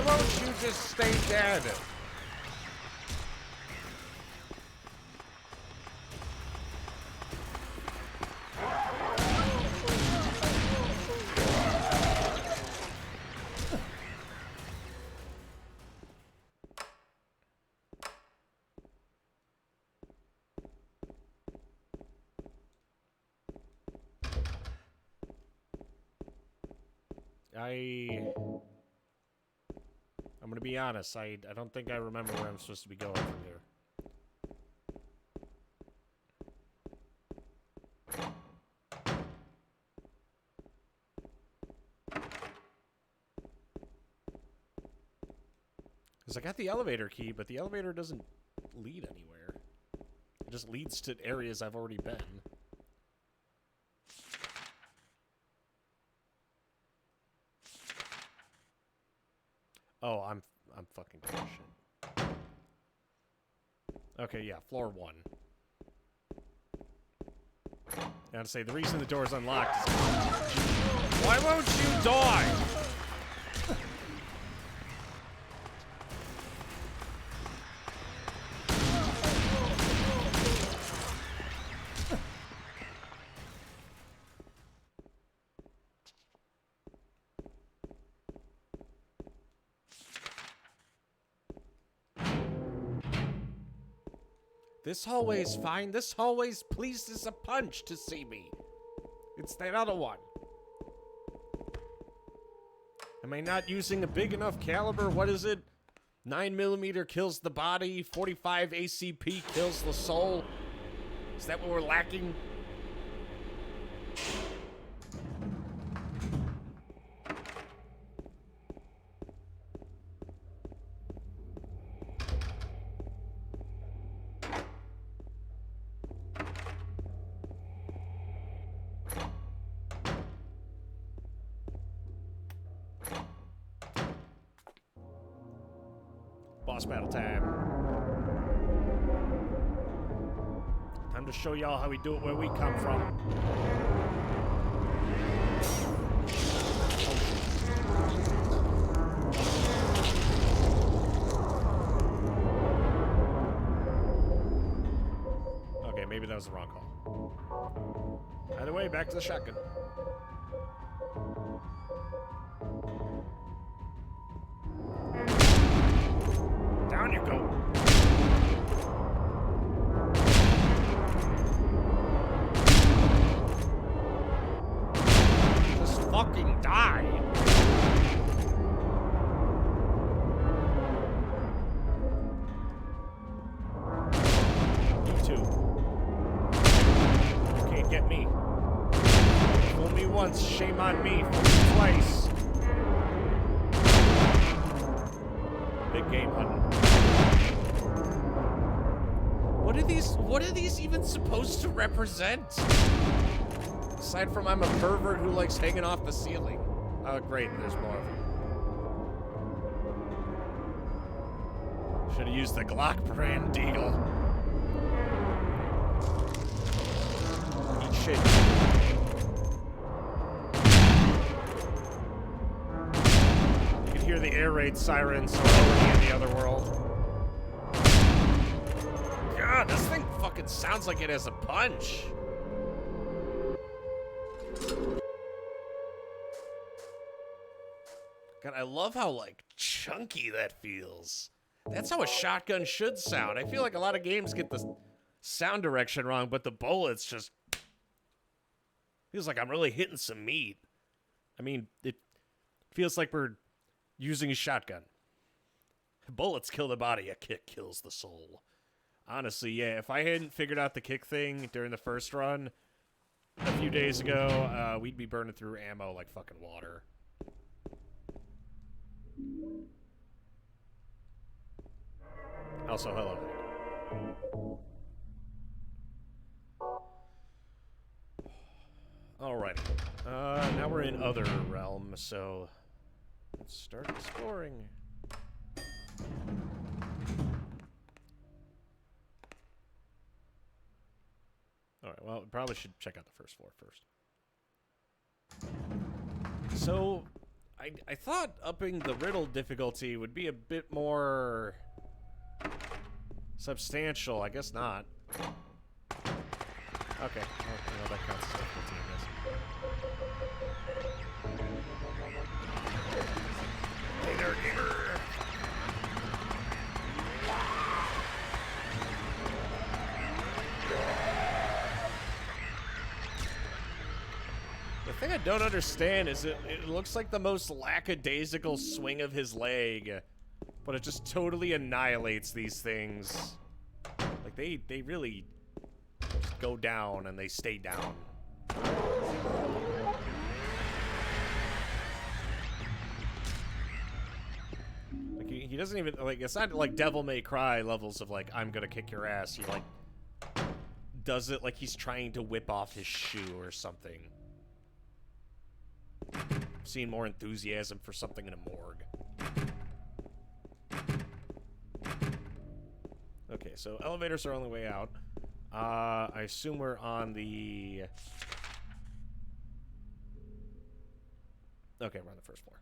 won't you just stay dead? I'm gonna be honest, I don't think I remember where I'm supposed to be going from here. Because I got the elevator key, but the elevator doesn't lead anywhere. It just leads to areas I've already been. Oh, I'm fucking doing shit. Okay, yeah, floor 1. And to say the reason the door is unlocked is why won't you die? This hallway's fine. This hallway's pleased as a punch to see me. It's that other one. Am I not using a big enough caliber? What is it? 9mm kills the body, 45 ACP kills the soul. Is that what we're lacking? Boss battle time. Time to show y'all how we do it where we come from. Okay, maybe that was the wrong call. Either way, back to the shotgun. Down you go. Just fucking die. You too. You can't get me. Fool me once, shame on me. Fool me twice. Big game hunting. What are these even supposed to represent? Aside from I'm a pervert who likes hanging off the ceiling. Oh great, there's more of them. Should have used the Glock brand deagle. Eat shit. You can hear the air raid sirens already in the other world. God, this thing fucking sounds like it has a punch. God, I love how, like, chunky that feels. That's how a shotgun should sound. I feel like a lot of games get the sound direction wrong, but the bullets just... feels like I'm really hitting some meat. I mean, it feels like we're using a shotgun. Bullets kill the body, a kick kills the soul. Honestly, yeah, if I hadn't figured out the kick thing during the first run a few days ago, we'd be burning through ammo like fucking water. Also, hello. Alrighty. Now we're in other realm, so let's start exploring. Alright, well, we probably should check out the first floor first. So, I thought upping the riddle difficulty would be a bit more substantial. I guess not. Okay, well, that counts as difficulty, I guess. Hey there, gamer! The thing I don't understand is it looks like the most lackadaisical swing of his leg, but it just totally annihilates these things. Like, they really just go down and they stay down. Like, he doesn't even, like, it's not like Devil May Cry levels of, like, I'm gonna kick your ass. He, like, does it like he's trying to whip off his shoe or something. I've seen more enthusiasm for something in a morgue. Okay, so elevators are on the way out. I assume we're on the... Okay, we're on the first floor.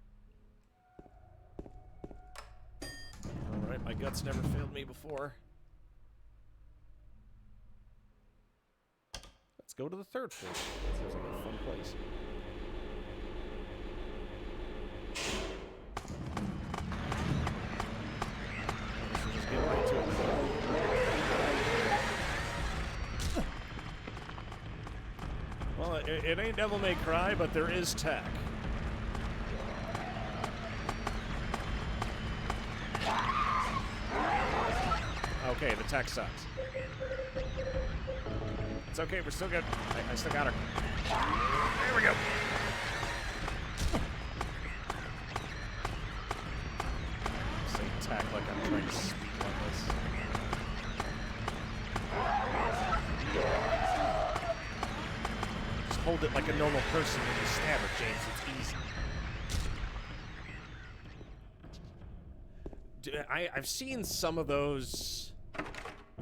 Alright, my guts never failed me before. Let's go to the third floor. Seems like a fun place. We'll just get right to it. Well, it ain't Devil May Cry, but there is tech. Okay, the tech sucks. It's okay, we're still good. I still got her. There we go. Say tech like I'm trying to speak on this. Just hold it like a normal person when you stab her, James. It's easy. I've seen some of those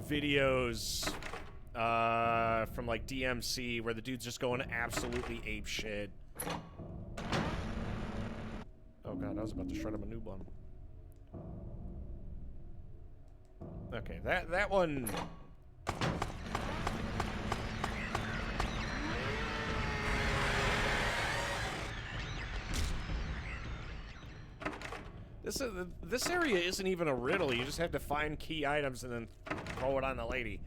videos from like DMC where the dude's just going absolutely ape shit. Oh god, I was about to shred him a new one. Okay, that one. This area isn't even a riddle. You just have to find key items and then throw it on the lady.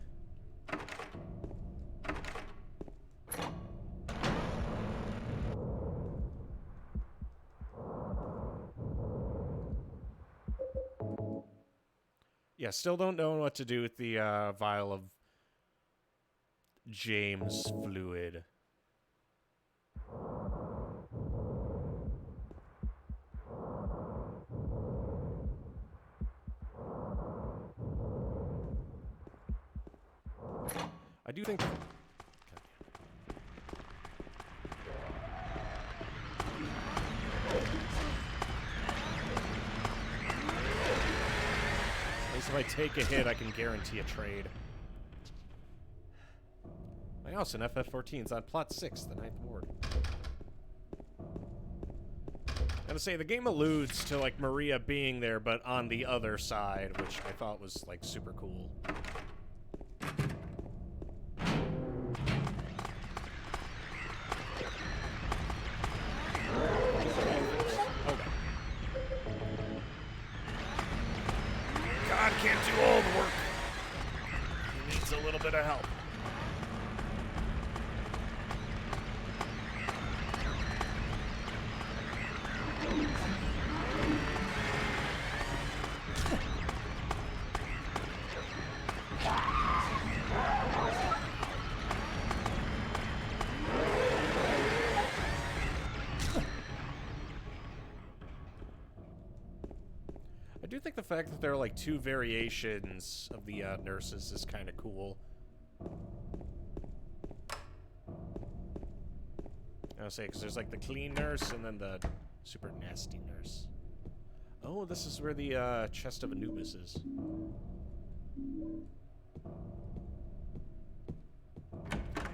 Yeah, still don't know what to do with the vial of James fluid. I do think... At least if I take a hit, I can guarantee a trade. My house in FF14 is on plot 6, the 9th ward. Gotta say, the game alludes to, like, Maria being there, but on the other side, which I thought was, like, super cool. Can't do all the work. He needs a little bit of help. I do think the fact that there are like 2 variations of the nurses is kind of cool. I would say, because there's like the clean nurse and then the super nasty nurse. Oh, this is where the chest of Anubis is.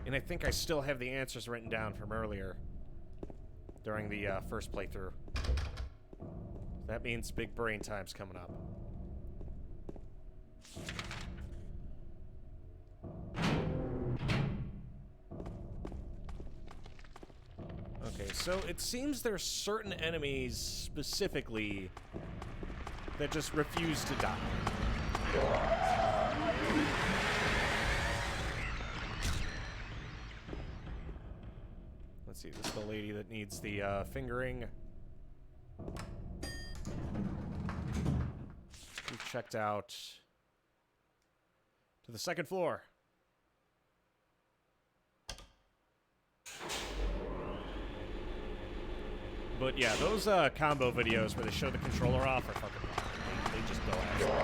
And I think I still have the answers written down from earlier. during the first playthrough. That means big brain time's coming up. Okay, so it seems there's certain enemies specifically that just refuse to die. Let's see, this is the lady that needs the fingering. We've checked out to the second floor. But yeah, those combo videos where they show the controller off are fucking hard. They just go absolutely.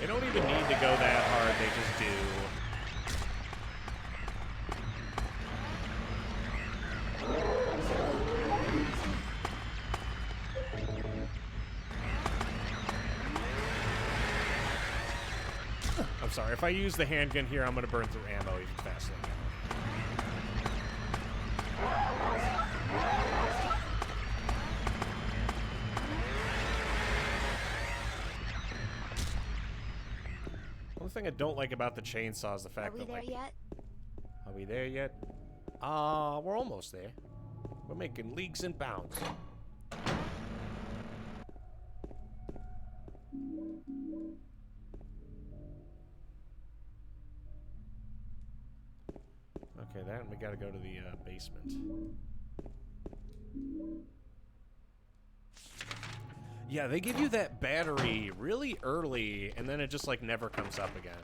They don't even need to go that hard, they just do. I'm sorry, if I use the handgun here, I'm gonna burn through ammo even faster than One thing I don't like about the chainsaw is the fact that, like... yet? Are we there yet? We're almost there. We're making leagues and bounds. Okay, then we gotta go to the basement. Yeah, they give you that battery really early, and then it just, like, never comes up again.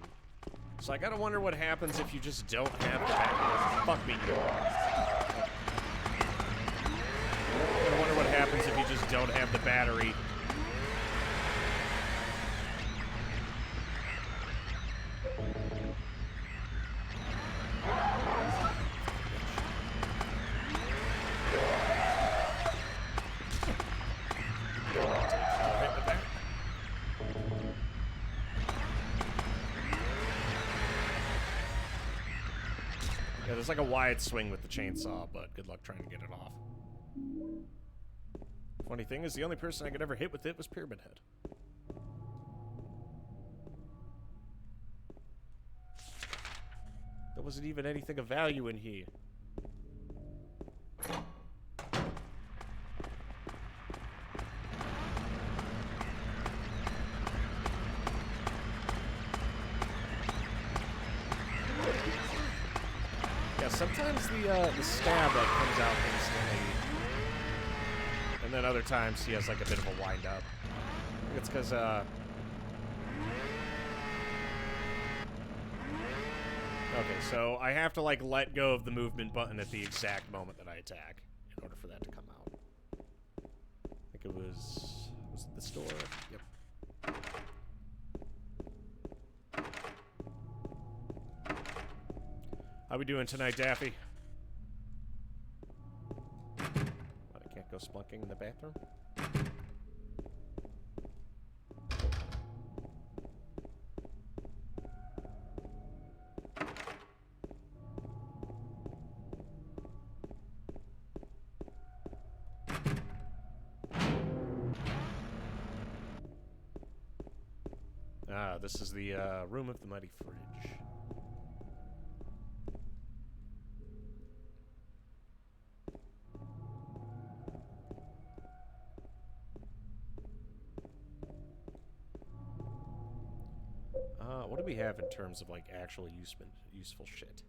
So I gotta wonder what happens if you just don't have the battery. Fuck me. I gotta wonder what happens if you just don't have the battery. Yeah, there's like a wide swing with the chainsaw, but good luck trying to get it off. Funny thing is, the only person I could ever hit with it was Pyramid Head. There wasn't even anything of value in here. Yeah, sometimes the stab like comes out instantly, and then other times he has like a bit of a wind up. I think it's because okay, so I have to like let go of the movement button at the exact moment that I attack in order for that to come out. I think it was it the store? Yep. How we doing tonight, Daffy? What, I can't go splunking in the bathroom? Ah, this is the room of the mighty fridge. What do we have in terms of, like, actual useful shit?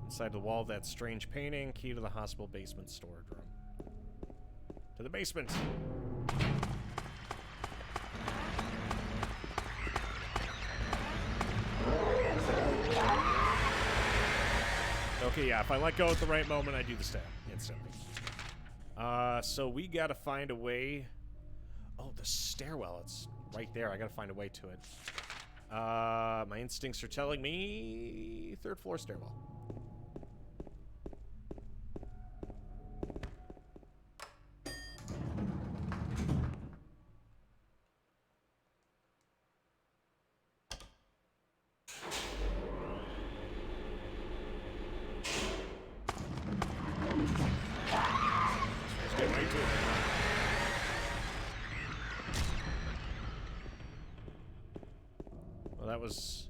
Inside the wall of that strange painting, key to the hospital basement storage room. To the basement! Okay, yeah, if I let go at the right moment, I do the stab instantly. So we gotta find a way... Oh, the stairwell, it's right there. I gotta find a way to it. My instincts are telling me third floor stairwell. was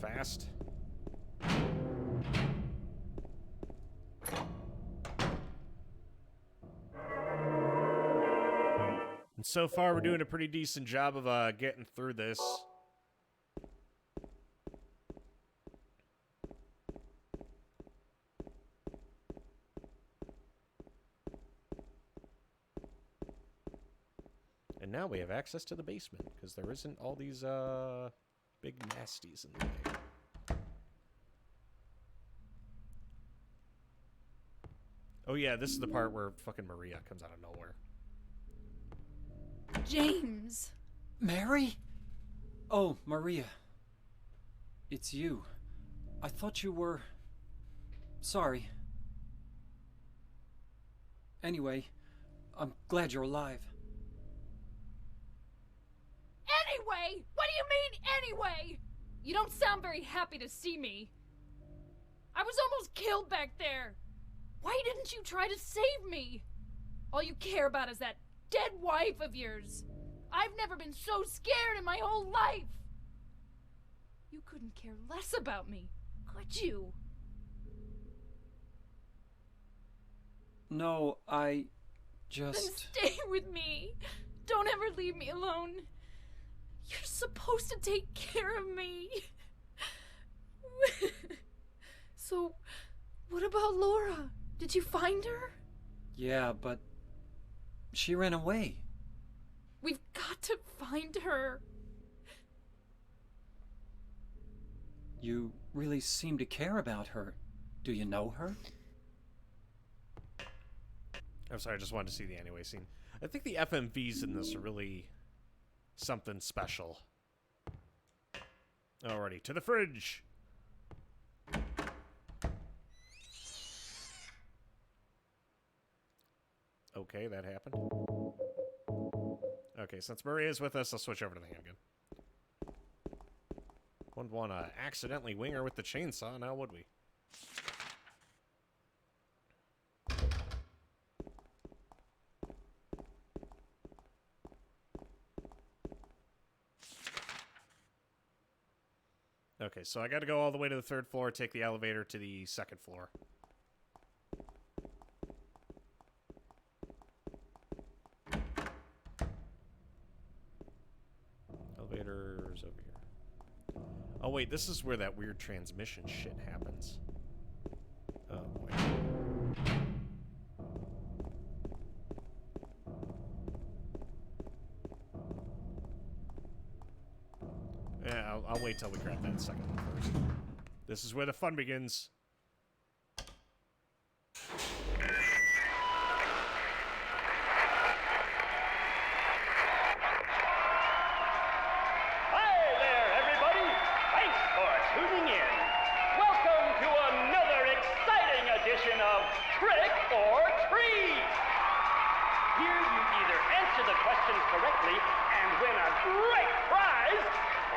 fast. And so far, we're doing a pretty decent job of getting through this. And now we have access to the basement, because there isn't all these, big nasties in the way. Oh yeah, this is the part where fucking Maria comes out of nowhere. James! Mary? Oh, Maria. It's you. I thought you were... Sorry. Anyway, I'm glad you're alive. Anyway? What do you mean, anyway? You don't sound very happy to see me. I was almost killed back there. Why didn't you try to save me? All you care about is that dead wife of yours. I've never been so scared in my whole life. You couldn't care less about me, could you? No, I Then just... stay with me. Don't ever leave me alone. You're supposed to take care of me. So, what about Laura? Did you find her? Yeah, but... She ran away. We've got to find her. You really seem to care about her. Do you know her? I'm sorry, I just wanted to see the anyway scene. I think the FMVs in this are really something special. Alrighty, to the fridge! Okay, that happened. Okay, since Maria's with us, I'll switch over to the handgun. Wouldn't want to accidentally wing her with the chainsaw, now would we? Okay, so I gotta go all the way to the 3rd floor, take the elevator to the 2nd floor. Elevator's over here. Oh wait, this is where that weird transmission shit happens. Oh boy. Yeah, I'll wait till we grab that second one first. This is where the fun begins. Hi there, everybody! Thanks for tuning in. Welcome to another exciting edition of Trick or Treat! Here you either answer the questions correctly and win a great prize,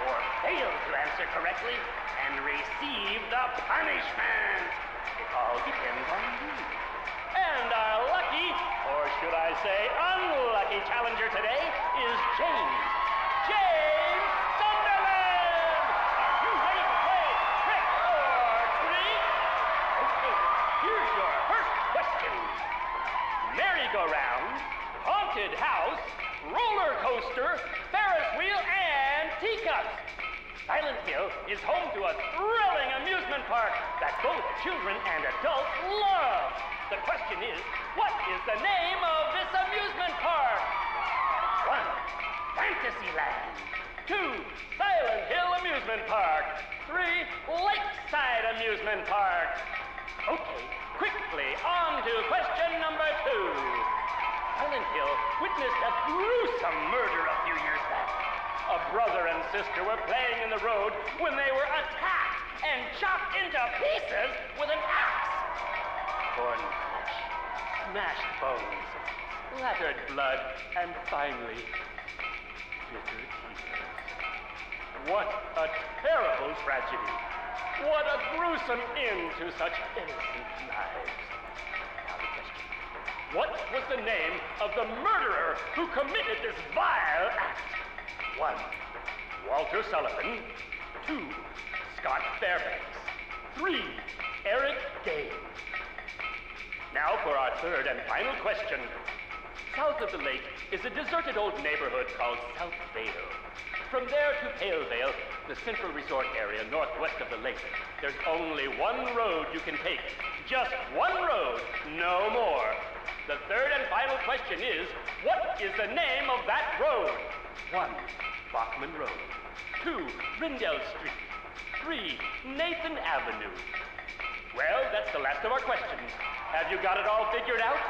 or fail to answer correctly and receive the punishment. It all depends on you. And our lucky, or should I say unlucky challenger today is James. James Sunderland! Are you ready to play Trick or Treat? Okay, here's your first question. Merry-go-round, haunted house, roller coaster, Ferris wheel, and teacups. Silent Hill is home to a thrilling amusement park that both children and adults love. The question is, what is the name of this amusement park? 1. Fantasyland. 2. Silent Hill Amusement Park. 3. Lakeside Amusement Park. Okay, quickly on to question number 2. Silent Hill witnessed a gruesome murder a few years back. A brother and sister were playing in the road when they were attacked and chopped into pieces with an axe. Torn flesh, smashed bones, splattered blood, and finally, bitter tears. What a terrible tragedy. What a gruesome end to such innocent lives. Now the question. What was the name of the murderer who committed this vile act? 1. Walter Sullivan. 2, Scott Fairbanks. 3, Eric Gaines. Now for our third and final question. South of the lake is a deserted old neighborhood called South Vale. From there to Pale Vale, the central resort area northwest of the lake, there's only one road you can take. Just one road, no more. The third and final question is, what is the name of that road? 1, Bachman Road. 2, Rindell Street. 3, Nathan Avenue. Well, that's the last of our questions. Have you got it all figured out?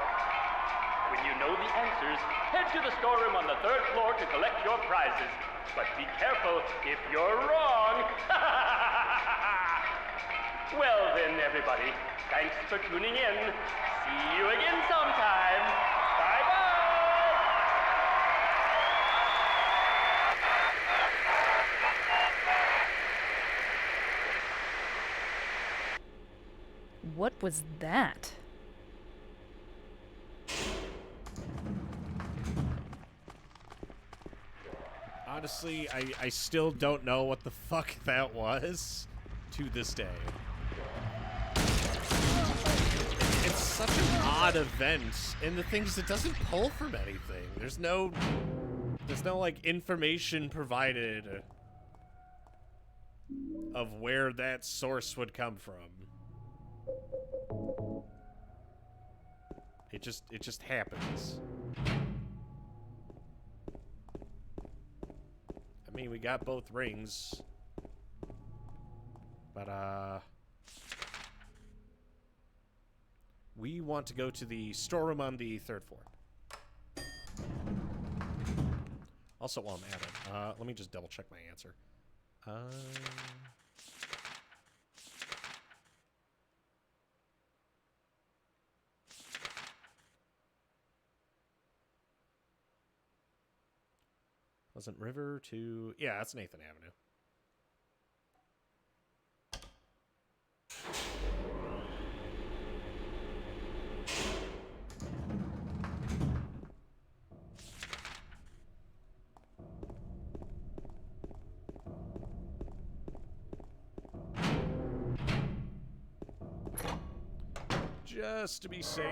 When you know the answers, head to the storeroom on the 3rd floor to collect your prizes. But be careful if you're wrong. Well then, everybody, thanks for tuning in. See you again sometime. Bye-bye. What was that? Honestly, I still don't know what the fuck that was to this day. It's such an odd event, and the thing is, it doesn't pull from anything. There's no like information provided of where that source would come from. It just happens. I mean, we got both rings, but we want to go to the storeroom on the 3rd floor. Also, while I'm at it, let me just double check my answer. Pleasant River to... Yeah, that's Nathan Avenue. Just to be safe.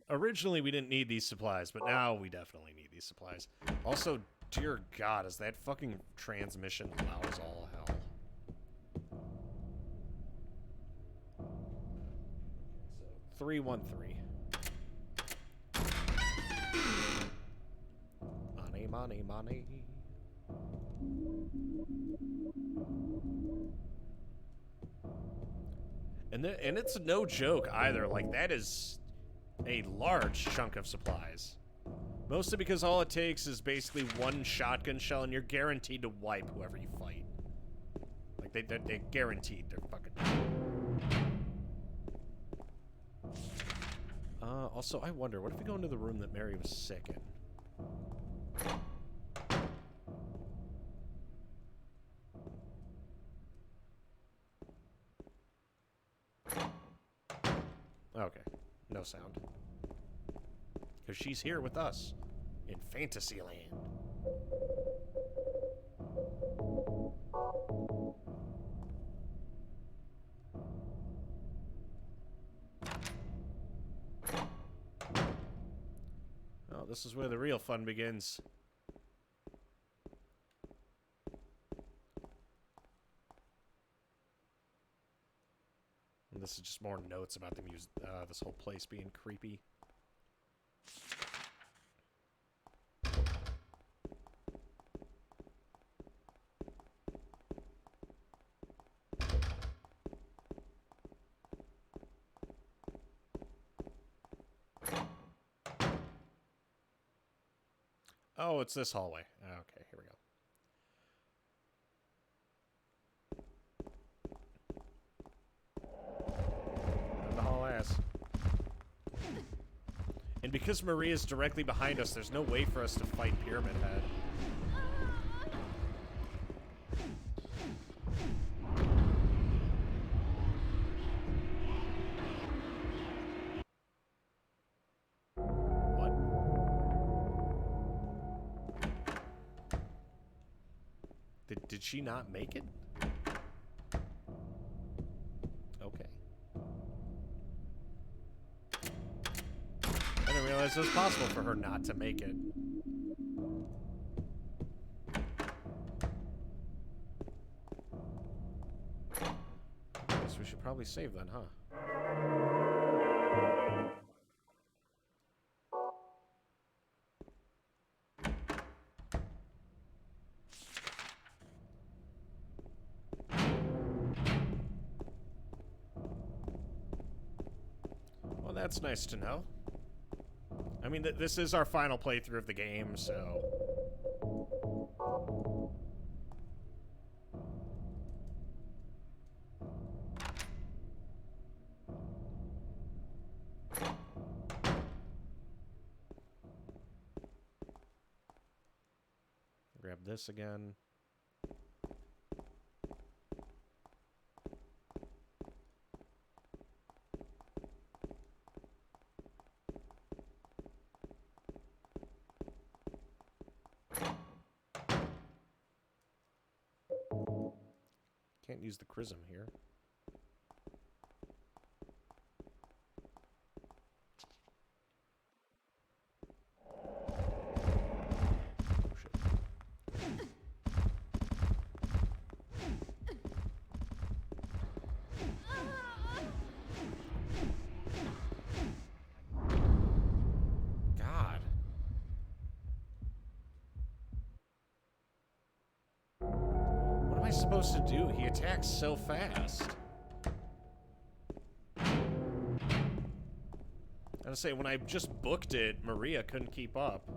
Originally, we didn't need these supplies, but now we definitely need these supplies. Also, dear God, is that fucking transmission loud as all hell. 313. Money, money, money. And it's no joke either. Like, that is a large chunk of supplies. Mostly because all it takes is basically one shotgun shell and you're guaranteed to wipe whoever you fight. Like, they're guaranteed. They're fucking... Also, I wonder, what if we go into the room that Mary was sick in? Okay, no sound. Because she's here with us in Fantasyland. Oh, this is where the real fun begins. And this is just more notes about the this whole place being creepy. Oh, it's this hallway. Okay, here we go. The hall ass. And because Maria's directly behind us, there's no way for us to fight Pyramid Head. Did she not make it? Okay. I didn't realize it was possible for her not to make it. Guess we should probably save then, huh? Well, that's nice to know. I mean, this is our final playthrough of the game, so... Grab this again. Can't use the chrism here. Oh, shit. God. What am I supposed to do? He attacks so fast. I gotta say, when I just booked it, Maria couldn't keep up.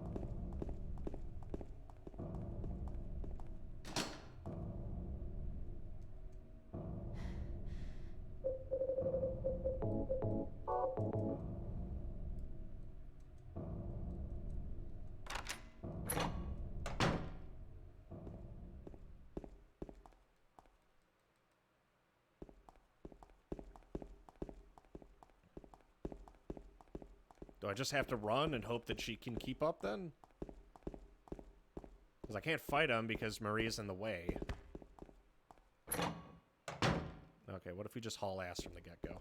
Do I just have to run and hope that she can keep up then? Because I can't fight him because Maria's in the way. Okay, what if we just haul ass from the get-go?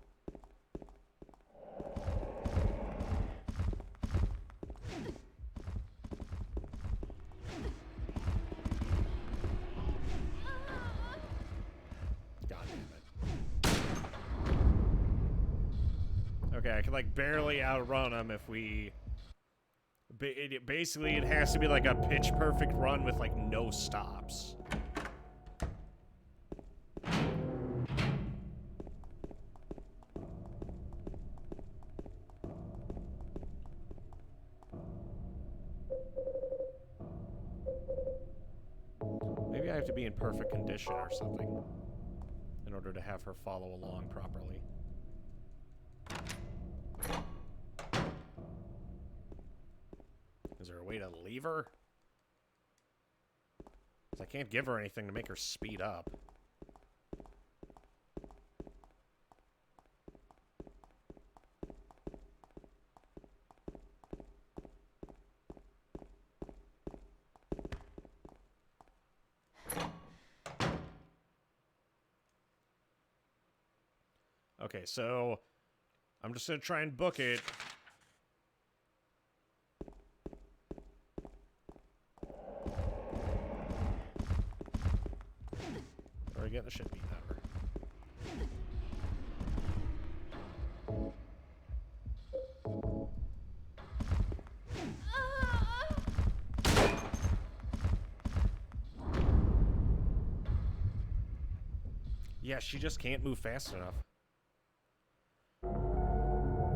God damn it. Okay, I can like barely outrun him if we... Basically, it has to be like a pitch-perfect run with like no stops. Maybe I have to be in perfect condition or something in order to have her follow along properly. Is there a way to leave her? Because I can't give her anything to make her speed up. Okay, so I'm just going to try and book it. Or getting the shit beaten out of her. Yeah, she just can't move fast enough.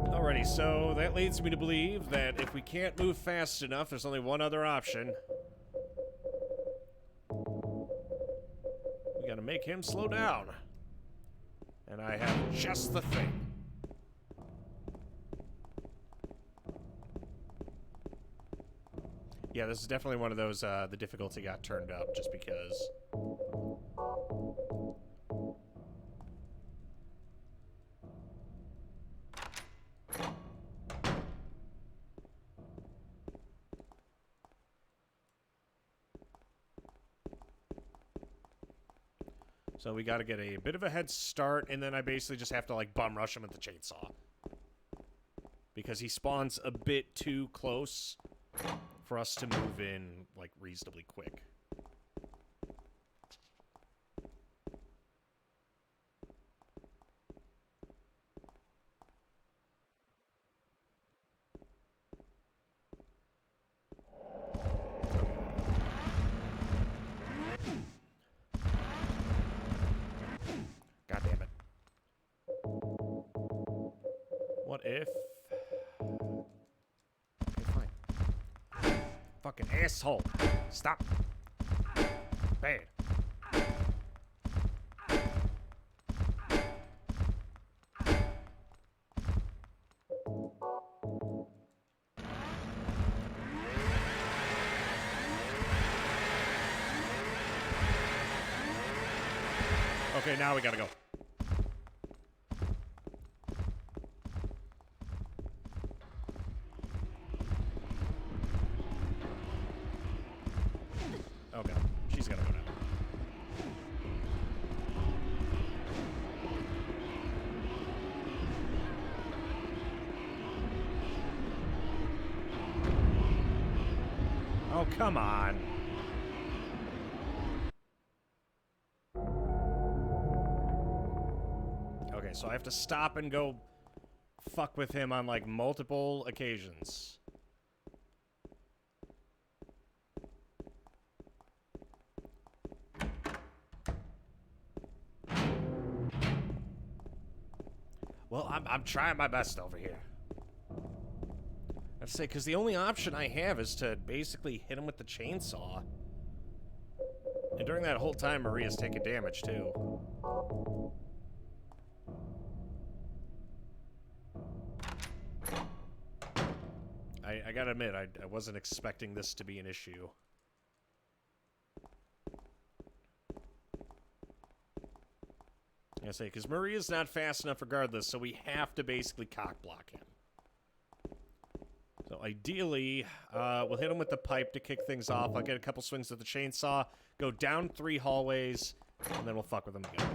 Alrighty, so that leads me to believe that if we can't move fast enough, there's only one other option. We gotta make him slow down. And I have just the thing. Yeah, this is definitely one of those, the difficulty got turned up just because. So we got to get a bit of a head start, and then I basically just have to, like, bum rush him with the chainsaw. Because he spawns a bit too close for us to move in, like, reasonably quick. God damn it. What if... Okay, fine. Fucking asshole. Stop. Bad. Okay, now we gotta go. Okay, she's gotta go now. Oh, come on. Okay, so I have to stop and go fuck with him on, like, multiple occasions. Well, I'm trying my best over here. I have to say, because the only option I have is to basically hit him with the chainsaw. And during that whole time, Maria's taking damage, too. I gotta admit, I wasn't expecting this to be an issue. I say, because Maria's not fast enough regardless, so we have to basically cock block him. So ideally, we'll hit him with the pipe to kick things off. I'll get a couple swings with the chainsaw, go down 3 hallways, and then we'll fuck with him again.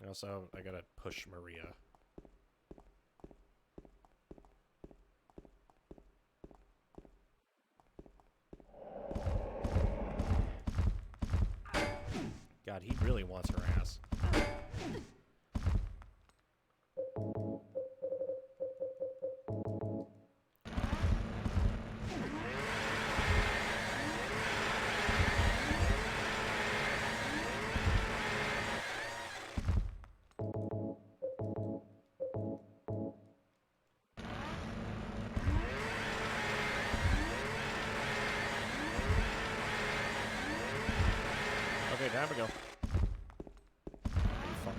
Also, I gotta push Maria. God, he really wants her ass. Okay, time to go. Fuck.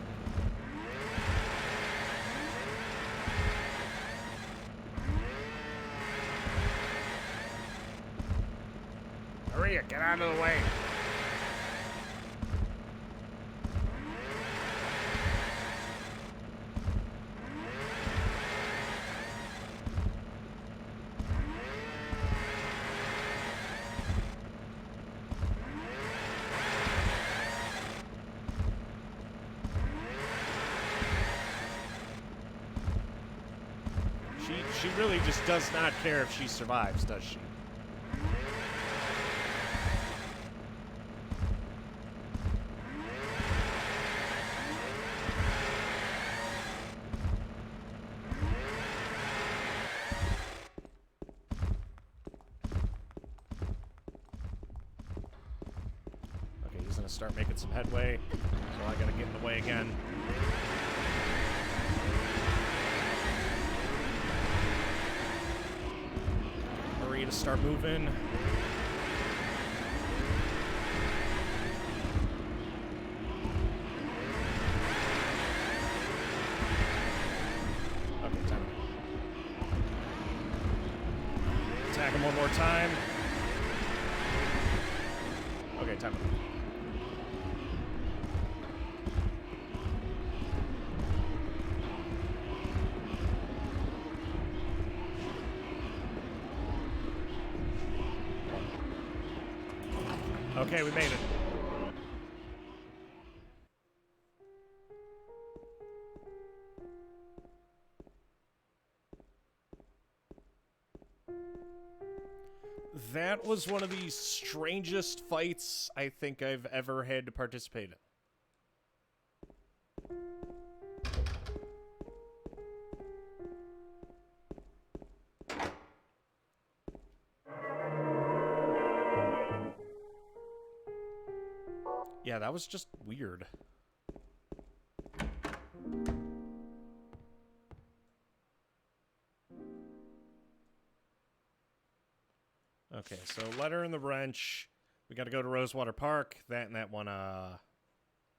Maria, get out of the way. She really just does not care if she survives, does she? Okay, he's gonna start making some headway, so I gotta get in the way again. To start moving. Okay, time. Attack him one more time. Okay, time. Okay, we made it. That was one of the strangest fights I think I've ever had to participate in. Yeah, that was just weird. Okay, so letter in the wrench. We got to go to Rosewater Park. That and that one,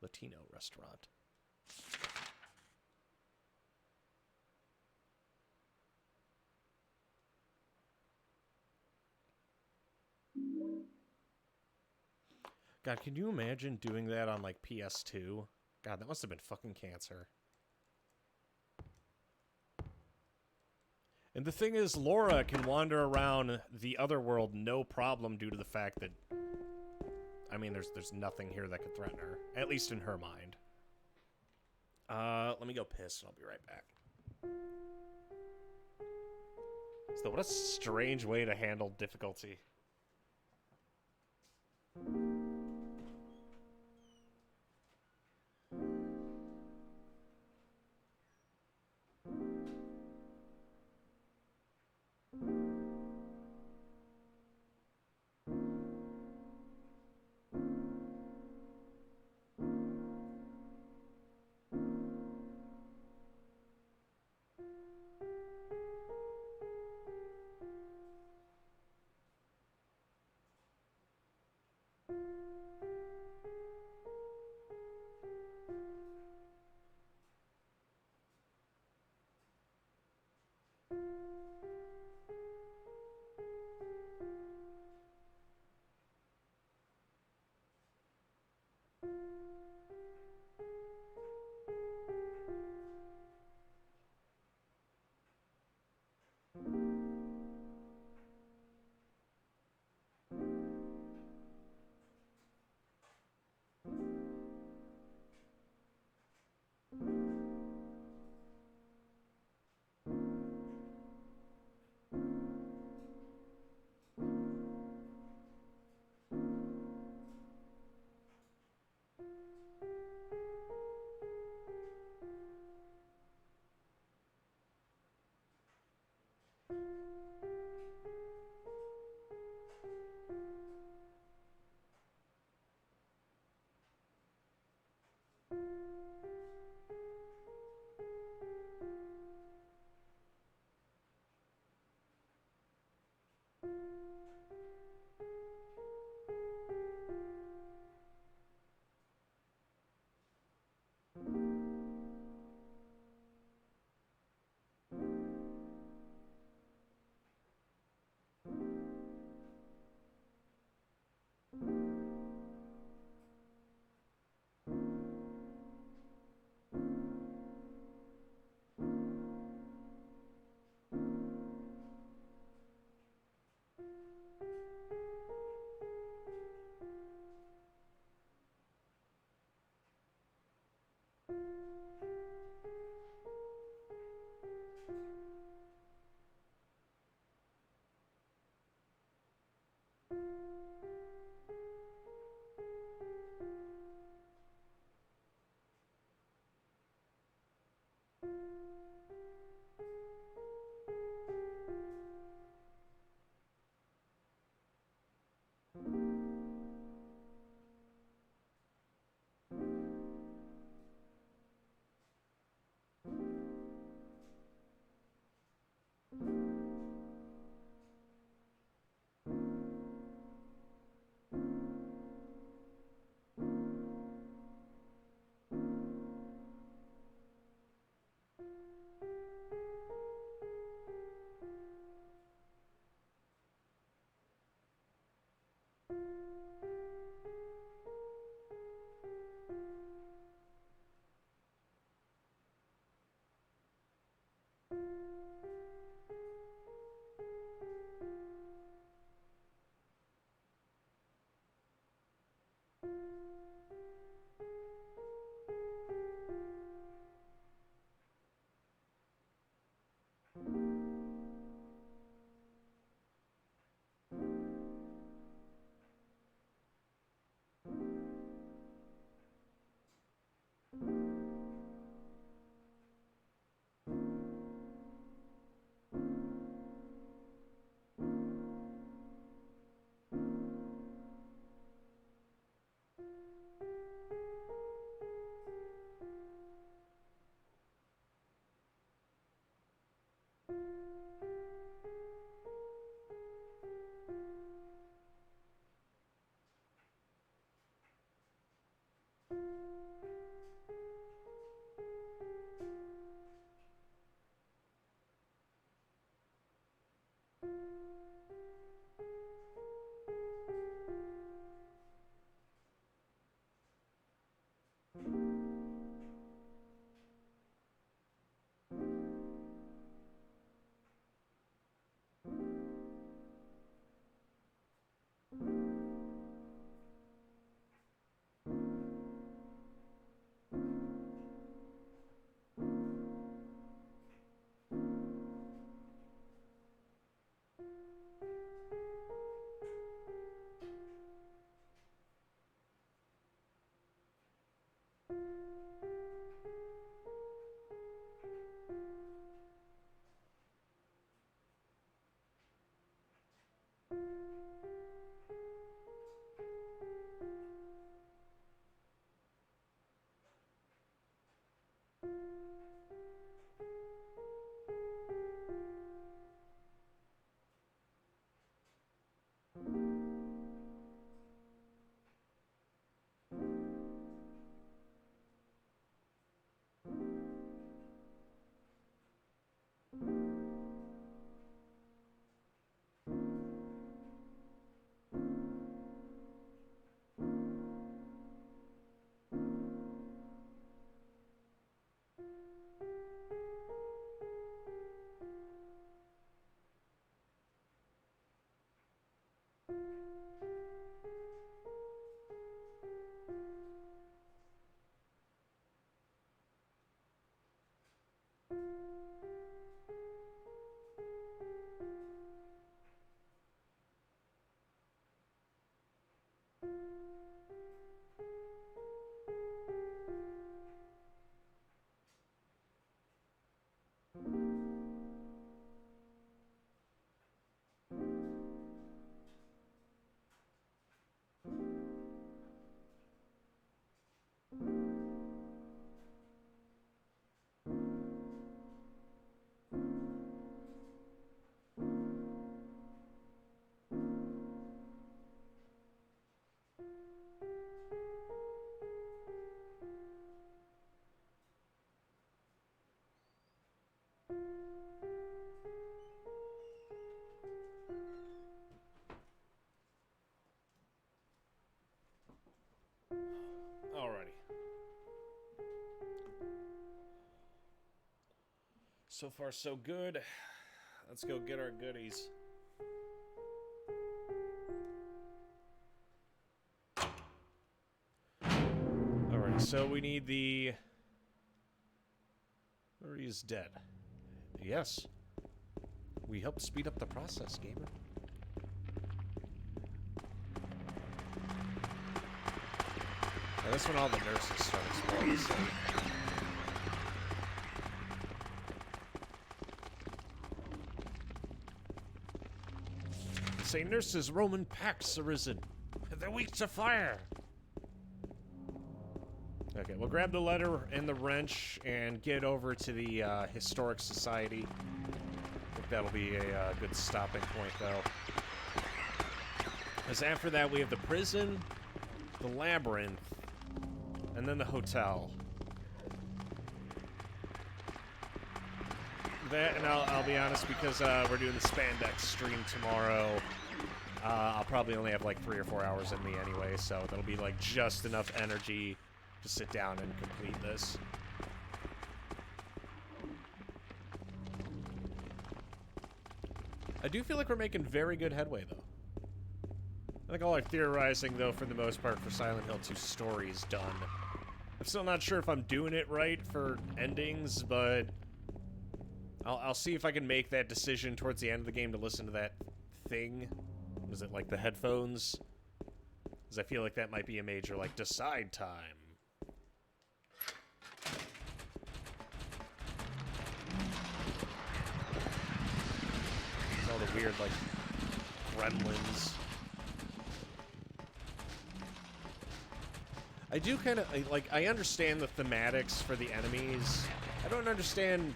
Latino restaurant. God, can you imagine doing that on, like, PS2? God, that must have been fucking cancer. And the thing is, Laura can wander around the other world no problem due to the fact that, I mean, there's nothing here that could threaten her. At least in her mind. Let me go piss and I'll be right back. So what a strange way to handle difficulty. So far, so good. Let's go get our goodies. Alright, so we need the... Marie's dead. Yes. We helped speed up the process, gamer. Now, that's when all the nurses start exploding. So. They say nurses' Roman pacts arisen. They're weak to fire. Okay, we'll grab the letter and the wrench and get over to the Historic Society. I think that'll be a good stopping point, though. Because after that, we have the prison, the labyrinth, and then the hotel. That, and I'll be honest, because we're doing the Spandex stream tomorrow, I'll probably only have like 3 or 4 hours in me anyway, so that'll be like just enough energy to sit down and complete this. I do feel like we're making very good headway, though. I think all our theorizing, though, for the most part, for Silent Hill 2 story is done. I'm still not sure if I'm doing it right for endings, but I'll see if I can make that decision towards the end of the game to listen to that thing. Was it like the headphones? Because I feel like that might be a major, like, decide time. All the weird, like, gremlins. I do kind of, like, I understand the thematics for the enemies. I don't understand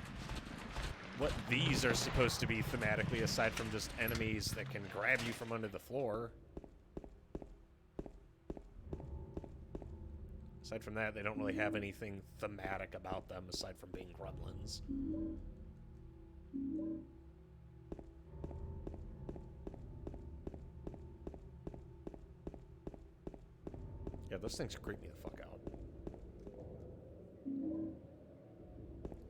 what these are supposed to be thematically, aside from just enemies that can grab you from under the floor. Aside from that, they don't really have anything thematic about them, aside from being gremlins. Yeah, those things creep me the fuck out.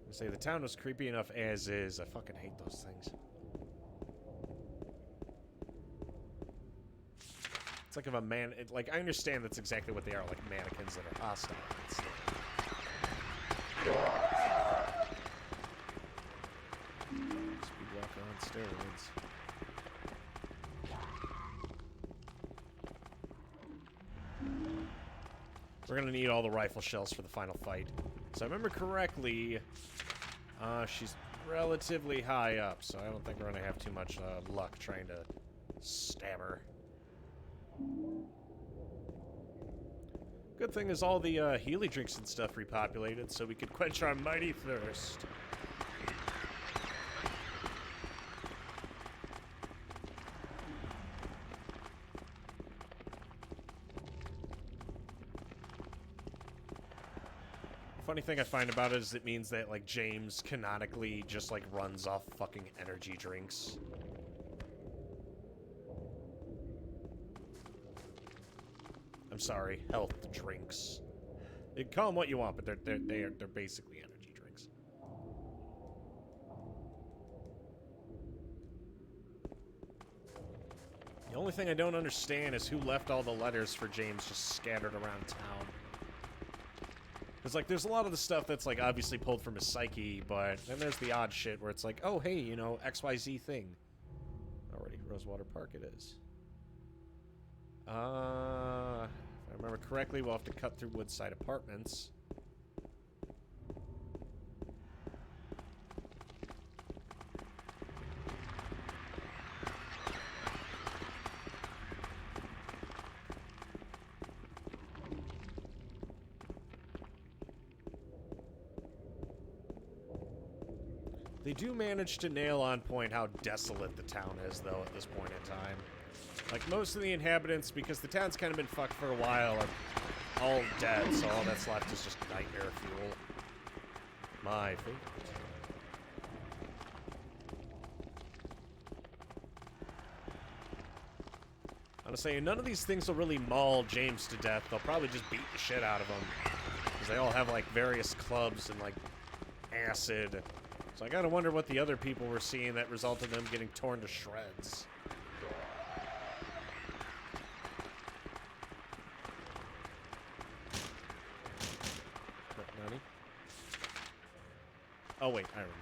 I say the town was creepy enough as is. I fucking hate those things. It's like if a man... like, I understand that's exactly what they are, like mannequins that are hostile. Speedwalker on steroids. We're gonna need all the rifle shells for the final fight. So I remember correctly, she's relatively high up, so I don't think we're gonna have too much luck trying to stab her. Good thing is all the Healy drinks and stuff repopulated, so we could quench our mighty thirst. Funny thing I find about it is it means that, like, James canonically just, like, runs off fucking energy drinks. I'm sorry, health drinks. You can call them what you want, but they're basically energy drinks. The only thing I don't understand is who left all the letters for James just scattered around town. Because, like, there's a lot of the stuff that's, like, obviously pulled from his psyche, but then there's the odd shit where it's like, oh, hey, you know, XYZ thing. Alrighty, Rosewater Park it is. If I remember correctly, we'll have to cut through Woodside Apartments. They do manage to nail on point how desolate the town is, though, at this point in time. Like, most of the inhabitants, because the town's kind of been fucked for a while, are all dead, so all that's left is just nightmare fuel. My favorite. I'm gonna say, none of these things will really maul James to death. They'll probably just beat the shit out of him. Because they all have, like, various clubs and, like, acid, So I gotta wonder what the other people were seeing that resulted in them getting torn to shreds. Nani? Oh wait, I remember.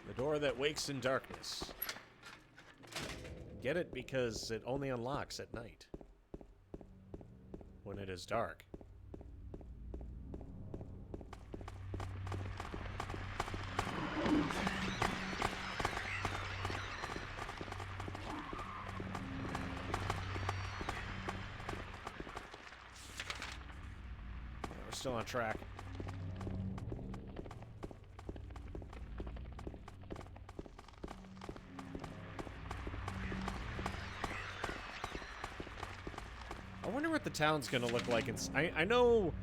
The door that wakes in darkness. Get it because it only unlocks at night. When it is dark. We're still on track. I wonder what the town's gonna look like. I know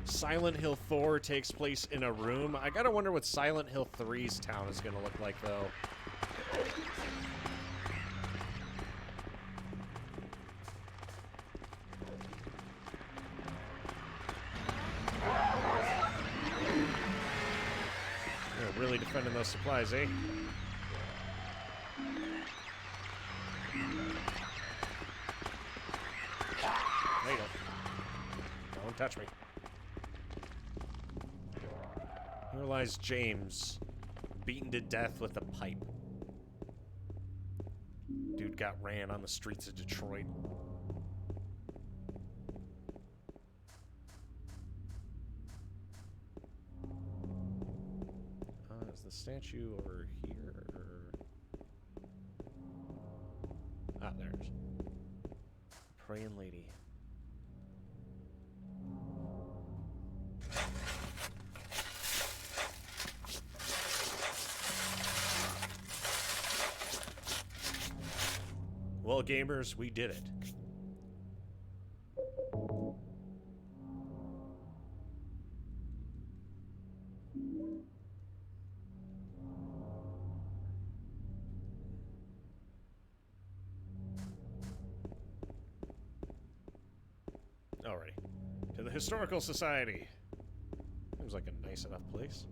Silent Hill 4 takes place in a room. I gotta wonder what Silent Hill 3's town is gonna look like, though. They're really defending those supplies, eh? There you go. Don't touch me. Here lies James, beaten to death with a pipe. Dude got ran on the streets of Detroit. Is the statue over here? Ah, there it is. Praying lady. Well, gamers, we did it. Alrighty. To the Historical Society. Seems like a nice enough place.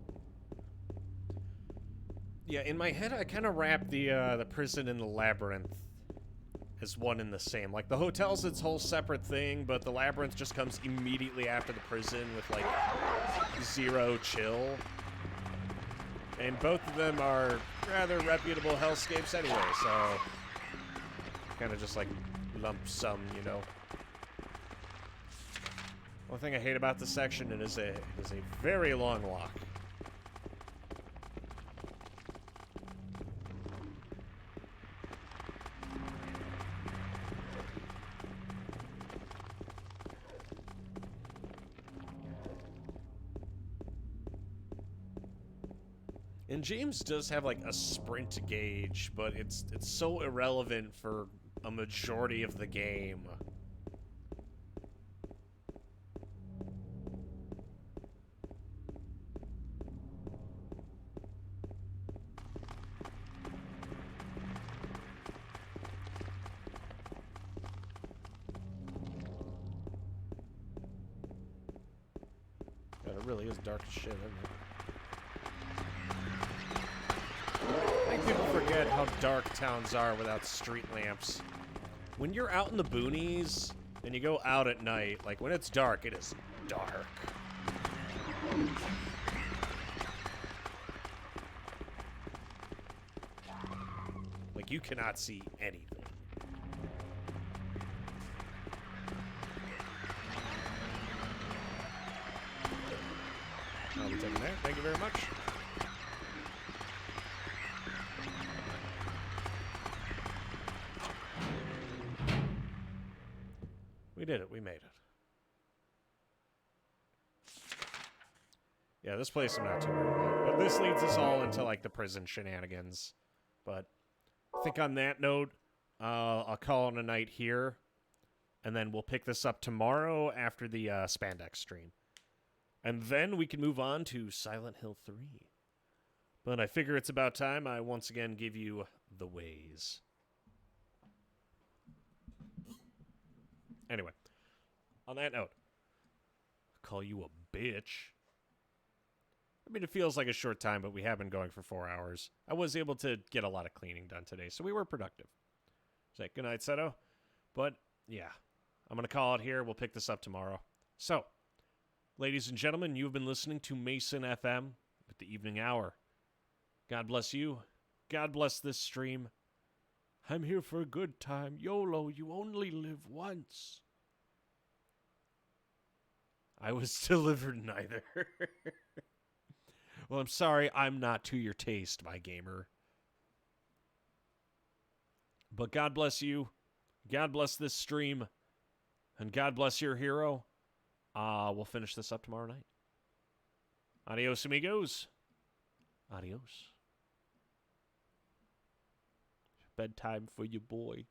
Yeah, in my head, I kind of wrapped the prison and the labyrinth as one and the same. Like, the hotel's its whole separate thing, but the labyrinth just comes immediately after the prison with, like, zero chill. And both of them are rather reputable hellscapes anyway, so kind of just, like, lump sum, you know. One thing I hate about this section, it is a very long walk. And James does have like a sprint gauge, but it's so irrelevant for a majority of the game. God, it really is dark as shit, isn't it? I think people forget how dark towns are without street lamps. When you're out in the boonies and you go out at night, like when it's dark, it is dark. Like you cannot see anything. I'll be taking that. Thank you very much. We did it. We made it. Yeah, this place I'm not too worried about. But this leads us all into, like, the prison shenanigans. But I think on that note, I'll call it a night here. And then we'll pick this up tomorrow after the Spandex stream. And then we can move on to Silent Hill 3. But I figure it's about time I once again give you the ways. Anyway, on that note, I'll call you a bitch. I mean, it feels like a short time, but we have been going for 4 hours. I was able to get a lot of cleaning done today, so we were productive. Say good night, Seto. But, yeah, I'm going to call it here. We'll pick this up tomorrow. So, ladies and gentlemen, you've been listening to Mason FM with the Evening Hour. God bless you. God bless this stream. I'm here for a good time. YOLO, you only live once. I was delivered neither. Well, I'm sorry I'm not to your taste, my gamer. But God bless you. God bless this stream. And God bless your hero. We'll finish this up tomorrow night. Adios, amigos. Adios. Bedtime for your boy.